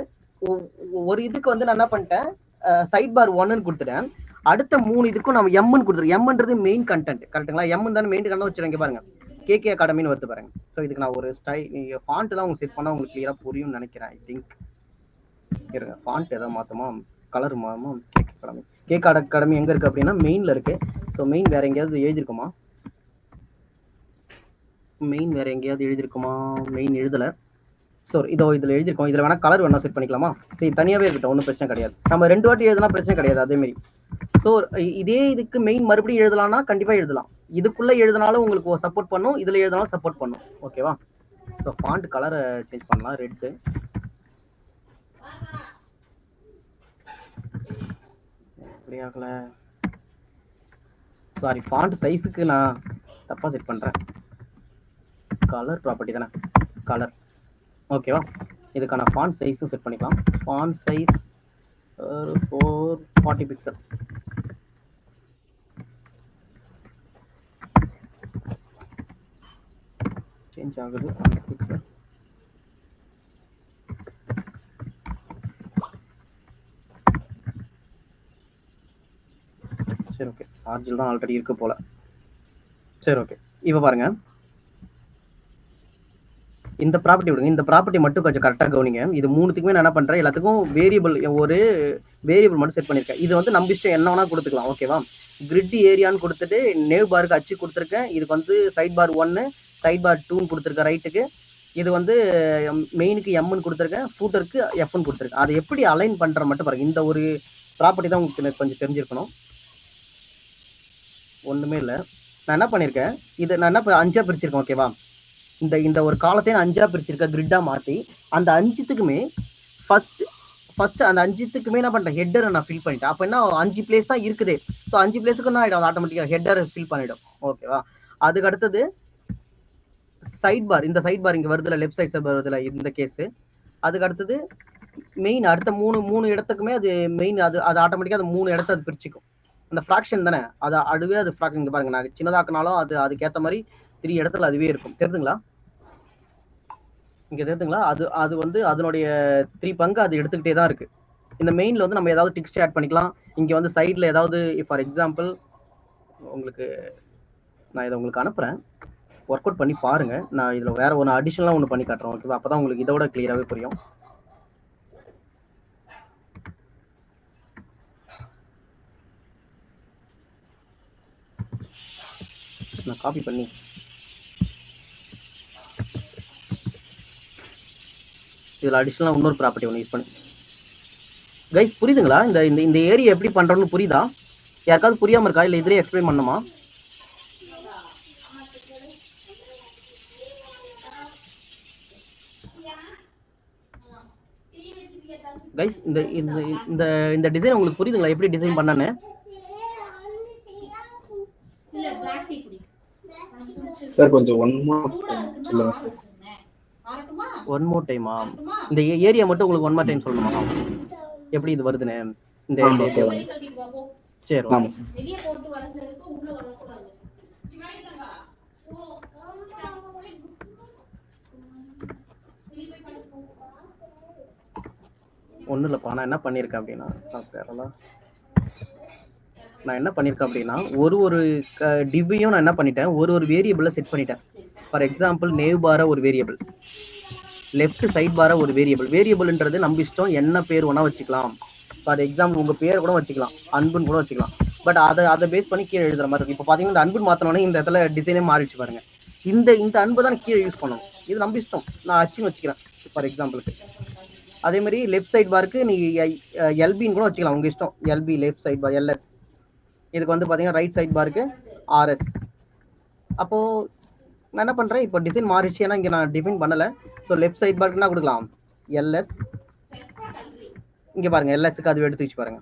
ஒரு இதுக்கு வந்து நான் என்ன பண்ணிட்டேன், சைட் பார் 1ன்னு கொடுத்துட்டேன். அடுத்த 3 இதுக்கும் நம்ம எம்ன்னு கொடுத்துருக்கேன். எம்ன்றது மெயின் கண்டென்ட், கரெக்டுங்களா? எம் தானே மெயின் கண்டென்ட் வச்சுருங்க பாருங்க, கேகே அகாடமின்னு வருது பாருங்க. ஸோ இதுக்கு நான் ஒரு ஃபாண்ட்லாம் உங்களுக்கு செட் பண்ணால் உங்களுக்கு கிளியராக புரியும்னு நினைக்கிறேன். ஐ திங்க் இருங்க, ஃபாண்ட் எதாவது மாற்றமா, கலர் மாறுமா? கேக் அகாடமி எங்கே இருக்குது அப்படின்னா மெயினில் இருக்குது. ஸோ மெயின் வேறு எங்கேயாவது எழுதியிருக்குமா? மெயின் வேறு எங்கேயாவது எழுதியிருக்குமா? மெயின் எழுதலை. ஸோ இதில் எழுதியிருக்கோம். இதில் வேணால் கலர் வேணால் செட் பண்ணிக்கலாமா? சரி, தனியாகவே இருக்கட்டும், ஒன்றும் பிரச்சனை கிடையாது. நம்ம 2 வாட்டி எழுதுனா பிரச்சனை கிடையாது. அதேமாரி ஸோ இதே இதுக்கு மெயின் மறுபடியும் எழுதலாம்னா கண்டிப்பாக எழுதலாம். இதுக்குள்ளே எழுதினாலும் உங்களுக்கு சப்போர்ட் பண்ணும், இதில் எழுதினாலும் சப்போர்ட் பண்ணும், ஓகேவா? ஸோ ஃபாண்ட் கலரை சேஞ்ச் பண்ணலாம், ரெட்டு. எப்படி ஆகல, சாரி, ஃபாண்ட் சைஸுக்கு நான் தப்பாக செட் பண்ணுறேன். கலர் ப்ராப்பர்ட்டி தானே, கலர், ஓகேவா? இதுக்கான ஃபாண்ட் சைஸும் செட் பண்ணிக்கலாம். Font size 440 pixel. சேஞ்ச் ஆகுது, 100 பிக்சல். சரி, ஓகே, ஆர்ஜில் தான் ஆல்ரெடி இருக்கு போல. சரி, ஓகே, இப்போ பாருங்க, இந்த ப்ராப்பர்ட்டி விடுங்க, இந்த ப்ராப்பர்ட்டி மட்டும் கொஞ்சம் கரெக்டாக கவனிங்க. இது 3த்துக்குமே நான் என்ன பண்ணுறேன், எல்லாத்துக்கும் ஒரு வேரியபிள் மட்டும் செட் பண்ணியிருக்கேன். இது வந்து நம்ம இஷ்டம் என்ன வேணால் கொடுத்துக்கலாம், ஓகேவா? கிரிட் ஏரியான்னு கொடுத்துட்டு நேவ் பாருக்கு அச்சு கொடுத்துருக்கேன். இதுக்கு வந்து சைட் பார் 1, சைட் பார் 2ன்னு கொடுத்துருக்கேன் ரைட்டுக்கு. இது வந்து மெயினுக்கு எம்ன்னு கொடுத்துருக்கேன், ஃபூட்டருக்கு எஃப்னு கொடுத்துருக்கேன். அதை எப்படி அலைன் பண்ணுற மட்டும் பாருங்க. இந்த ஒரு ப்ராப்பர்ட்டி தான் உங்களுக்கு கொஞ்சம் தெரிஞ்சிருக்கணும். ஒன்றுமே இல்லை, நான் என்ன பண்ணியிருக்கேன், இதை நான் என்ன 5ஆக பிரிச்சிருக்கேன், ஓகேவா? இந்த இந்த ஒரு காலத்தையும் 5ஆ பிரிச்சிருக்க கிரிட்டா மாத்தி அந்த 5த்துக்குமே ஃபர்ஸ்ட் அந்த 5த்துக்குமே என்ன பண்றேன், ஹெட்டரை நான் ஃபில் பண்ணிட்டேன். அப்ப என்ன 5 பிளேஸ் தான் இருக்குது. ஸோ 5 பிளேஸுக்கு என்ன ஆயிடும், ஆட்டோமேட்டிக்கா ஹெட்டர் ஃபில் பண்ணிடும். ஓகேவா? அதுக்கு அடுத்தது சைட் பார், இந்த சைட் பார் இங்க வருதுல, லெஃப்ட் சைட் சைட் வருதுல இந்த கேஸ். அதுக்கு அடுத்தது மெயின், அடுத்த மூணு இடத்துக்குமே அது மெயின், அது ஆட்டோமேட்டிக்கா அந்த 3 இடத்த அது பிரிச்சுக்கும். அந்த ஃப்ராக்ஷன் தானே, அது அதுவே அது ஃப்ராக்ஷன். இங்க பாருங்க, நான் சின்னதாக்குனாலும் அது அதுக்கேற்ற மாதிரி 3 இடத்துல அதுவே இருக்கும். தெரியுதுங்களா? இங்க தெரியுதுங்களா? அது வந்து அதனுடைய 3 பங்கு அது எடுத்துக்கிட்டே தான் இருக்கு. இந்த மெயின்ல வந்து நம்ம ஏதாவது டெக்ஸ்ட் ஆட் பண்ணிக்கலாம். இங்க வந்து சைட்ல ஏதாவது, ஃபார் எக்ஸாம்பிள் உங்களுக்கு நான் இதை உங்களுக்கு அனுப்புறேன், ஒர்க் அவுட் பண்ணி பாருங்க. நான் இதுல வேற ஒன்று அடிஷனலா ஒன்று பண்ணி காட்டுறேன். ஓகேவா? அப்பதான் உங்களுக்கு இதோட கிளியராகவே புரியும். நான் காப்பி பண்ணி இதுல அடிஷனலா இன்னொரு ப்ராப்பர்ட்டி ஒன்று யூஸ் பண்ணி. கைஸ் புரியுதுங்களா? இந்த இந்த ஏரியா எப்படி பண்றோம்னு புரியுதா? யாருக்காவது புரியாம இருக்கா, இல்ல இதுலயே எக்ஸ்பிளைன் பண்ணுமா? கைஸ் இந்த இந்த இந்த இந்த டிசைன் உங்களுக்கு புரியுதுங்களா, எப்படி டிசைன் பண்ணானே? சார் கொஞ்சம் ஒன் மோர் டைமா? இந்த ஏரியா மட்டும் உங்களுக்கு ஒன் மோர் டைம் சொல்லணுமா, எப்படி இது வருதுன்னு? இந்த சரி, ஒன்றும் இல்லைப்பா. நான் என்ன பண்ணியிருக்கேன் அப்படின்னா, ஒரு டிவ்வையும் நான் என்ன பண்ணிட்டேன், ஒரு வேரியபிளை செட் பண்ணிட்டேன். ஃபார் எக்ஸாம்பிள் நேவ் பார ஒரு வேரியபிள், லெஃப்ட் சைட் பார ஒரு வேரியபிள். வேரியபிள்ன்றது நம்ம இஷ்டம், என்ன பேர் வேணா வச்சுக்கலாம். ஃபார் எக்ஸாம்பிள் உங்க பேர் கூட வச்சுக்கலாம், அன்புன்னு கூட வச்சுக்கலாம். பட் அதை பேஸ் பண்ணி கீழே எழுதுற மாதிரி இருக்கும். இப்போ பார்த்தீங்கன்னா இந்த அன்புன்னு மாற்றினோன்னே இந்த இடத்துல டிசைனே மாறிடுச்சு பாருங்க. இந்த அன்பு தான் கீழே யூஸ் பண்ணணும். இது நம்ம இஷ்டம், நான் அச்சுன்னு வச்சுக்கிறேன் ஃபார் எக்ஸாம்பிளுக்கு. அதே மாதிரி லெஃப்ட் சைட் பாருக்கு நீ எல்பின்னு கூட வச்சுக்கலாம், உங்க இஷ்டம். LB left side bar, LS. இதுக்கு வந்து பார்த்தீங்கன்னா ரைட் சைட் பாருக்கு ஆர்எஸ். அப்போ நான் என்ன பண்றேன், இப்போ டிசைன் மாறிடுச்சு, ஏன்னா இங்கே நான் டிஃபைன் பண்ணலை. ஸோ லெஃப்ட் சைட் பாருக்கு என்ன கொடுக்கலாம், எல்எஸ். இங்கே பாருங்க, எல்எஸ்க்கு அது எடுத்து வச்சு பாருங்க.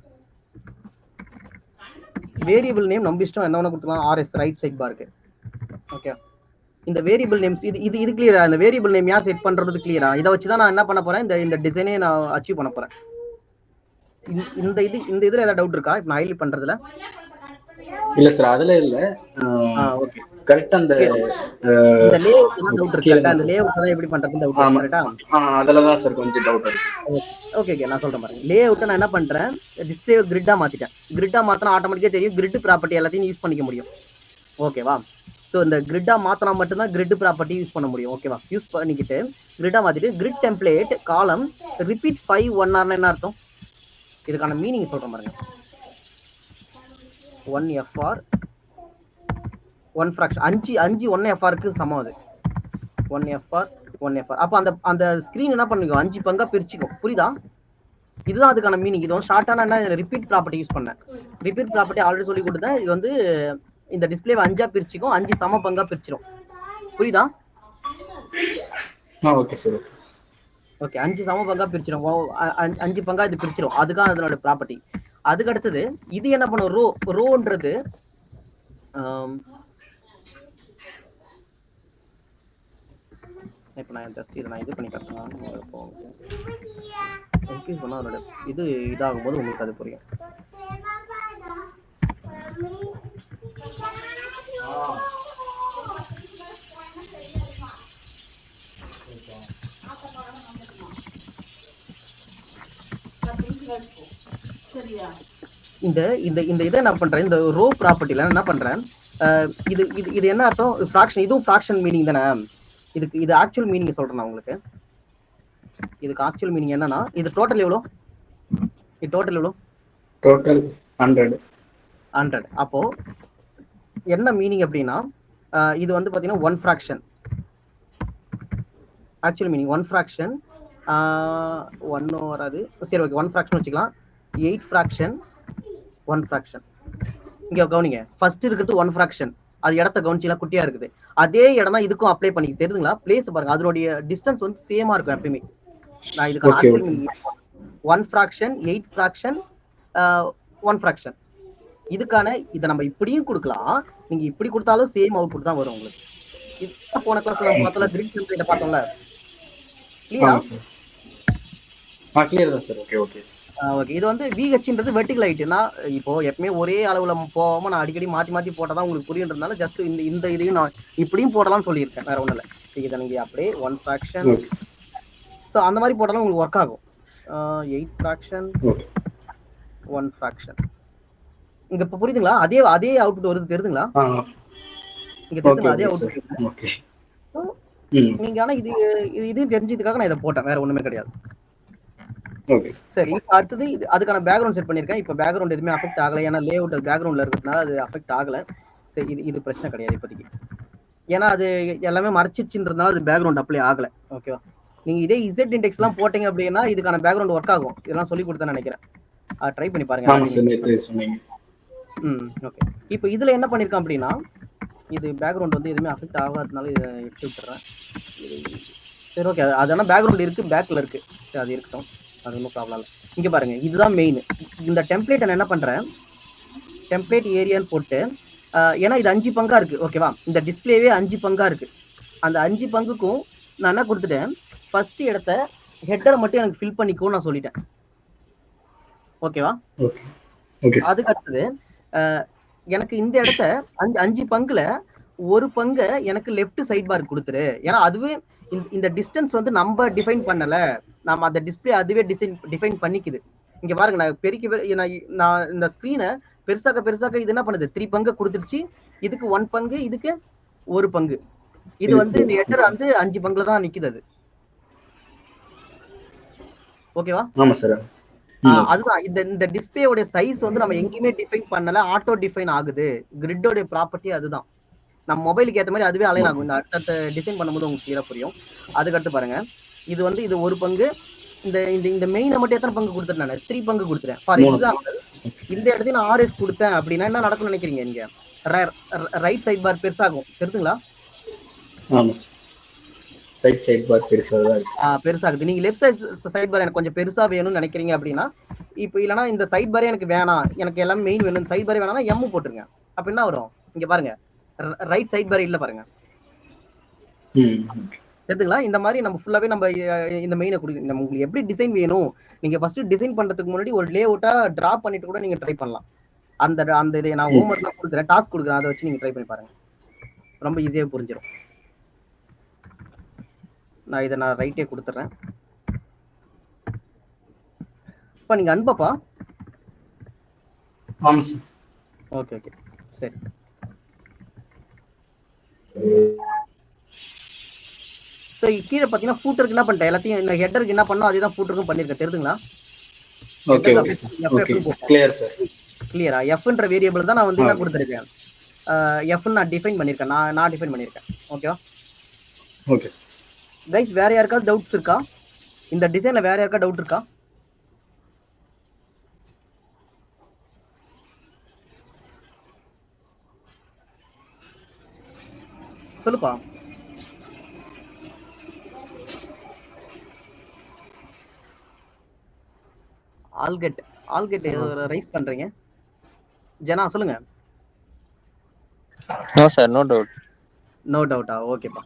வேரியபிள் நேம் நம்ம இஷ்டம், என்ன வேணா கொடுத்துக்கலாம், ஆர்எஸ் ரைட் சைட் பாருக்கு. ஓகே, இந்த வேரியபிள் நேம்ஸ் இது கிளியரா? இந்த வேரியபிள் நேம் யார் செட் பண்றது கிளியரா? இதை வச்சு தான் நான் என்ன பண்ண போறேன், இந்த டிசைனே நான் அச்சீவ் பண்ண போறேன். இந்த இதுல ஏதாவது டவுட் இருக்கா நான் ஹைலைட் பண்றதுல? இல்ல சார், அதுல இல்ல. ஓகே, கரெக்ட்டா அந்த லேஅவுட் தான் டவுட் இருக்கு. அந்த லேஅவுட் தான் எப்படி பண்றதுன்னு டவுட் கரெக்ட்டா? அதுல தான் சார் கொஞ்சம் டவுட் இருக்கு. ஓகே, நான் சொல்றேன் பாருங்க. லேஅவுட் நான் என்ன பண்றேன், டிஸ்ப்ளே கிரிட்டா மாத்திட்டேன். கிரிட்டா மாத்தினா ஆட்டோமேட்டிக்கா தெரியும், கிரிட் ப்ராப்பர்ட்டி எல்லாத்தையும் யூஸ் பண்ணிக்க முடியும். ஓகேவா? ஸோ இந்த கிரிட்டா மாத்தினா மட்டும்தான் கிரிட் ப்ராப்பர்ட்டி யூஸ் பண்ண முடியும். ஓகேவா? யூஸ் பண்ணிக்கிட்டு கிரிட்டா மாத்திட்டு கிரிட் டெம்ப்ளேட் காலம் ரிப்பீட் 5 1R என்ன அர்த்தம்? இதுக்கான மீனிங் சொல்றேன் பாருங்க. 1FR 1 ஃபிராக்ஷன் 5 1FRக்கு சமம். அது 1FR 1FR. அப்போ அந்த ஸ்கிரீன் என்ன பண்ணிக்கும், 5 பங்கா பிரிச்சுக்கும். புரியுதா? இதுதான் அதுக்கான மீனிங். இது வந்து ஷார்ட்டான என்ன, ரிப்பீட் ப்ராப்பர்ட்டி யூஸ் பண்ணேன். ரிப்பீட் ப்ராப்பர்ட்டி ஆல்ரெடி சொல்லி கொடுத்தேன். இது வந்து இந்த டிஸ்பிளேவை 5ஆ பிரிச்சுக்கும், 5 சம பங்கா பிரிச்சிடும். புரியுதா? Okay sir. ஓகே, 5 சம பங்கா பிரிச்சிடும், 5 பங்கா இது பிரிச்சிடும். அதுதான் அதனோட ப்ராப்பர்ட்டி. அதுக்கு அடுத்தது இது என்ன பண்ணும், ரோன்றது இப்போ நான் ஜஸ்ட் இதை நான் இது பண்ணி காட்டுறேன். இன்க்ரீஸ் பண்ணால் அதோட இது இதாகும் போது உங்களுக்கு அது புரியும். இந்த இதை என்ன பண்றேன், இந்த ரோ ப்ராப்பர்ட்டில என்ன பண்றேன், இது என்ன அர்த்தம், ஃபிராக்ஷன். இதுவும் ஃபிராக்ஷன் மீனிங் தானே. இது ஆக்சுவல் மீனிங் சொல்றேன் நான் உங்களுக்கு. இதுக்கு ஆக்சுவல் மீனிங் என்னன்னா, இது டோட்டல் எவ்வளோ, இது டோட்டல் எவ்வளோ, டோட்டல் 100. அப்போ என்ன மீனிங் அப்படின்னா, இது வந்து பாத்தீங்கன்னா 1 ஃபிராக்ஷன். ஆக்சுவல் மீனிங் 1 ஃபிராக்ஷன், 1 வராது. சரி, ஓகே, 1 ஃபிராக்ஷன் வச்சுக்கலாம். 8 ஃபிராக்ஷன் 1 ஃபிராக்ஷன். இங்க கவனிங்க, ஃபர்ஸ்ட் இருக்கிறது 1 ஃபிராக்ஷன், அது இடத்த கவனிச்சிலாம் குட்டியா இருக்குது. அதே இடம் தான் இதுக்கும் அப்ளை பண்ணி தெரியுதுங்களா? பிளேஸ் பாருங்க, அதனுடைய டிஸ்டன்ஸ் வந்து சேமா இருக்கும் எப்பயுமே. நான் இதுக்கான okay actual okay 1 fraction, 8 fraction, 1 fraction. இதுக்கான இதை நம்ம இப்படியும் கொடுக்கலாம், நீங்க இப்படி கொடுத்தாலும் சேம் அவுட்புட் தான் வரும் உங்களுக்கு. இது போன கிளாஸ்ல நம்ம பார்த்தோம்ல, கிரிட் டெம்ப்ளேட் பார்த்தோம்ல, கிளியரா? ஆமா சார். கிளியர் தான் சார். Okay okay okay. இது வந்து VHன்றது வெர்டிகல் ஹைட்னா, இப்போ எப்பவுமே ஒரே அளவுல போகாம நான் அடிக்கடி மாத்தி மாத்தி போட்டாதான் உங்களுக்கு புரியுன்றதுனால ஜஸ்ட் இந்த இதையும் நான் இப்படியும் போடலாம்னு சொல்லியிருக்கேன், வேற ஒண்ணும் இல்லை. இதை நீங்க அப்படியே 1 ஃபிராக்ஷன், ஸோ அந்த மாதிரி போட்டாலும் உங்களுக்கு ஒர்க் ஆகும். 8 ஃபிராக்ஷன், 1 ஃபிராக்ஷன். இங்க இப்ப புரியுதுங்களா? அதே அவுட்புட் வருது, தெரியுதுங்களா? இங்க தெரியுதுங்களா? அதே அவுட்புட். ஓகே. நீங்க ஆனா இதையும் தெரிஞ்சதுக்காக நான் இதை போட்டேன், வேற ஒண்ணுமே கிடையாது. ஓகே சரி, இப்போ அடுத்தது அதுக்கான பேக்ரவுண்ட் செட் பண்ணிருக்கேன். இப்போ பேக்ரவுண்ட் எதுவுமே அஃபெக்ட் ஆகல, ஏன்னா லே அவுட் பேக்ரவுண்ட்ல இருக்கிறதுனால அது அஃபெக்ட் ஆகல. சரி, இது பிரச்சனை கிடையாது இப்போதைக்கு, ஏன்னா அது எல்லாமே மறைச்சிச்சுன்றதுனால அது பேக்ரவுண்ட் அப்ளை ஆகல. ஓகேவா? நீங்க இதே இசட் இண்டெக்ஸ் எல்லாம் போட்டீங்க அப்படின்னா இதுக்கான பேக்ரவுண்ட் ஒர்க் ஆகும். இதெல்லாம் சொல்லி கொடுத்தேன்னு நினைக்கிறேன், ட்ரை பண்ணி பாருங்க. ஓகே. இப்போ இதுல என்ன பண்ணிருக்கேன் அப்படின்னா, இது பேக்ரவுண்ட் வந்து எதுவுமே அஃபெக்ட் ஆகாததுனால இதை எடுத்து விட்டுறேன். சரி ஓகே, அதனால பேக்ரவுண்ட் இருக்கு, பேக்ல இருக்கு, சரி அது இருக்கட்டும், அது ஒன்றும் ப்ராப்ளம் இல்லை. இங்க பாருங்க, இதுதான் மெயின். இந்த டெம்ப்ளேட் நான் என்ன பண்றேன், டெம்ப்ளேட் ஏரியான்னு போட்டு, ஏன்னா இது 5 பங்கா இருக்கு. ஓகேவா? இந்த டிஸ்பிளேவே 5 பங்கா இருக்கு. அந்த 5 பங்குக்கும் நான் என்ன கொடுத்துட்டேன், ஃபர்ஸ்ட் இடத்த ஹெட்டரை மட்டும் எனக்கு ஃபில் பண்ணிக்கோ நான் சொல்லிட்டேன். ஓகேவா? அதுக்கு அடுத்தது எனக்கு இந்த இடத்த 5 பங்குல ஒரு பங்கை எனக்கு லெஃப்ட் சைட் பார் கொடுத்துரு. ஏன்னா அதுவே இந்த டிஸ்டன்ஸ் வந்து நம்ம டிஃபைன் பண்ணல, நம்ம அந்த டிஸ்பிளே அதுவே டிஃபைன் பண்ணிக்குது. இங்க பாருங்க, நான் இந்த ஸ்கிரீனை பெருசாக்க இது என்ன பண்ணுது, 3 பங்கு கொடுத்துருச்சு. இதுக்கு 1 பங்கு, இதுக்கு 1 பங்கு. இது வந்து இந்த ஹெட்டர் வந்து 5 பங்குல தான் நிக்குது அது. ஓகேவா? ஆமா சார். அதுதான் இந்த டிஸ்பிளேயோட சைஸ் வந்து நம்ம எங்கேயுமே டிஃபைன் பண்ணல, ஆட்டோ டிஃபைன் ஆகுது. கிரிட்டோட ப்ராப்பர்ட்டி அதுதான். நம்ம மொபைலுக்கு ஏற்ற மாதிரி அதுவே அலைன் ஆகும். இந்த அடுத்த டிசைன் பண்ணும்போது உங்களுக்கு கிளியரா புரியும். அதுக்கடுத்து பாருங்க, இது வந்து இது 1 பங்கு. இந்த மெயினை மட்டும் எத்தனை பங்கு கொடுத்துட்டேன், நான் 3 பங்கு கொடுத்துட்டேன். ஃபார் எக்ஸாம்பிள் இந்த இடத்துல நான் RS கொடுத்தேன் அப்படின்னா என்ன நடக்கும்னு நினைக்கிறீங்க? நீங்க ரைட் சைட் பார் பெருசாகும், தெரியுதுங்களா? ரைட் சைட் பார் பெருசாகுது. நீங்க லெஃப்ட் சைட் பார் எனக்கு கொஞ்சம் பெருசா வேணும்னு நினைக்கிறீங்க அப்படின்னா, இப்போ இல்லைன்னா இந்த சைட் பாரே எனக்கு வேணாம், எனக்கு எல்லாமே மெயின் வேணும், சைட் பாரே வேணாம்னா M போட்டுருங்க. அப்ப என்ன வரும், இங்க பாருங்க, ரைட் சைட் பார் இல்ல பாருங்க, தெரியுதுங்களா? இந்த மாதிரி நம்ம ஃபுல்லாவே நம்ம இந்த மெயினை கொடுக்க, நம்ம உங்களுக்கு எப்படி டிசைன் வேணும், நீங்க ஃபர்ஸ்ட் டிசைன் பண்றதுக்கு முன்னாடி ஒரு லே அவுட்டா டிரா பண்ணிட்டு கூட நீங்க ட்ரை பண்ணலாம். அந்த இதை நான் ஹோம்ஒர்க்லாம் கொடுக்குறேன், டாஸ்க் கொடுக்குறேன், அதை வச்சு நீங்க ட்ரை பண்ணி பாருங்க, ரொம்ப ஈஸியாக புரிஞ்சிடும். நான் ரைட்டே கொடுத்துறேன். இப்ப நீங்க அனுப்பப்பா. ஓகே சரி. சோ கீழே பாத்தீங்கன்னா ஃபூட்டருக்கு என்ன பண்ணிட்டேன், எல்லாத்தையும் இந்த ஹெட்டருக்கு என்ன பண்ணோம் அதே தான் ஃபூட்டருக்கும் பண்ணிருக்கேன், தெரியுதுங்களா? கிளியரா? எஃப்ன்ற வேரியபிள் தான் நான் வந்து என்ன கொடுத்துருக்கேன், எஃப்னு நான் டிஃபைன் பண்ணிருக்கேன், நான் டிஃபைன் பண்ணிருக்கேன். ஓகேவா கைஸ்? வேற யாருக்காவது டவுட்ஸ் இருக்கா? இந்த டிசைன்ல வேற யாருக்கா டவுட் இருக்கா? சொல்லுப்பா. ஆல்கெட் ரைஸ் பண்றீங்க ஜனா, சொல்லுங்க. No sir, no doubt. No டவுட்டா? ஓகேப்பா.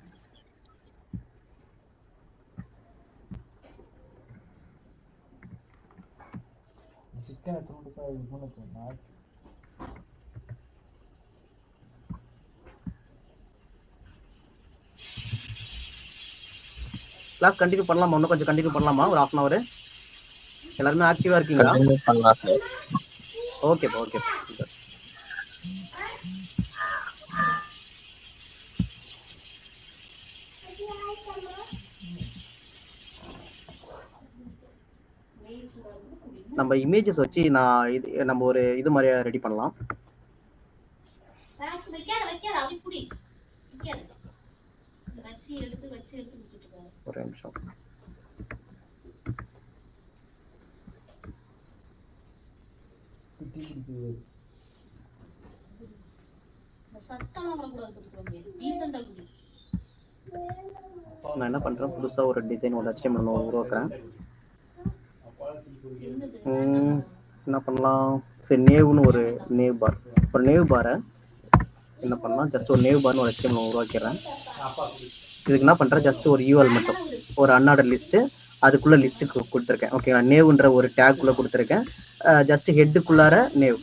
கிளாஸ் கண்டினியூ பண்ணலாமா? இன்னும் கொஞ்சம் கண்டினியூ பண்ணலாமா? ஒரு 1/2 hour. எல்லாருமே ஆக்டிவா இருக்கீங்களா? கண்டினியூ பண்ணலாம் சார். ஓகேப்பா. நம்ம இமேஜஸ் வச்சு நம்ம ஒரு இது மாதிரியா ரெடி பண்ணலாம். ஒரு நிமிஷம். நான் என்ன பண்றேன், புதுசா ஒரு டிசைன் ஒரு HTML உருவாக்குறேன். என்ன பண்ணலாம், சரி நேவ்னு ஒரு நேவ் பாரை என்ன பண்ணலாம், ஜஸ்ட் ஒரு நேவ் பார்னு ஒரு HTML உருவாக்கிறேன். இதுக்கு என்ன பண்றேன், ஜஸ்ட் ஒரு URL மட்டும், ஒரு அன்ஆர்டர் லிஸ்ட், அதுக்குள்ள லிஸ்ட்டுக்கு கொடுத்துருக்கேன். ஓகேவா, நேவ்ன்ற ஒரு டேக்குள்ள கொடுத்துருக்கேன். ஜஸ்ட் ஹெட்டுக்குள்ளார நேவ்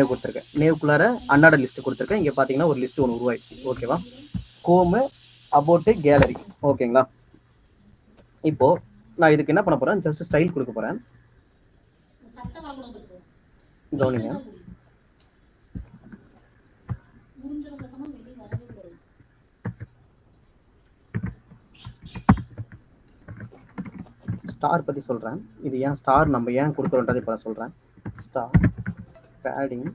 கொடுத்துருக்கேன். நேவுக்குள்ளார அன்ஆர்டர் லிஸ்ட் கொடுத்துருக்கேன். இங்க பாத்தீங்கன்னா ஒரு லிஸ்ட் ஒன்று உருவாயிடுச்சு. ஓகேவா, கோமு அபவுட் கேலரி. ஓகேங்களா, இப்போ நான் இதுக்கு என்ன பண்ண போறேன், ஜஸ்ட் ஸ்டைல் கொடுக்க போறேன். கவனிங்க, ஸ்டார் பத்தி சொல்றேன். இது ஏன் ஸ்டார் நம்ம ஏன் கொடுக்குறோன்றது இப்ப சொல்றேன். ஸ்டார் பேடிங்,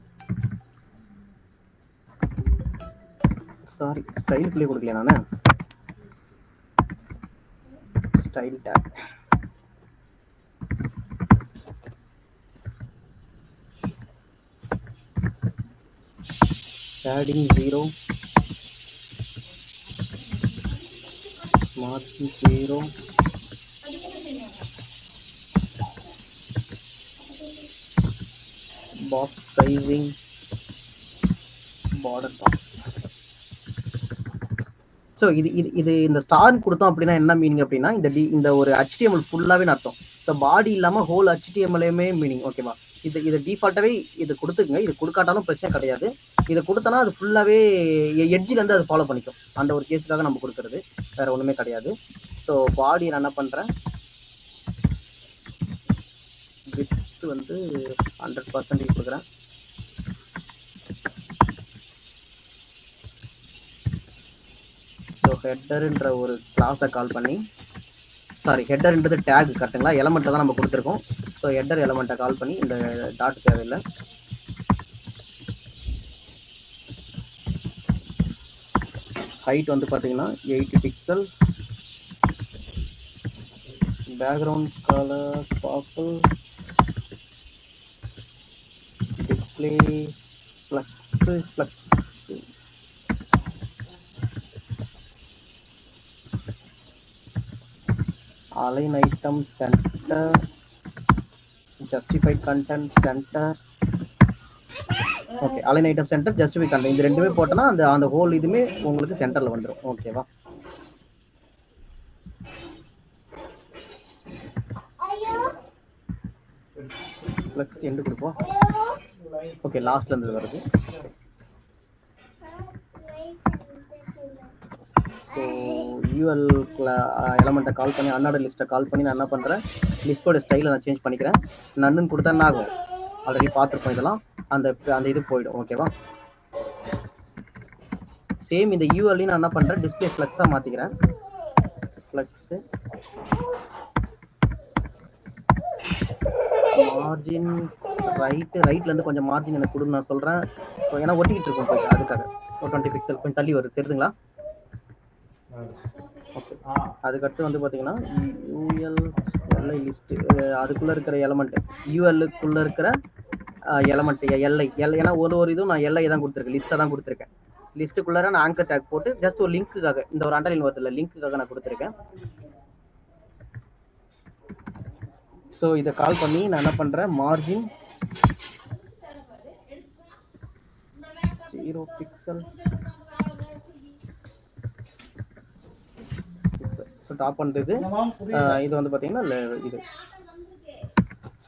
சாரி ஸ்டைலுக்குள்ளே கொடுக்கல நானு, style take. Padding 0, margin 0, box sizing, border box. So இது இந்த ஸ்டார் கொடுத்தோம் அப்படின்னா என்ன மீனிங் அப்படின்னா, இந்த ஒரு HTML ஃபுல்லாவே அர்த்தம். ஸோ பாடி இல்லாம ஹோல் HTMLமே மீனிங். ஓகேவா, இது டிஃபால்ட்டாவே இது கொடுத்துக்குங்க. இது கொடுக்காட்டாலும் பிரச்சனை கிடையாது. இதை கொடுத்தனா அது ஃபுல்லாவே எட்ஜில இருந்து அது ஃபாலோ பண்ணிக்கும். அந்த ஒரு கேஸுக்காக நம்ம கொடுக்கறது, வேற ஒண்ணுமே கிடையாது. ஸோ பாடி நான் என்ன பண்றேன், வித் வந்து 100% கொடுக்குறேன். ஸோ ஹெட்டர்ன்ற ஒரு கிளாஸை கால் பண்ணி, சாரி ஹெட்டர்ன்றது டேக் கரெக்டுங்களா, எலமெண்ட்டை தான் நம்ம கொடுத்துருக்கோம். ஸோ ஹெட்டர் எலமெண்ட்டை கால் பண்ணி, இந்த டாட் தேவையில்லை. ஹைட் வந்து பார்த்தீங்கன்னா 80 pixel, background colour purple, display flux, align item center, justified content center. Okay, align item center, justified content, இந்த ரெண்டுமே போட்டனா அந்த ஹோல் இதுமே உங்களுக்கு சென்டர்ல வந்துரும். ஓகேவா, ஃப்ளக்ஸ் எண்ட் கொடுப்போம். ஓகே, லாஸ்ட்ல இருந்து வருது. ஸோ யூஎல் எலமெண்ட்டை கால் பண்ணி, அன்ஆர்டர் லிஸ்ட்டை கால் பண்ணி நான் என்ன பண்ணுறேன், லிஸ்ட்டோட ஸ்டைலை நான் சேஞ்ச் பண்ணிக்கிறேன். நன்னு கொடுத்தா என்ன ஆகும், ஆல்ரெடி பார்த்துருப்போம் இதெல்லாம், அந்த இது போயிடும். ஓகேவா, சேம் இந்த யூஎல்லையும் நான் என்ன பண்ணுறேன், டிஸ்பிளே ஃப்ளக்ஸாக மாற்றிக்கிறேன். ஃப்ளக்ஸு மார்ஜின் ரைட்லேருந்து கொஞ்சம் மார்ஜின் எனக்கு கொடுன்னு நான் சொல்கிறேன். ஏன்னா ஒட்டிக்கிட்டு இருக்கும் போயிட்டு, அதுக்காக ஒரு 20 பிக்சல் கொஞ்சம் தள்ளி வருது, தெரியுதுங்களா. ஓகே, அதுக்கடுத்து வந்து பார்த்தீங்கன்னா எல்ஐ லிஸ்ட்டு, அதுக்குள்ளே இருக்கிற எலமெண்ட், யூஎல்லுக்குள்ளே இருக்கிற எலமெண்ட் எல்ஐ, ஏன்னா ஒரு இதுவும் நான் எல்ஐ தான் கொடுத்துருக்கேன், லிஸ்ட்டை தான் கொடுத்துருக்கேன். லிஸ்ட்டுக்குள்ளார நான் ஆங்கர் டேக் போட்டு ஜஸ்ட் ஒரு லிங்க்குக்காக, இந்த ஒரு அண்டர்லைன் வருது இல்லை, லிங்க்குக்காக நான் கொடுத்துருக்கேன். ஸோ இதை கால் பண்ணி நான் என்ன பண்ணுறேன், மார்ஜின் 0 பிக்சல், ஸோ டாப் பண்ணுறது இது வந்து பார்த்தீங்கன்னா இது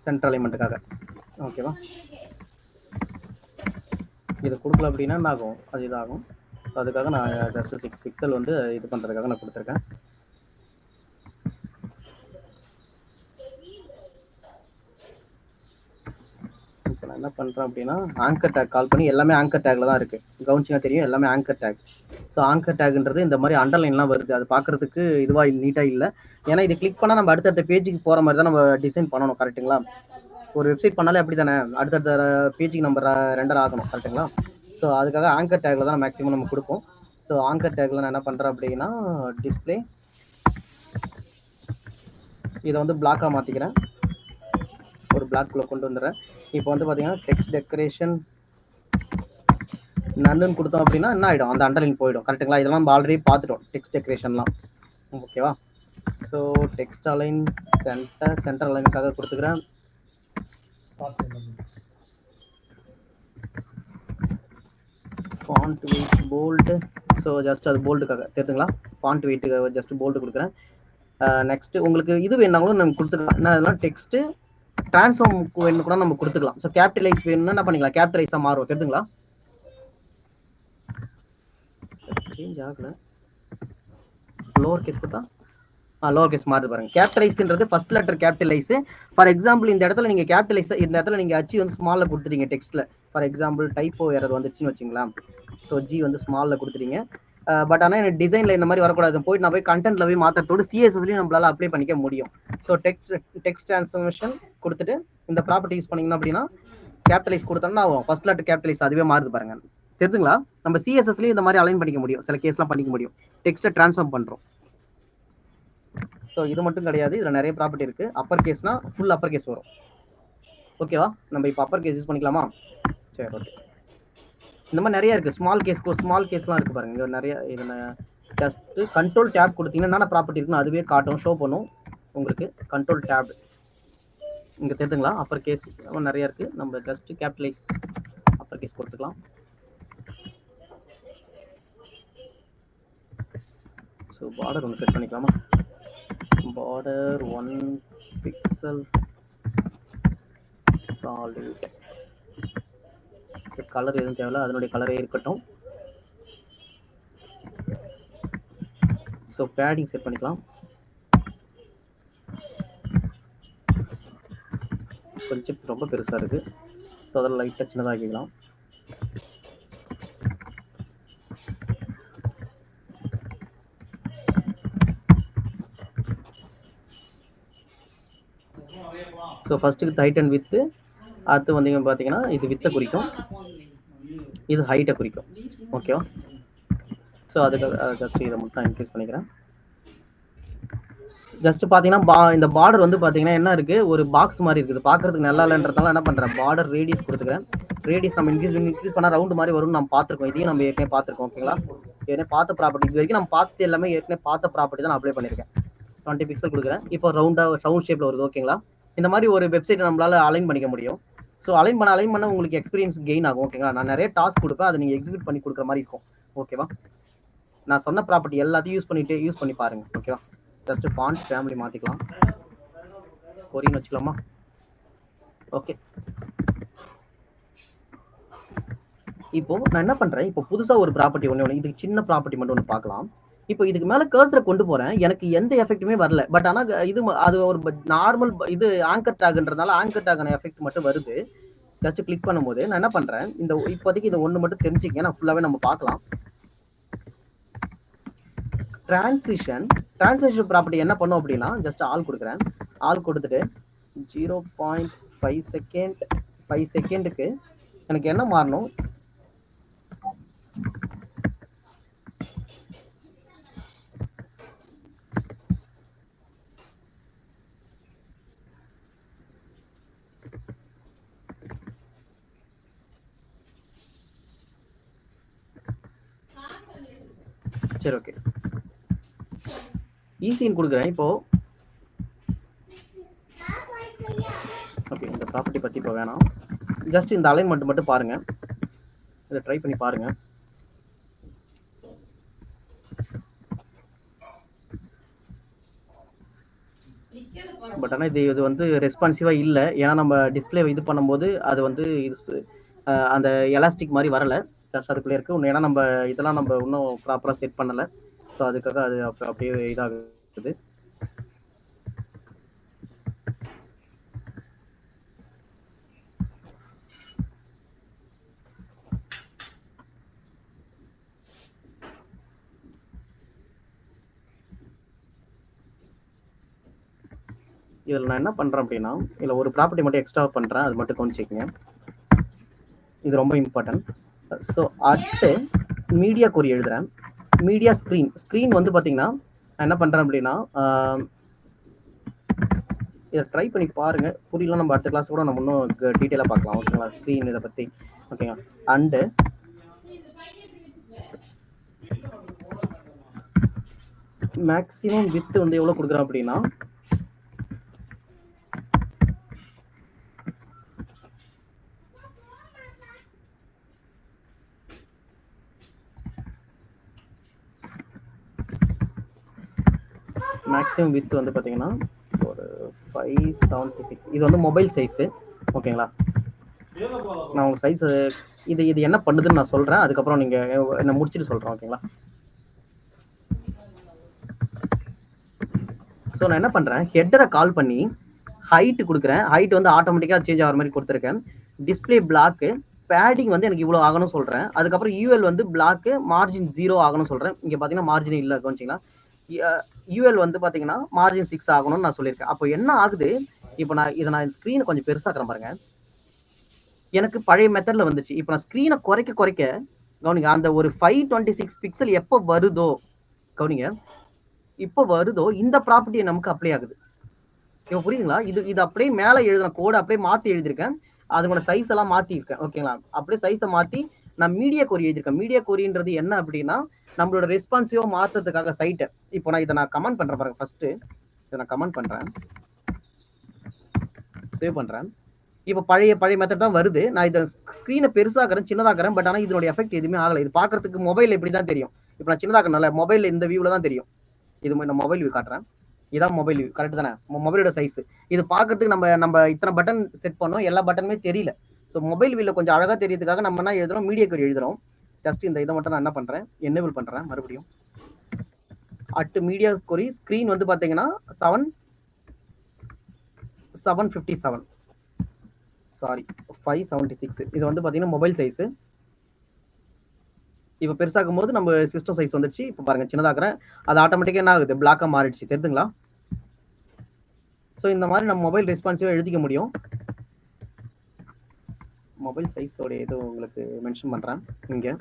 சென்ட்ரல் அலைன்மெண்ட்டுக்காக. ஓகேவா, இது கொடுக்கல அப்படின்னா என்ன ஆகும், அது இதாகும். ஸோ அதுக்காக நான் ஜஸ்ட் 6 பிக்சல் வந்து இது பண்ணுறதுக்காக நான் கொடுத்துருக்கேன். இப்போ நான் என்ன பண்ணுறேன் அப்படின்னா, ஆங்கர் டேக் கால் பண்ணி, எல்லாமே ஆங்கர் டேக்ல தான் இருக்குது, கவனிச்சிங்கன்னா தெரியும், எல்லாமே ஆங்கர் டேக். ஸோ ஆங்கர் டேக்ன்றது இந்த மாதிரி அண்டர்லைன்லாம் வருது, அது பார்க்குறதுக்கு இதுவாக நீட்டாக இல்லை. ஏன்னா இது கிளிக் பண்ணால் நம்ம அடுத்தடுத்த பேஜுக்கு போகிற மாதிரி தான் நம்ம டிசைன் பண்ணணும். கரெக்டுங்களா, ஒரு வெப்சைட் பண்ணாலே அப்படி தானே, அடுத்தடுத்த பேஜுக்கு நம்ம ரெண்டர் ஆகணும். கரெக்டுங்களா, ஸோ அதுக்காக ஆங்கர் டேக்ல தான் மேக்ஸிமம் நம்ம கொடுப்போம். ஸோ ஆங்கர் டேக்ல நான் என்ன பண்ணுறேன் அப்படின்னா, டிஸ்பிளே இதை வந்து பிளாக்காக மாற்றிக்கிறேன், ஒரு பிளாக்குள்ளே கொண்டு வந்துடுறேன். இப்போ வந்து பார்த்தீங்கன்னா டெக்ஸ்ட் டெக்கரேஷன் நன்னு கொடுத்தோம் அப்படின்னா என்ன ஆகிடும், அந்த அண்டர்லைன் போயிடும். கரெக்டுங்களா? இதெல்லாம் நம்ம ஆல்ரெடி பார்த்துட்டோம் டெக்ஸ்ட் டெக்கரேஷன்லாம். ஓகேவா? ஸோ டெக்ஸ்ட் அலைன் சென்டர் அலைனுக்காக கொடுத்துக்கிறேன். Font weight bold. So just அது போல்டுக்காக தெரியுதுங்களா? ஃபாண்ட் வெயிட்டுக்கு ஜஸ்ட் போல்டு கொடுக்குறேன். நெக்ஸ்ட் உங்களுக்கு இது வேணாலும் நம்ம கொடுத்துக்கலாம். என்ன அதெல்லாம் டெக்ஸ்ட்டு ட்ரான்ஸ்ஃபார்ம் வேணும் கூட நம்ம கொடுத்துக்கலாம். ஸோ கேபிட்டலைஸ் வேணும்னா என்ன பண்ணிக்கலாம், கேபிட்டலைஸாக மாறும். தெரியுதுங்களா? சேஞ்ச் ஆகல. லோவர் கேஸ் கொடுத்தா லோவர் கேஸ் மாறுது பாருங்க. கேபிட்டலைஸ்ன்றது first letter capitalise. For example இந்த இடத்துல நீங்க கேபிட்டலைஸ், இந்த இடத்துல நீங்க அச்சு வந்து ஸ்மால்ல கொடுத்துட்டீங்க டெக்ஸ்ட்ல. ஃபார் எக்ஸாம்பிள் டைப்போ எரர் வந்துருச்சுன்னு வச்சுங்களா. ஸோ ஜி வந்து ஸ்மால்ல கொடுத்துட்டீங்க. பட் ஆனால் எனக்கு டிசைன்ல இந்த மாதிரி வரக்கூடாது. போயிட்டு நான் போய் கண்டென்ட்ல போய் மாற்றத்தோடு சிஎஸ்எஸ்லையும் நம்மளால அப்ளை பண்ணிக்க முடியும். ஸோ டெக்ஸ்ட் டிரான்ஸ்ஃபர்மேஷன் கொடுத்துட்டு இந்த ப்ராப்பர்ட்டி யூஸ் பண்ணீங்கன்னா அப்படின்னா கேபிட்டலைஸ் கொடுத்தோம்னா ஃபர்ஸ்ட் லெட்டர் கேபிட்டலைஸ் அதுவே மாறுது பாருங்க. தெரியுதுங்களா? நம்ம சிஎஸ்எஸ்லயும் இந்த மாதிரி அலைன் பண்ணிக்க முடியும். சில கேஸ்லாம் பண்ணிக்க முடியும். டெக்ஸ்ட்டை ட்ரான்ஸ்ஃபார்ம் பண்றோம். ஸோ இது மட்டும் கிடையாது, இதுல நிறைய ப்ராப்பர்ட்டி இருக்கு. அப்பர் கேஸ்னா ஃபுல் அப்பர் கேஸ் வரும். ஓகேவா? நம்ம இப்போ அப்பர் கேஸ் யூஸ் பண்ணிக்கலாமா? சரி, ஓகே. இந்த மாதிரி நிறைய இருக்கு. ஸ்மால் கேஸ்லாம் இருக்கு பாருங்க. இங்க நிறைய. இதுல ஜஸ்ட் கண்ட்ரோல் டேப் கொடுத்தீங்கன்னா என்னென்ன ப்ராப்பர்ட்டி இருக்குன்னு அதுவே காட்டும், ஷோ பண்ணும் உங்களுக்கு. கண்ட்ரோல் டேப் இங்க தெரியுதுங்களா? அப்பர் கேஸ் நிறைய இருக்கு. நம்ம ஜஸ்ட் கேபிட்டலைஸ் அப்பர் கேஸ் கொடுத்துக்கலாம். ஸோ பார்டர் ஒன்று செட் பண்ணிக்கலாமா? Border 1 pixel solid. So colour எதுவும் தேவையில்ல, அதனுடைய கலரே இருக்கட்டும். ஸோ பேடிங் செட் பண்ணிக்கலாம். கொஞ்சம் ரொம்ப பெருசாக இருக்கு. ஸோ அதில் லைட்டாக சின்னதாகிக்கலாம். So ஃபர்ஸ்ட்டுக்கு height and with. அடுத்து வந்தீங்க பார்த்தீங்கன்னா இது வித்தை குறிக்கும், இது ஹைட்டை குறிக்கும். ஓகேவா? ஸோ அதுக்கு ஜஸ்ட் இதை மட்டும் இன்க்ரீஸ் பண்ணிக்கிறேன். ஜஸ்ட் பார்த்தீங்கன்னா இந்த பார்டர் வந்து பார்த்தீங்கன்னா என்ன இருக்கு, ஒரு பாக்ஸ் மாதிரி இருக்குது. பார்க்கறதுக்கு நல்லா இல்லைன்றதால என்ன பண்ணுறேன், பார்டர் ரேடியஸ் கொடுத்துக்கிறேன். ரேடியஸ் நம்ம இன்க்ரீஸ் பண்ணால் ரவுண்டு மாதிரி வரும்னு நம்ம பார்த்துருக்கோம். இதையும் நம்ம ஏற்கனவே பார்த்துருக்கோம். ஓகேங்களா? ஏற்கனவே பார்த்த ப்ராப்பர்ட்டி, இது வரைக்கும் நம்ம பார்த்து எல்லாமே ஏற்கனவே பார்த்த ப்ராப்பர்ட்டி தான் நான் அப்ளை பண்ணியிருக்கேன். 20 பிக்சல் கொடுக்குறேன். இப்போ ரவுண்ட் ஷேப்பில் வருது. ஓகேங்களா? இந்த மாதிரி ஒரு வெப்சைட் நம்மளால அலைன் பண்ணிக்க முடியும். ஸோ அலைன் பண்ண உங்களுக்கு எக்ஸ்பீரியன்ஸ் கெயின் ஆகும். ஓகேங்களா? நான் நிறைய டாஸ்க் கொடுப்பேன், அதை நீங்கள் எக்ஸிக்யூட் பண்ணி கொடுக்குற மாதிரி இருக்கும். ஓகேவா? நான் சொன்ன ப்ராப்பர்ட்டி எல்லாத்தையும் யூஸ் பண்ணி பாருங்க. ஓகேவா? ஜஸ்ட் ஃபாண்ட் ஃபேமிலி மாற்றிக்கலாம். கொரியன் வச்சுக்கலாமா? ஓகே. இப்போ நான் என்ன பண்றேன், இப்போ புதுசாக ஒரு ப்ராப்பர்ட்டி ஒன்று, இதுக்கு சின்ன ப்ராப்பர்ட்டி மட்டும் ஒன்று பார்க்கலாம். இப்போ இதுக்கு மேலே கர்சரை கொண்டு போறேன், எனக்கு எந்த எஃபெக்ட்டுமே வரல. பட் ஆனால் இது அது ஒரு நார்மல் இது ஆங்கர் டாக்ன்றதால ஆங்கர் டாகான எஃபெக்ட் மட்டும் வருது. ஜஸ்ட் கிளிக் பண்ணும்போது நான் என்ன பண்றேன், இந்த இப்போதைக்கு இந்த ஒன்று மட்டும் தெரிஞ்சுக்கங்க, நான் ஃபுல்லாகவே நம்ம பார்க்கலாம். டிரான்சிஷன் ப்ராப்பர்ட்டி என்ன பண்ணும் அப்படின்னா, ஜஸ்ட் ஆல் கொடுக்குறேன். ஆல் கொடுத்துட்டு 0.5 செகண்டுக்கு எனக்கு என்ன மாறணும், சரி ஓகே ஈஸின்னு கொடுக்குறேன். இப்போ ஓகே, இந்த ப்ராப்பர்ட்டி பற்றி இப்போ வேணாம். ஜஸ்ட் இந்த அலைன்மெண்ட் மட்டும் பாருங்க, இதை ட்ரை பண்ணி பாருங்க. பட் ஆனால் இது வந்து ரெஸ்பான்சிவாக இல்லை. ஏன்னா நம்ம டிஸ்பிளே இது பண்ணும்போது அது வந்து இது அந்த எலாஸ்டிக் மாதிரி வரலை, ஜஸ்ட் அதுக்குள்ளே இருக்குது. ஏன்னா நம்ம இதெல்லாம் நம்ம இன்னும் ப்ராப்பராக செட் பண்ணலை. ஸோ அதுக்காக அது அப்படியே இதாகுது. இதில் நான் என்ன பண்ணுறேன் அப்படின்னா, இதில் ஒரு ப்ராப்பர்ட்டி மட்டும் எக்ஸ்ட்ரா பண்ணுறேன், அது மட்டும் கவனிச்சிக்கங்க, இது ரொம்ப இம்பார்ட்டன்ட். ஸோ அடுத்து மீடியா கொரி எழுதுகிறேன். மீடியா ஸ்க்ரீன் வந்து பார்த்தீங்கன்னா நான் என்ன பண்ணுறேன் அப்படின்னா, இதை ட்ரை பண்ணி பாருங்க, புரியல நம்ம அடுத்த கிளாஸ் கூட நம்ம இன்னும் டீட்டெயிலாக பார்க்கலாம். ஓகேங்களா? ஸ்க்ரீன் இதை பற்றி. ஓகேங்களா? அண்டு மேக்ஸிமம் வித் வந்து எவ்வளவு கொடுக்குறேன் அப்படின்னா மேக்ஸிமம் வித் வந்து பார்த்தீங்கன்னா ஒரு 576. இது வந்து மொபைல் சைஸு, ஓகேங்களா? நான் உங்கள் சைஸ் இது என்ன பண்ணுதுன்னு நான் சொல்கிறேன், அதுக்கப்புறம் நீங்கள் என்ன முடிச்சுட்டு சொல்கிறேன், ஓகேங்களா? ஸோ நான் என்ன பண்ணுறேன், ஹெட்டரை கால் பண்ணி ஹைட்டு கொடுக்குறேன். ஹைட் வந்து ஆட்டோமேட்டிக்காக சேஞ்ச் ஆகிற மாதிரி கொடுத்துருக்கேன். டிஸ்பிளே பிளாக்கு, பேடிங் வந்து எனக்கு இவ்வளோ ஆகணும்னு சொல்கிறேன். அதுக்கப்புறம் யூஎல் வந்து பிளாக்கு, மார்ஜின் 0 ஆகணும்னு சொல்கிறேன். இங்கே பார்த்தீங்கன்னா மார்ஜின் இல்லை, கவனிச்சிங்களா? யூஎல் வந்து பார்த்தீங்கன்னா மார்ஜின் 6 ஆகணும்னு நான் சொல்லியிருக்கேன். அப்போ என்ன ஆகுது, இப்போ நான் ஸ்க்ரீனை கொஞ்சம் பெருசாக்குறேன் பாருங்க. எனக்கு பழைய மெத்தடில் வந்துச்சு. இப்போ நான் ஸ்க்ரீனை குறைக்க கவனிங்க, அந்த ஒரு 526 பிக்சல் எப்போ வருதோ, கவனிங்க, இப்போ வருதோ இந்த ப்ராப்பர்ட்டியை நமக்கு அப்ளை ஆகுது. இப்போ புரியுதுங்களா? இது அப்படியே மேலே எழுதுன கோடை அப்படியே மாற்றி எழுதியிருக்கேன். அதோட சைஸ் எல்லாம் மாற்றிருக்கேன், ஓகேங்களா? அப்படியே சைஸை மாற்றி நான் மீடியா கோரி எழுதியிருக்கேன். மீடியா கோரின்றது என்ன அப்படின்னா, நம்மளோட ரெஸ்பான்சிவா மாற்றுறதுக்காக சைட்டை. இப்போ நான் இதை கமெண்ட் பண்ணுறேன் பாருங்க. ஃபர்ஸ்ட் இதை நான் கமெண்ட் பண்ணுறேன், சேவ் பண்ணுறேன். இப்போ பழைய மெத்தட் தான் வருது. நான் இதை ஸ்க்ரீனை பெருசாகிறேன், சின்னதாகிறேன். பட் ஆனால் இதனுடைய எஃபெக்ட் எதுவுமே ஆகலை. இது பார்க்கறதுக்கு மொபைல் இப்படி தான் தெரியும். இப்போ நான் சின்னதாகிறனால மொபைலில் இந்த வியூவில் தான் தெரியும். இது நான் மொபைல் வியூ காட்டுறேன். இதான் மொபைல் வியூ, கரெக்ட் தானே? மொபைலோட சைஸ் இது பார்க்கறதுக்கு நம்ம இத்தனை பட்டன் செட் பண்ணோம், எல்லா பட்டனுமே தெரியல. ஸோ மொபைல் வியூவில் கொஞ்சம் அழகாக தெரியறதுக்காக நம்ம என்ன எழுதுறோம், மீடியா கோரி எழுதுறோம். ஜஸ்ட் இந்த இதை மட்டும் நான் என்ன பண்ணுறேன், என்னேபிள் பண்ணுறேன். மறுபடியும் அட் மீடியா கோரி ஸ்க்ரீன் வந்து பார்த்தீங்கன்னா 757, சாரி 576. இது வந்து பார்த்தீங்கன்னா மொபைல் சைஸு. இப்போ பெருசாகும் போது நம்ம சிஸ்டம் சைஸ் வந்துச்சு. இப்போ பாருங்க, சின்னதாக்குறேன், அது ஆட்டோமேட்டிக்காக என்ன ஆகுது, பிளாக்காக மாறிடுச்சு. தெரியுதுங்களா? ஸோ இந்த மாதிரி நம்ம மொபைல் ரெஸ்பான்சிவாக எழுதிக்க முடியும். மொபைல் சைஸோட இது உங்களுக்கு மென்ஷன் பண்ணுறேன் இங்கே.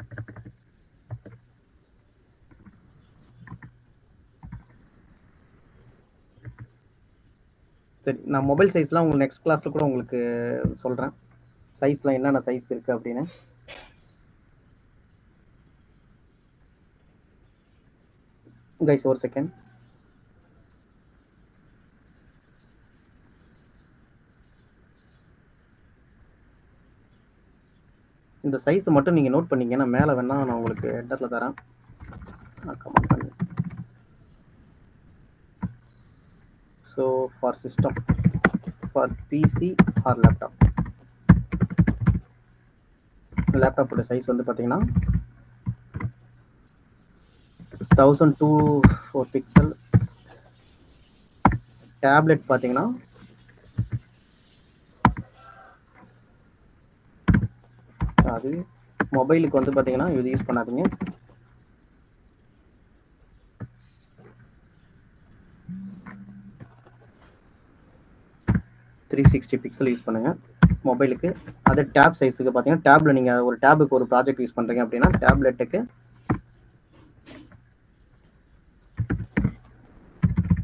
சரி, நான் மொபைல் சைஸ்லாம் உங்களுக்கு நெக்ஸ்ட் கிளாஸில் கூட உங்களுக்கு சொல்கிறேன், சைஸ்லாம் என்னென்ன சைஸ் இருக்குது அப்படின்னு. கைஸ் ஒரு செகண்ட். இந்த சைஸ் மட்டும் நீங்கள் நோட் பண்ணிங்கன்னா மேலே வேணா நான் உங்களுக்கு ஹெட்டரில் தரேன், நான் கமெண்ட் பண்ணி. So for system, for PC or லேப்டாப்போட சைஸ் வந்து பார்த்தீங்கன்னா 1024 பிக்சல். டேப்லெட் பார்த்தீங்கன்னா அது மொபைலுக்கு வந்து பார்த்தீங்கன்னா இது யூஸ் பண்ணாதீங்க. $360 பிக்சல் யூஸ் பண்ணுங்க மொபைலுக்கு. அது டேப் சைஸுக்கு பார்த்தீங்கன்னா, டேப்ல நீங்கள் ஒரு டேபுக்கு ஒரு ப்ராஜெக்ட் யூஸ் பண்ணுறீங்க அப்படின்னா டேப்லெட்டுக்கு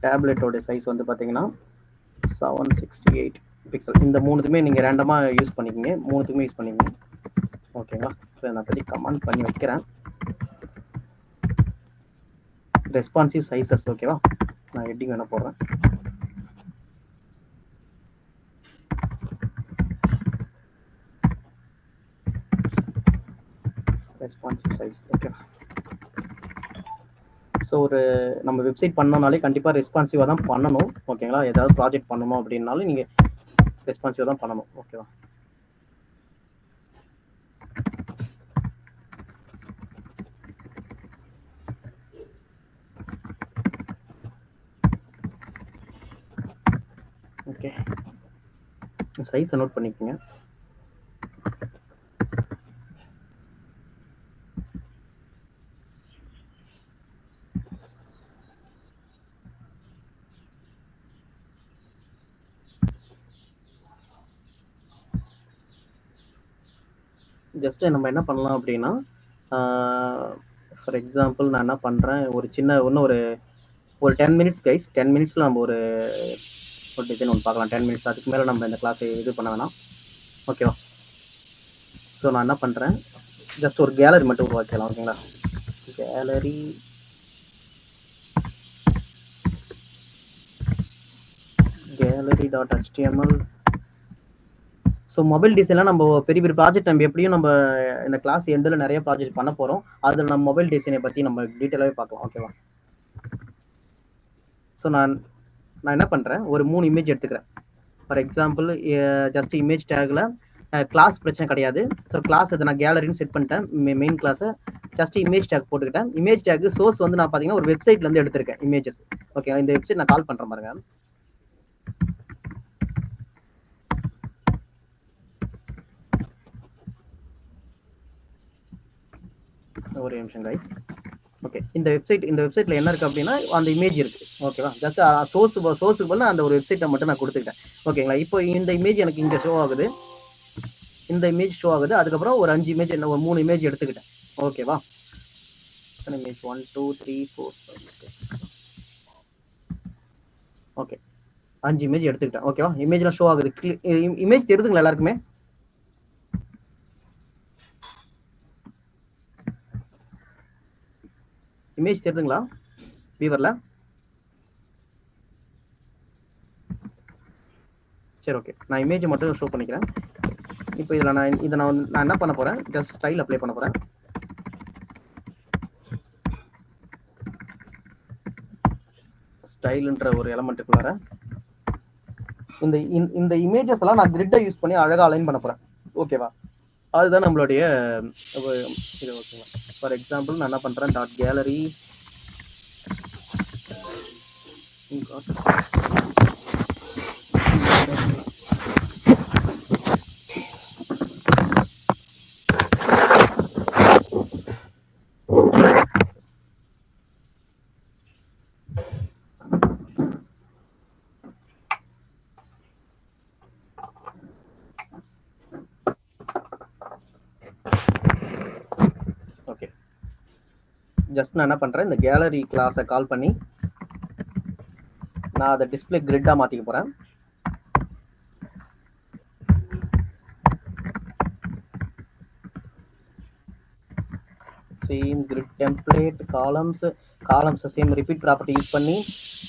டேப்லெட்டோட சைஸ் வந்து பார்த்தீங்கன்னா 768 பிக்சல். இந்த மூணுத்துமே நீங்கள் ரேண்டமாக யூஸ் பண்ணிக்கிங்க, மூணுத்துக்குமே யூஸ் பண்ணிக்கிங்க, ஓகேங்களா? ஸோ நான் பற்றி கமெண்ட் பண்ணி வைக்கிறேன். ரெஸ்பான்சிவ் சைஸஸ், ஓகேவா? நான் ஹெட்டிங் வேணா போடுறேன். Responsive size, okay. ஸோ ஒரு நம்ம வெப்சைட் பண்ணோம்னாலே கண்டிப்பாக ரெஸ்பான்சிவாக தான் பண்ணணும், ஓகேங்களா? ஏதாவது ப்ராஜெக்ட் பண்ணணும் அப்படின்னாலும் நீங்கள் ரெஸ்பான்சிவாக தான் பண்ணணும், ஓகேவா? ஓகே, சைஸை நோட் பண்ணிக்கோங்க. ஜஸ்ட் நம்ம என்ன பண்ணலாம் அப்படின்னா, ஃபார் எக்ஸாம்பிள் நான் என்ன பண்ணுறேன், ஒரு சின்ன இன்னும் ஒரு 10 மினிட்ஸ் கைஸ், 10 மினிட்ஸில் நம்ம ஒரு டிசைன் ஒன்று பார்க்கலாம். 10 மினிட்ஸ், அதுக்கு மேலே நம்ம இந்த கிளாஸை இது பண்ண வேணாம், ஓகேவா? ஸோ நான் என்ன பண்ணுறேன், ஜஸ்ட் ஒரு கேலரி மட்டும் உருவாக்கலாம், ஓகேங்களா? Gallery gallery.html. ஸோ மொபைல் டிசைன்லாம் நம்ம பெரிய பெரிய ப்ராஜெக்ட் நம்ம எப்படியும் நம்ம இந்த கிளாஸ் எண்டில் நிறைய ப்ராஜெக்ட் பண்ண போகிறோம். அதில் நம்ம மொபைல் டிசைனை பற்றி நம்ம டீட்டெயிலாகவே பார்க்கலாம். ஓகேவா? ஸோ நான் என்ன பண்ணுறேன், ஒரு 3 இமேஜ் எடுத்துக்கிறேன். ஃபார் எக்ஸாம்பிள் ஜஸ்ட் இமேஜ் டேக்கில் கிளாஸ் பிரச்சனை கிடையாது. ஸோ கிளாஸ் இதை நான் கேலரின்னு செட் பண்ணிட்டேன். மெயின் கிளாஸை ஜஸ்ட் இமேஜ் டேக் போட்டுக்கிட்டேன். இமேஜ் டேக் சோர்ஸ் வந்து நான் பார்த்தீங்கன்னா ஒரு வெப்சைட்லேருந்து எடுத்திருக்கேன் இமேஜஸ். ஓகே, இந்த வெப்சைட் நான் கால் பண்ணுறேன் பாருங்க. ஒரு நிமிஷம் கைஸ். ஓகே, இந்த வெப்சைட்ல என்ன இருக்கு அப்படின்னா அந்த இமேஜ் இருக்கு. ஓகேவா? ஜஸ்ட் சோர்ஸுக்கு பதில் அந்த ஒரு வெப்சைட்டை மட்டும் நான் கொடுத்துக்கிட்டேன். ஓகேங்களா? இப்போ இந்த இமேஜ் எனக்கு இங்கே ஷோ ஆகுது. இந்த இமேஜ் ஷோ ஆகுது. அதுக்கப்புறம் ஒரு 5 இமேஜ் என்ன ஒரு 3 இமேஜ் எடுத்துக்கிட்டேன். ஓகேவா? இமேஜ் 1 2 3 4 5 6. ஓகே, 5 இமேஜ் எடுத்துக்கிட்டேன். ஓகேவா? இமேஜ்லாம் ஷோ ஆகுது. இமேஜ் தெரியுதுங்களா எல்லாருக்குமே? இமேஜ் தெரியுதுங்களா வீவர்ல? சரி, ஓகே, நான் இமேஜ் மட்டும் ஷோ பண்ணிக்கிறேன். இப்போ இதில் நான் என்ன பண்ண போறேன், ஜஸ்ட் ஸ்டைல் அப்ளை பண்ண போறேன். ஸ்டைல்ன்ற ஒரு எலமெண்ட்டுக்குள்ளார இந்த இமேஜஸ் எல்லாம் நான் கிரிட்டை யூஸ் பண்ணி அழகாக அலைன் பண்ண போறேன். ஓகேவா? அதுதான் நம்மளுடைய இது. ஓகேவா? ஃபார் எக்ஸாம்பிள் நான் என்ன பண்றேன், டாட் கேலரி ஜஸ்ட் நான் என்ன பண்றேன், இந்த கேலரி கிளாஸை கால் பண்ணி நான் அதை டிஸ்பிளே கிரிட்டா மாத்திக்க போறேன். Same grid template columns same repeat property use பண்ணி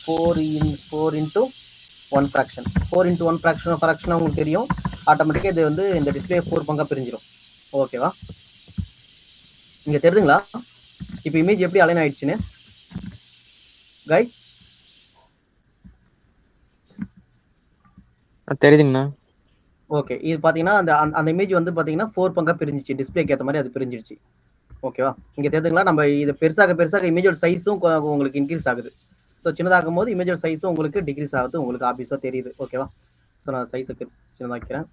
4 into 1 fraction 4 into 1 fraction உங்களுக்கு தெரியும். ஆட்டோமேட்டிக்கா இது வந்து இந்த டிஸ்பிளே 4 பங்கா பிரிஞ்சிடும். ஓகேவா? இங்க தெரியுதுங்களா இப்போ இமேஜ் எப்படி அலைன் ஆயிடுச்சுன்னு கைஸ்? தெரியுதுங்கண்ணா. ஓகே, இது பாத்தீங்கன்னா அந்த இமேஜ் வந்து பாத்தீங்கன்னா 4 பங்கா பிரிஞ்சிச்சு. டிஸ்பிளேக்கு ஏற்ற மாதிரி அது பிரிஞ்சிடுச்சு. ஓகேவா? இங்க தெரியுதுங்களா? நம்ம இது பெருசாக இமேஜோட சைஸும் உங்களுக்கு இன்க்ரீஸ் ஆகுது. ஸோ சின்னதாகும் போது இமேஜோட சைஸும் உங்களுக்கு டிக்ரீஸ் ஆகுது. உங்களுக்கு ஆப்வியஸா தெரியுது. ஓகேவா? ஸோ நான் சைஸுக்கு சின்னதாக்கிறேன்.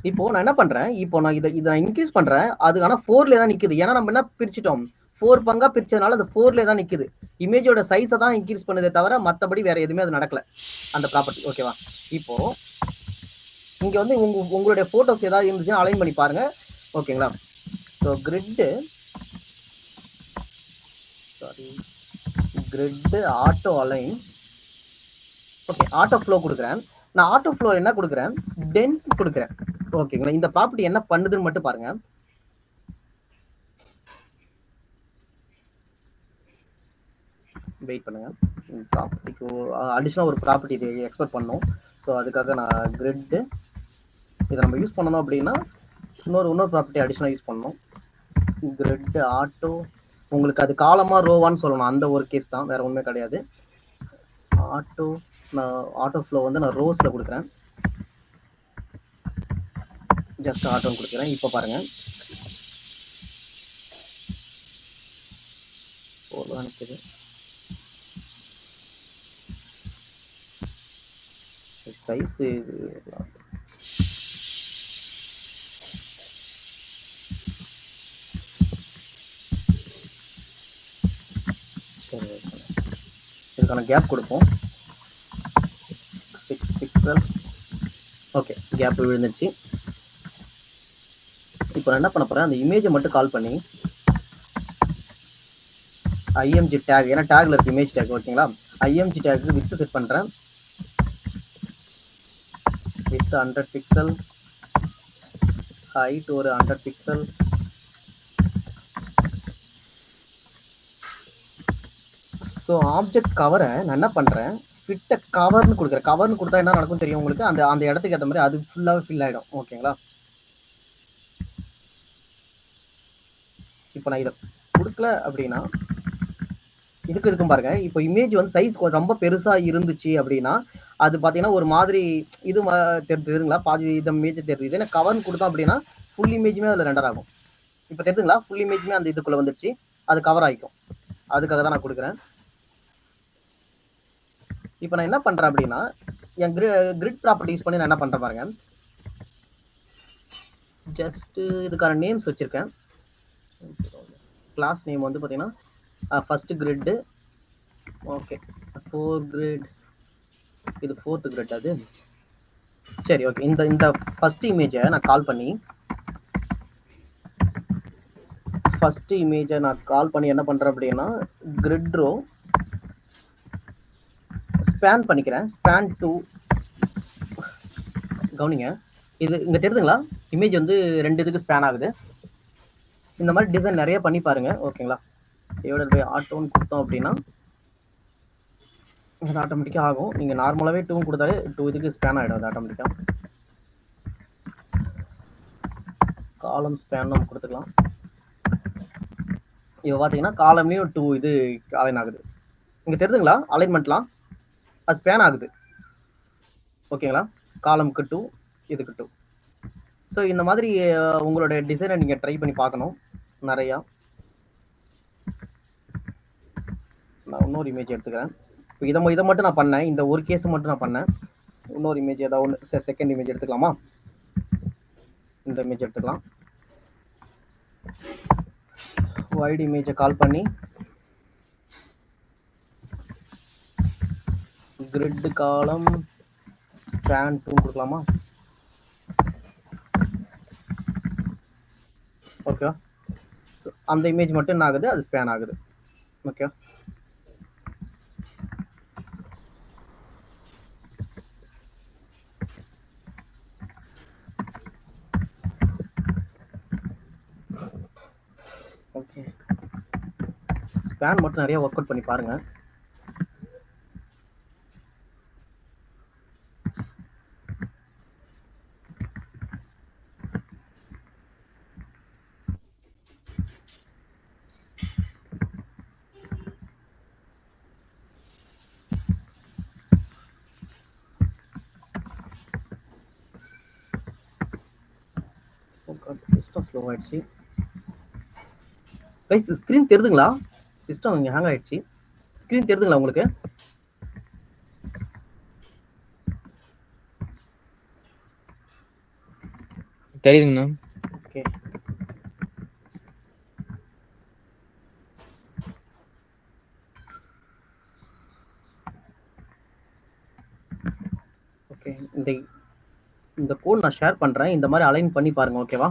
இப்போ நான் என்ன பண்றேன், இப்போ நான் இதை நான் இன்க்ரீஸ் பண்றேன். அது ஆனா 4ல தான் நிக்குது. ஏன்னா நம்ம என்ன பிரிச்சிட்டோம், 4 பங்கா பிரிச்சதுனால அது 4ல தான் நிக்குது. இமேஜோட சைஸை தான் இன்க்ரீஸ் பண்ணுதே தவிர மற்றபடி வேற எதுவுமே அது நடக்கல அந்த ப்ராப்பர்ட்டி. ஓகேவா? இப்போ இங்க வந்து உங்களுடைய போட்டோஸ் ஏதாவது இருந்துச்சுன்னா அலைன் பண்ணி பாருங்க. ஓகேங்களா? So grid auto align. Okay, auto flow கொடுக்குறேன். நான் ஆட்டோ ஃப்ளோ என்ன கொடுக்குறேன், டென்ஸ் கொடுக்குறேன். ஓகேங்களா? இந்த ப்ராப்பர்ட்டி என்ன பண்ணுதுன்னு மட்டும் பாருங்க. வெயிட் பண்ணுங்க. ப்ராப்பர்ட்டிக்கு அடிஷனல் ஒரு ப்ராப்பர்ட்டி இது எக்ஸ்போர்ட் பண்ணணும். ஸோ அதுக்காக நான் கிரிட் இதை நம்ம யூஸ் பண்ணணும் அப்படின்னா இன்னொரு ப்ராப்பர்ட்டி அடிஷனல் யூஸ் பண்ணணும். கிரிட் ஆட்டோ உங்களுக்கு அது காலமா ரோவான்னு சொல்லணும். அந்த ஒரு கேஸ் தான், வேற ஒன்றுமே கிடையாது. ஆட்டோ நான் ஆட்டோ ஃப்ளோ வந்து நான் ரோஸ்ல கொடுக்குறேன். ஜஸ்ட் ஆட்டோன்னு கொடுக்குறேன். இப்போ பாருங்க, அனுப்புது. சைஸ் இதுக்கான கேப் கொடுப்போம். 6 பிக்சல். ஓகே, கேப் விழுந்துச்சு. இப்போ நான் என்ன பண்ண போறேன், அந்த இமேஜை மட்டும் கால் பண்ணி IMG டேக், ஏன்னா டேக்ல இருக்கு இமேஜ் டேக். ஓகேங்களா? IMG டேக் வித் செட் பண்றேன். வித் 100 பிக்சல், ஹைட் ஒரு 100 பிக்சல், ஸோ ஆப்ஜெக்ட் கவரை நான் என்ன பண்ணுறேன், ஃபிட்ட கவர்னு கொடுக்குறேன். கவர்னு கொடுத்தா என்ன நடக்கும் தெரியும் உங்களுக்கு, அந்த அந்த இடத்துக்கு ஏற்ற மாதிரி அது ஃபுல்லாகவே ஃபில் ஆகிடும். ஓகேங்களா? இப்போ நான் இதை கொடுக்கல அப்படின்னா இருக்கும் பாருங்க. இப்போ இமேஜ் வந்து சைஸ் ரொம்ப பெருசா இருந்துச்சு அப்படின்னா அது பார்த்தீங்கன்னா ஒரு மாதிரி இது தெரியுதுங்களா, பாதி இந்த இமேஜ் தெரியுது. ஏன்னா கவர்னு கொடுத்தோம் அப்படின்னா ஃபுல் இமேஜுமே அதில் ரெண்டர் ஆகும். இப்போ தெரியுதுங்களா, ஃபுல் இமேஜுமே அந்த இதுக்குள்ள வந்துடுச்சு, அது கவர் ஆகிக்கும். அதுக்காக தான் நான் கொடுக்குறேன். இப்போ நான் என்ன பண்றேன் அப்படின்னா என் கிரிட் ப்ராப்பர்ட்டி யூஸ் பண்ணி நான் என்ன பண்றேன் பாருங்க. ஜஸ்ட் இதுக்கான நேம்ஸ் வச்சிருக்கேன். கிளாஸ் நேம் வந்து பார்த்தீங்கன்னா ஃபர்ஸ்ட் கிரிட். ஓகே, 4 கிரிட், இது 4th கிரிட். அது சரி, ஓகே. இந்த ஃபர்ஸ்ட் இமேஜை நான் கால் பண்ணி என்ன பண்றேன் அப்படின்னா கிரிட் ரோ ஸ்பேன் பண்ணிக்கிறேன். ஸ்பேன் டு, கவனிங்க, இது இங்க தெரியுதுங்களா, இமேஜ் வந்து 2 இதுக்கு ஸ்பேன் ஆகுது. இந்த மாதிரி டிசைன் நிறைய பண்ணி பாருங்க. ஓகேங்களா? டிவைடட் பை ஆட்டோன்னு கொடுத்தோம் அப்படின்னா அது ஆட்டோமேட்டிக்காக ஆகும். நீங்கள் நார்மலாகவே 2 கொடுத்தாலே 2 இதுக்கு ஸ்பேன் ஆகிடும் அது ஆட்டோமேட்டிக்காக. காலம் ஸ்பேன் நம்ம கொடுத்துக்கலாம். இப்போ பார்த்தீங்கன்னா காலம்லேயும் 2 இது அலைன் ஆகுது. இங்கே தெரியுதுங்களா, அலைன்மெண்ட்லாம் அது ஸ்பேன் ஆகுது. ஓகேங்களா? காலமுக்கு 2, இதுக்கு 2. ஸோ இந்த மாதிரி உங்களோட டிசைனை நீங்கள் ட்ரை பண்ணி பார்க்கணும் நிறையா. நான் இன்னொரு இமேஜ் எடுத்துக்கிறேன். இப்போ இதை மட்டும் நான் பண்ணேன், இந்த ஒரு கேஸ் மட்டும் நான் பண்ணேன். இன்னொரு இமேஜ் ஏதாவது ஒன்று, செகண்ட் இமேஜ் எடுத்துக்கலாமா? இந்த இமேஜ் எடுத்துக்கலாம். வைட் இமேஜை கால் பண்ணி கிரிட் காலம் ஸ்பேன் 2 கொடுக்கலாமா? ஓகே, அந்த இமேஜ் மட்டும் என்ன ஆகுது, அது ஸ்பேன் ஆகுது. Okay, okay. ஸ்பேன் மட்டும் நிறைய ஒர்க் அவுட் பண்ணி பாருங்க. சிஸ்டம் ஸ்லோ ஆயிடுச்சு. கைஸ், ஸ்க்ரீன் தெரியுதுங்களா? சிஸ்டம் இங்கே ஹேங் ஆயிடுச்சு. ஸ்க்ரீன் தெரியுதுங்களா உங்களுக்கு? தெரியுதுங்கண்ணா. Okay, okay. இந்த கோட் நான் ஷேர் பண்ணுறேன். இந்த மாதிரி அலைன் பண்ணி பாருங்க. ஓகேவா?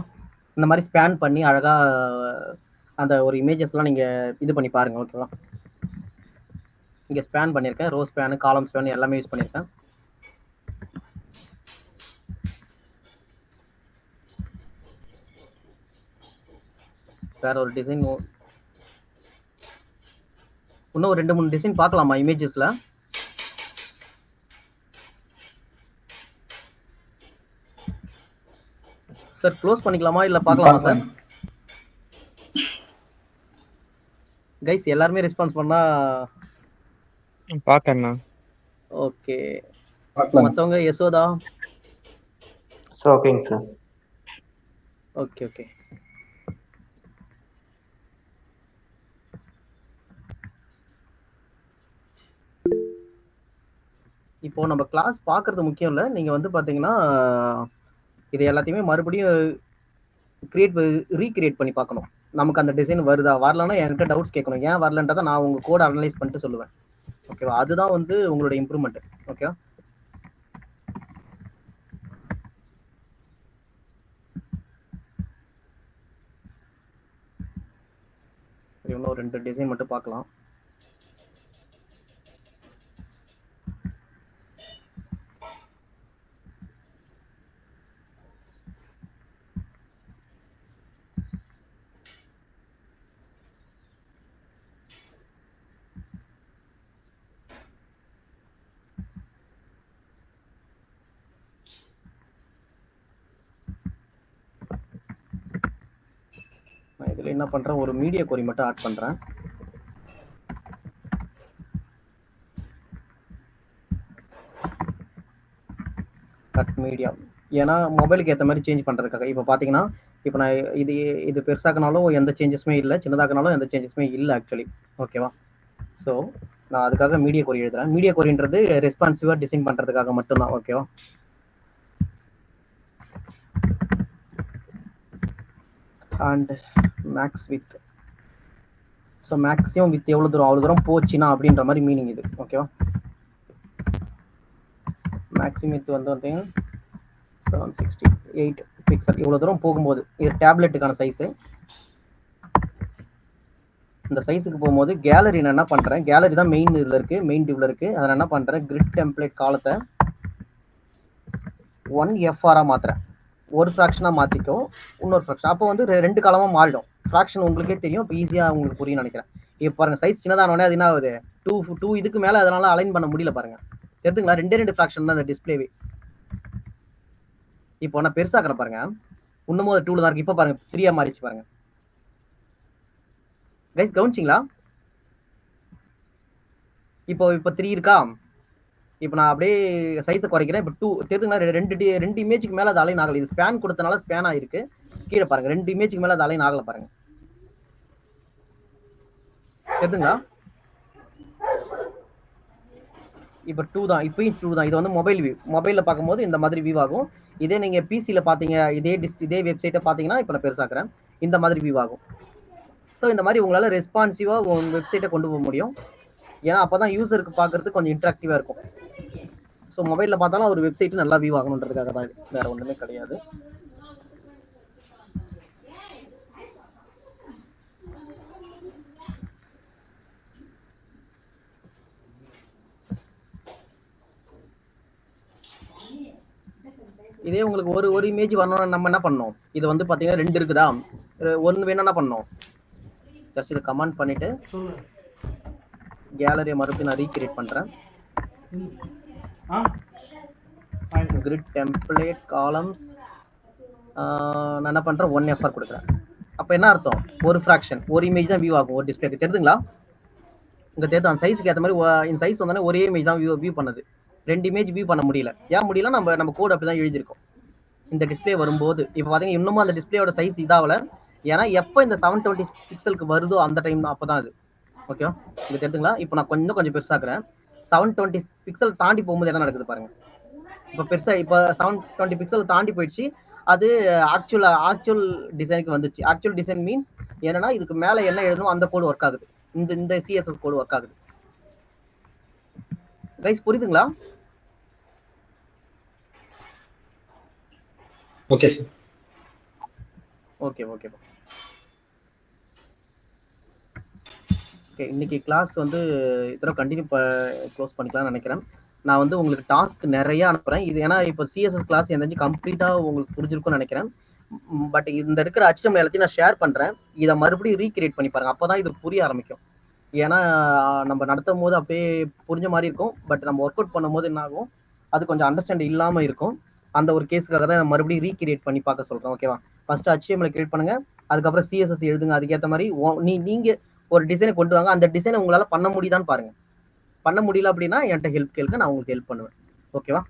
இந்த மாதிரி ஸ்பேன் பண்ணி அழகாக அந்த ஒரு இமேஜஸ்லாம் நீங்கள் இது பண்ணி பாருங்க. ஓகேவா? இங்கே ஸ்பேன் பண்ணியிருக்கேன், ரோ ஸ்பேனு, காலம் ஸ்பேன் எல்லாமே யூஸ் பண்ணியிருக்கேன். வேற ஒரு டிசைன், இன்னும் ஒரு 2-3 டிசைன் பார்க்கலாமா இமேஜஸ்ல? சார் க்ளோஸ் பண்ணிக்கலாமா இல்ல பார்க்கலாமா சார்? கைஸ் எல்லாருமே ரெஸ்பான்ஸ் பண்ணா பார்க்கறேண்ணா. ஓகே. மத்தவங்க யசோதா? சார் ஓகேங்க சார். Okay, okay. இப்போ நம்ம கிளாஸ் பார்க்கறது முக்கியம் இல்லை. நீங்க வந்து பாத்தீங்கன்னா இது எல்லாத்தையுமே மறுபடியும் ரீக்ரியேட் பண்ணி பார்க்கணும். நமக்கு அந்த டிசைன் வருதா, வரலன்னா என்கிட்ட டவுட்ஸ் கேட்கணும். ஏன் வரலன்றதை நான் உங்க கோட் அனலைஸ் பண்ணிட்டு சொல்லுவேன். ஓகேவா? அதுதான் வந்து உங்களோட இம்ப்ரூவ்மெண்ட். ஓகேவா? இன்னும் 2 டிசைன் மட்டும் பார்க்கலாம். இதில் என்ன பண்ணுறேன், ஒரு மீடியா கொரி மட்டும் ஆட் பண்ணுறேன். கட் மீடியா, ஏன்னா மொபைலுக்கு ஏற்ற மாதிரி சேஞ்ச் பண்ணுறதுக்காக. இப்போ பார்த்தீங்கன்னா இப்போ நான் இது பெருசாக்கினாலும் எந்த சேஞ்சஸுமே இல்லை, சின்னதாக்கினாலும் எந்த சேஞ்சஸுமே இல்லை ஆக்சுவலி. ஓகேவா? ஸோ நான் அதுக்காக மீடியா கொரி எழுதுறேன். மீடியா கொரின்றது ரெஸ்பான்சிவாக டிசைன் பண்ணுறதுக்காக மட்டும்தான். ஓகேவா? And max width, so maximum width எவ்வளோ தூரம், அவ்வளோ தூரம் போச்சுன்னா அப்படின்ற மாதிரி மீனிங் இது. ஓகேவா? மேக்ஸிமம் வித் வந்து பார்த்தீங்கன்னா 768 பிக்சல், இவ்வளோ தூரம் போகும்போது இது டேப்லெட்டுக்கான சைஸு. இந்த சைஸுக்கு போகும்போது கேலரி நான் என்ன பண்ணுறேன், கேலரி தான் மெயின் இதில் இருக்குது, மெயின் டிவ்வில் இருக்குது. அதை நான் என்ன பண்ணுறேன், கிரிட் டெம்ப்ளேட் காலத்தை 1FR மாற்றுறேன். ஒரு ஃப்ராக்ஷனாக மாற்றிக்கும், இன்னொரு ஃப்ராக்ஷன். அப்போ வந்து 2 காலமாக மாறிடும். ஃப்ராக்ஷன் உங்களுக்கே தெரியும், இப்போ ஈஸியாக உங்களுக்கு புரியும் நினைக்கிறேன். இப்போ பாருங்கள், சைஸ் சின்னதானோடனே அது என்ன ஆகுது, 2 இதுக்கு மேலே அதனால் அலைன் பண்ண முடியல பாருங்கள். தெரிஞ்சுங்களா? 2 ஃப்ராக்ஷன் தான் அந்த டிஸ்பிளேவே. இப்போ நான் பெருசாக்குறேன் பாருங்க, இன்னமும் அது 2ல தான் இருக்கு. இப்போ பாருங்க 3 மாறிச்சு பாருங்க. கைஸ் கவனிச்சிங்களா? இப்போ 3 இருக்கா. இப்போ நான் அப்படியே சைஸை குறைக்கிறேன். இப்போ 2 தெரியுதுங்களா? ரெண்டு இமேஜுக்கு மேலே அது அலைன் ஆகலை. இது ஸ்பேன் கொடுத்தனால ஸ்பேன் ஆகிருக்கு. கீழே பாருங்க, 2 இமேஜுக்கு மேலே அது அலைன் ஆகலை பாருங்க. தெரியுதுங்களா? இப்போ 2 தான், இப்பயும் 2 தான். இது வந்து மொபைல் வியூ. மொபைலில் பார்க்கும்போது இந்த மாதிரி வியூ ஆகும். இதே நீங்கள் பிசியில் பார்த்தீங்க, இதே வெப்சைட்டை பார்த்தீங்கன்னா, இப்போ நான் பெருசாக்குறேன், இந்த மாதிரி வியூ ஆகும். ஸோ இந்த மாதிரி உங்களால் ரெஸ்பான்சிவாக உங்கள் வெப்சைட்டை கொண்டு போக முடியும். ஏன்னா அப்போ தான் யூசருக்கு பார்க்குறதுக்கு கொஞ்சம் இன்ட்ராக்டிவாக இருக்கும். ஸோ மொபைலில் பார்த்தாலும் ஒரு வெப்சைட்டு நல்லா வியூ ஆகணுன்றதுக்காக தான் இது, வேறு ஒன்றுமே கிடையாது. இதே உங்களுக்கு ஒரு இமேஜ் வரணும்னா நம்ம என்ன பண்ணோம், இது வந்து பார்த்தீங்கன்னா 2 இருக்குதா, 1 வேணும்னா என்ன பண்ணோம், ஜஸ்ட் இதை கமெண்ட் பண்ணிட்டு கேலரியை மறுபடியும் நான் ரீக்ரியேட் பண்ணுறேன். கிரிட் டெம்ப்ளேட் காலம்ஸ் நான் என்ன பண்ணுறேன், 1FR கொடுக்குறேன். அப்போ என்ன அர்த்தம், ஒரு ஃப்ராக்ஷன், ஒரு இமேஜ் தான் வியூ ஆகும் ஒரு டிஸ்பிளேக்கு. தெரியுதுங்களா? இங்கே தெரியுது, அந்த சைஸுக்கு ஏற்ற மாதிரி இந்த சைஸ் வந்தோடனே ஒரே இமேஜ் தான் வியூ பண்ணுது. 2 இமேஜ் வியூ பண்ண முடியல. ஏன் முடியல, நம்ம கோட் அப்படி தான் எழுதியிருக்கோம். இந்த டிஸ்பிளே வரும்போது இப்போ பார்த்தீங்கன்னா இன்னமும் அந்த டிஸ்பிளேயோட சைஸ் இதாகல. ஏன்னா எப்போ இந்த 720 பிக்சலுக்கு வருதோ அந்த டைம் தான், அப்போ தான் அது. ஓகேவா? இங்கே தெரியுதுங்களா? இப்போ நான் கொஞ்சம் பெருசாக்குறேன். 720 பிக்சல் தாண்டி போகும்போது என்ன நடக்குது பாருங்க. இப்போ பெருசாக இப்போ 720 பிக்சல் தாண்டி போயிடுச்சு. அது ஆக்சுவல் டிசைனுக்கு வந்துச்சு. ஆக்சுவல் டிசைன் மீன்ஸ் என்னன்னா, இதுக்கு மேலே என்ன எழுதணும் அந்த கோடு ஒர்க் ஆகுது. இந்த CSS கோடு ஒர்க் ஆகுது. கைஸ் புரியுதுங்களா? Okay sir. ஓகே. இன்னைக்கு கிளாஸ் வந்து இதெல்லாம் கண்டினியூ க்ளோஸ் பண்ணிக்கலாம்னு நினைக்கிறேன். நான் வந்து உங்களுக்கு டாஸ்க் நிறைய அனுப்புகிறேன். இது ஏன்னா இப்போ CSS கிளாஸ் எந்தாச்சும் கம்ப்ளீட்டாக உங்களுக்கு புரிஞ்சிருக்கும்னு நினைக்கிறேன். பட் இந்த இருக்கிற HTML எல்லாத்தையும் நான் ஷேர் பண்ணுறேன். இதை மறுபடியும் ரீக்ரியேட் பண்ணி பாருங்கள், அப்போ தான் இது புரிய ஆரம்பிக்கும். ஏன்னா நம்ம நடத்தும் போது அப்படியே புரிஞ்ச மாதிரி இருக்கும், பட் நம்ம ஒர்க் அவுட் பண்ணும்போது என்ன ஆகும், அது கொஞ்சம் அண்டர்ஸ்டாண்ட் இல்லாமல் இருக்கும். அந்த ஒரு கேஸுக்காக தான் மறுபடியும் ரீக்ரியேட் பண்ணி பார்க்க சொல்கிறேன். ஓகேவா? ஃபர்ஸ்ட் HTML கிரியேட் பண்ணுங்க, அதுக்கப்புறம் CSS எழுதுங்க. அதுக்கேற்ற மாதிரி நீங்கள் ஒரு டிசைனை கொண்டு வாங்க. அந்த டிசைனை உங்களால் பண்ண முடியுதான்னு பாருங்க. பண்ண முடியல அப்படின்னா என்கிட்ட ஹெல்ப் கேளுங்க, நான் உங்களுக்கு ஹெல்ப் பண்ணுவேன். ஓகேவா?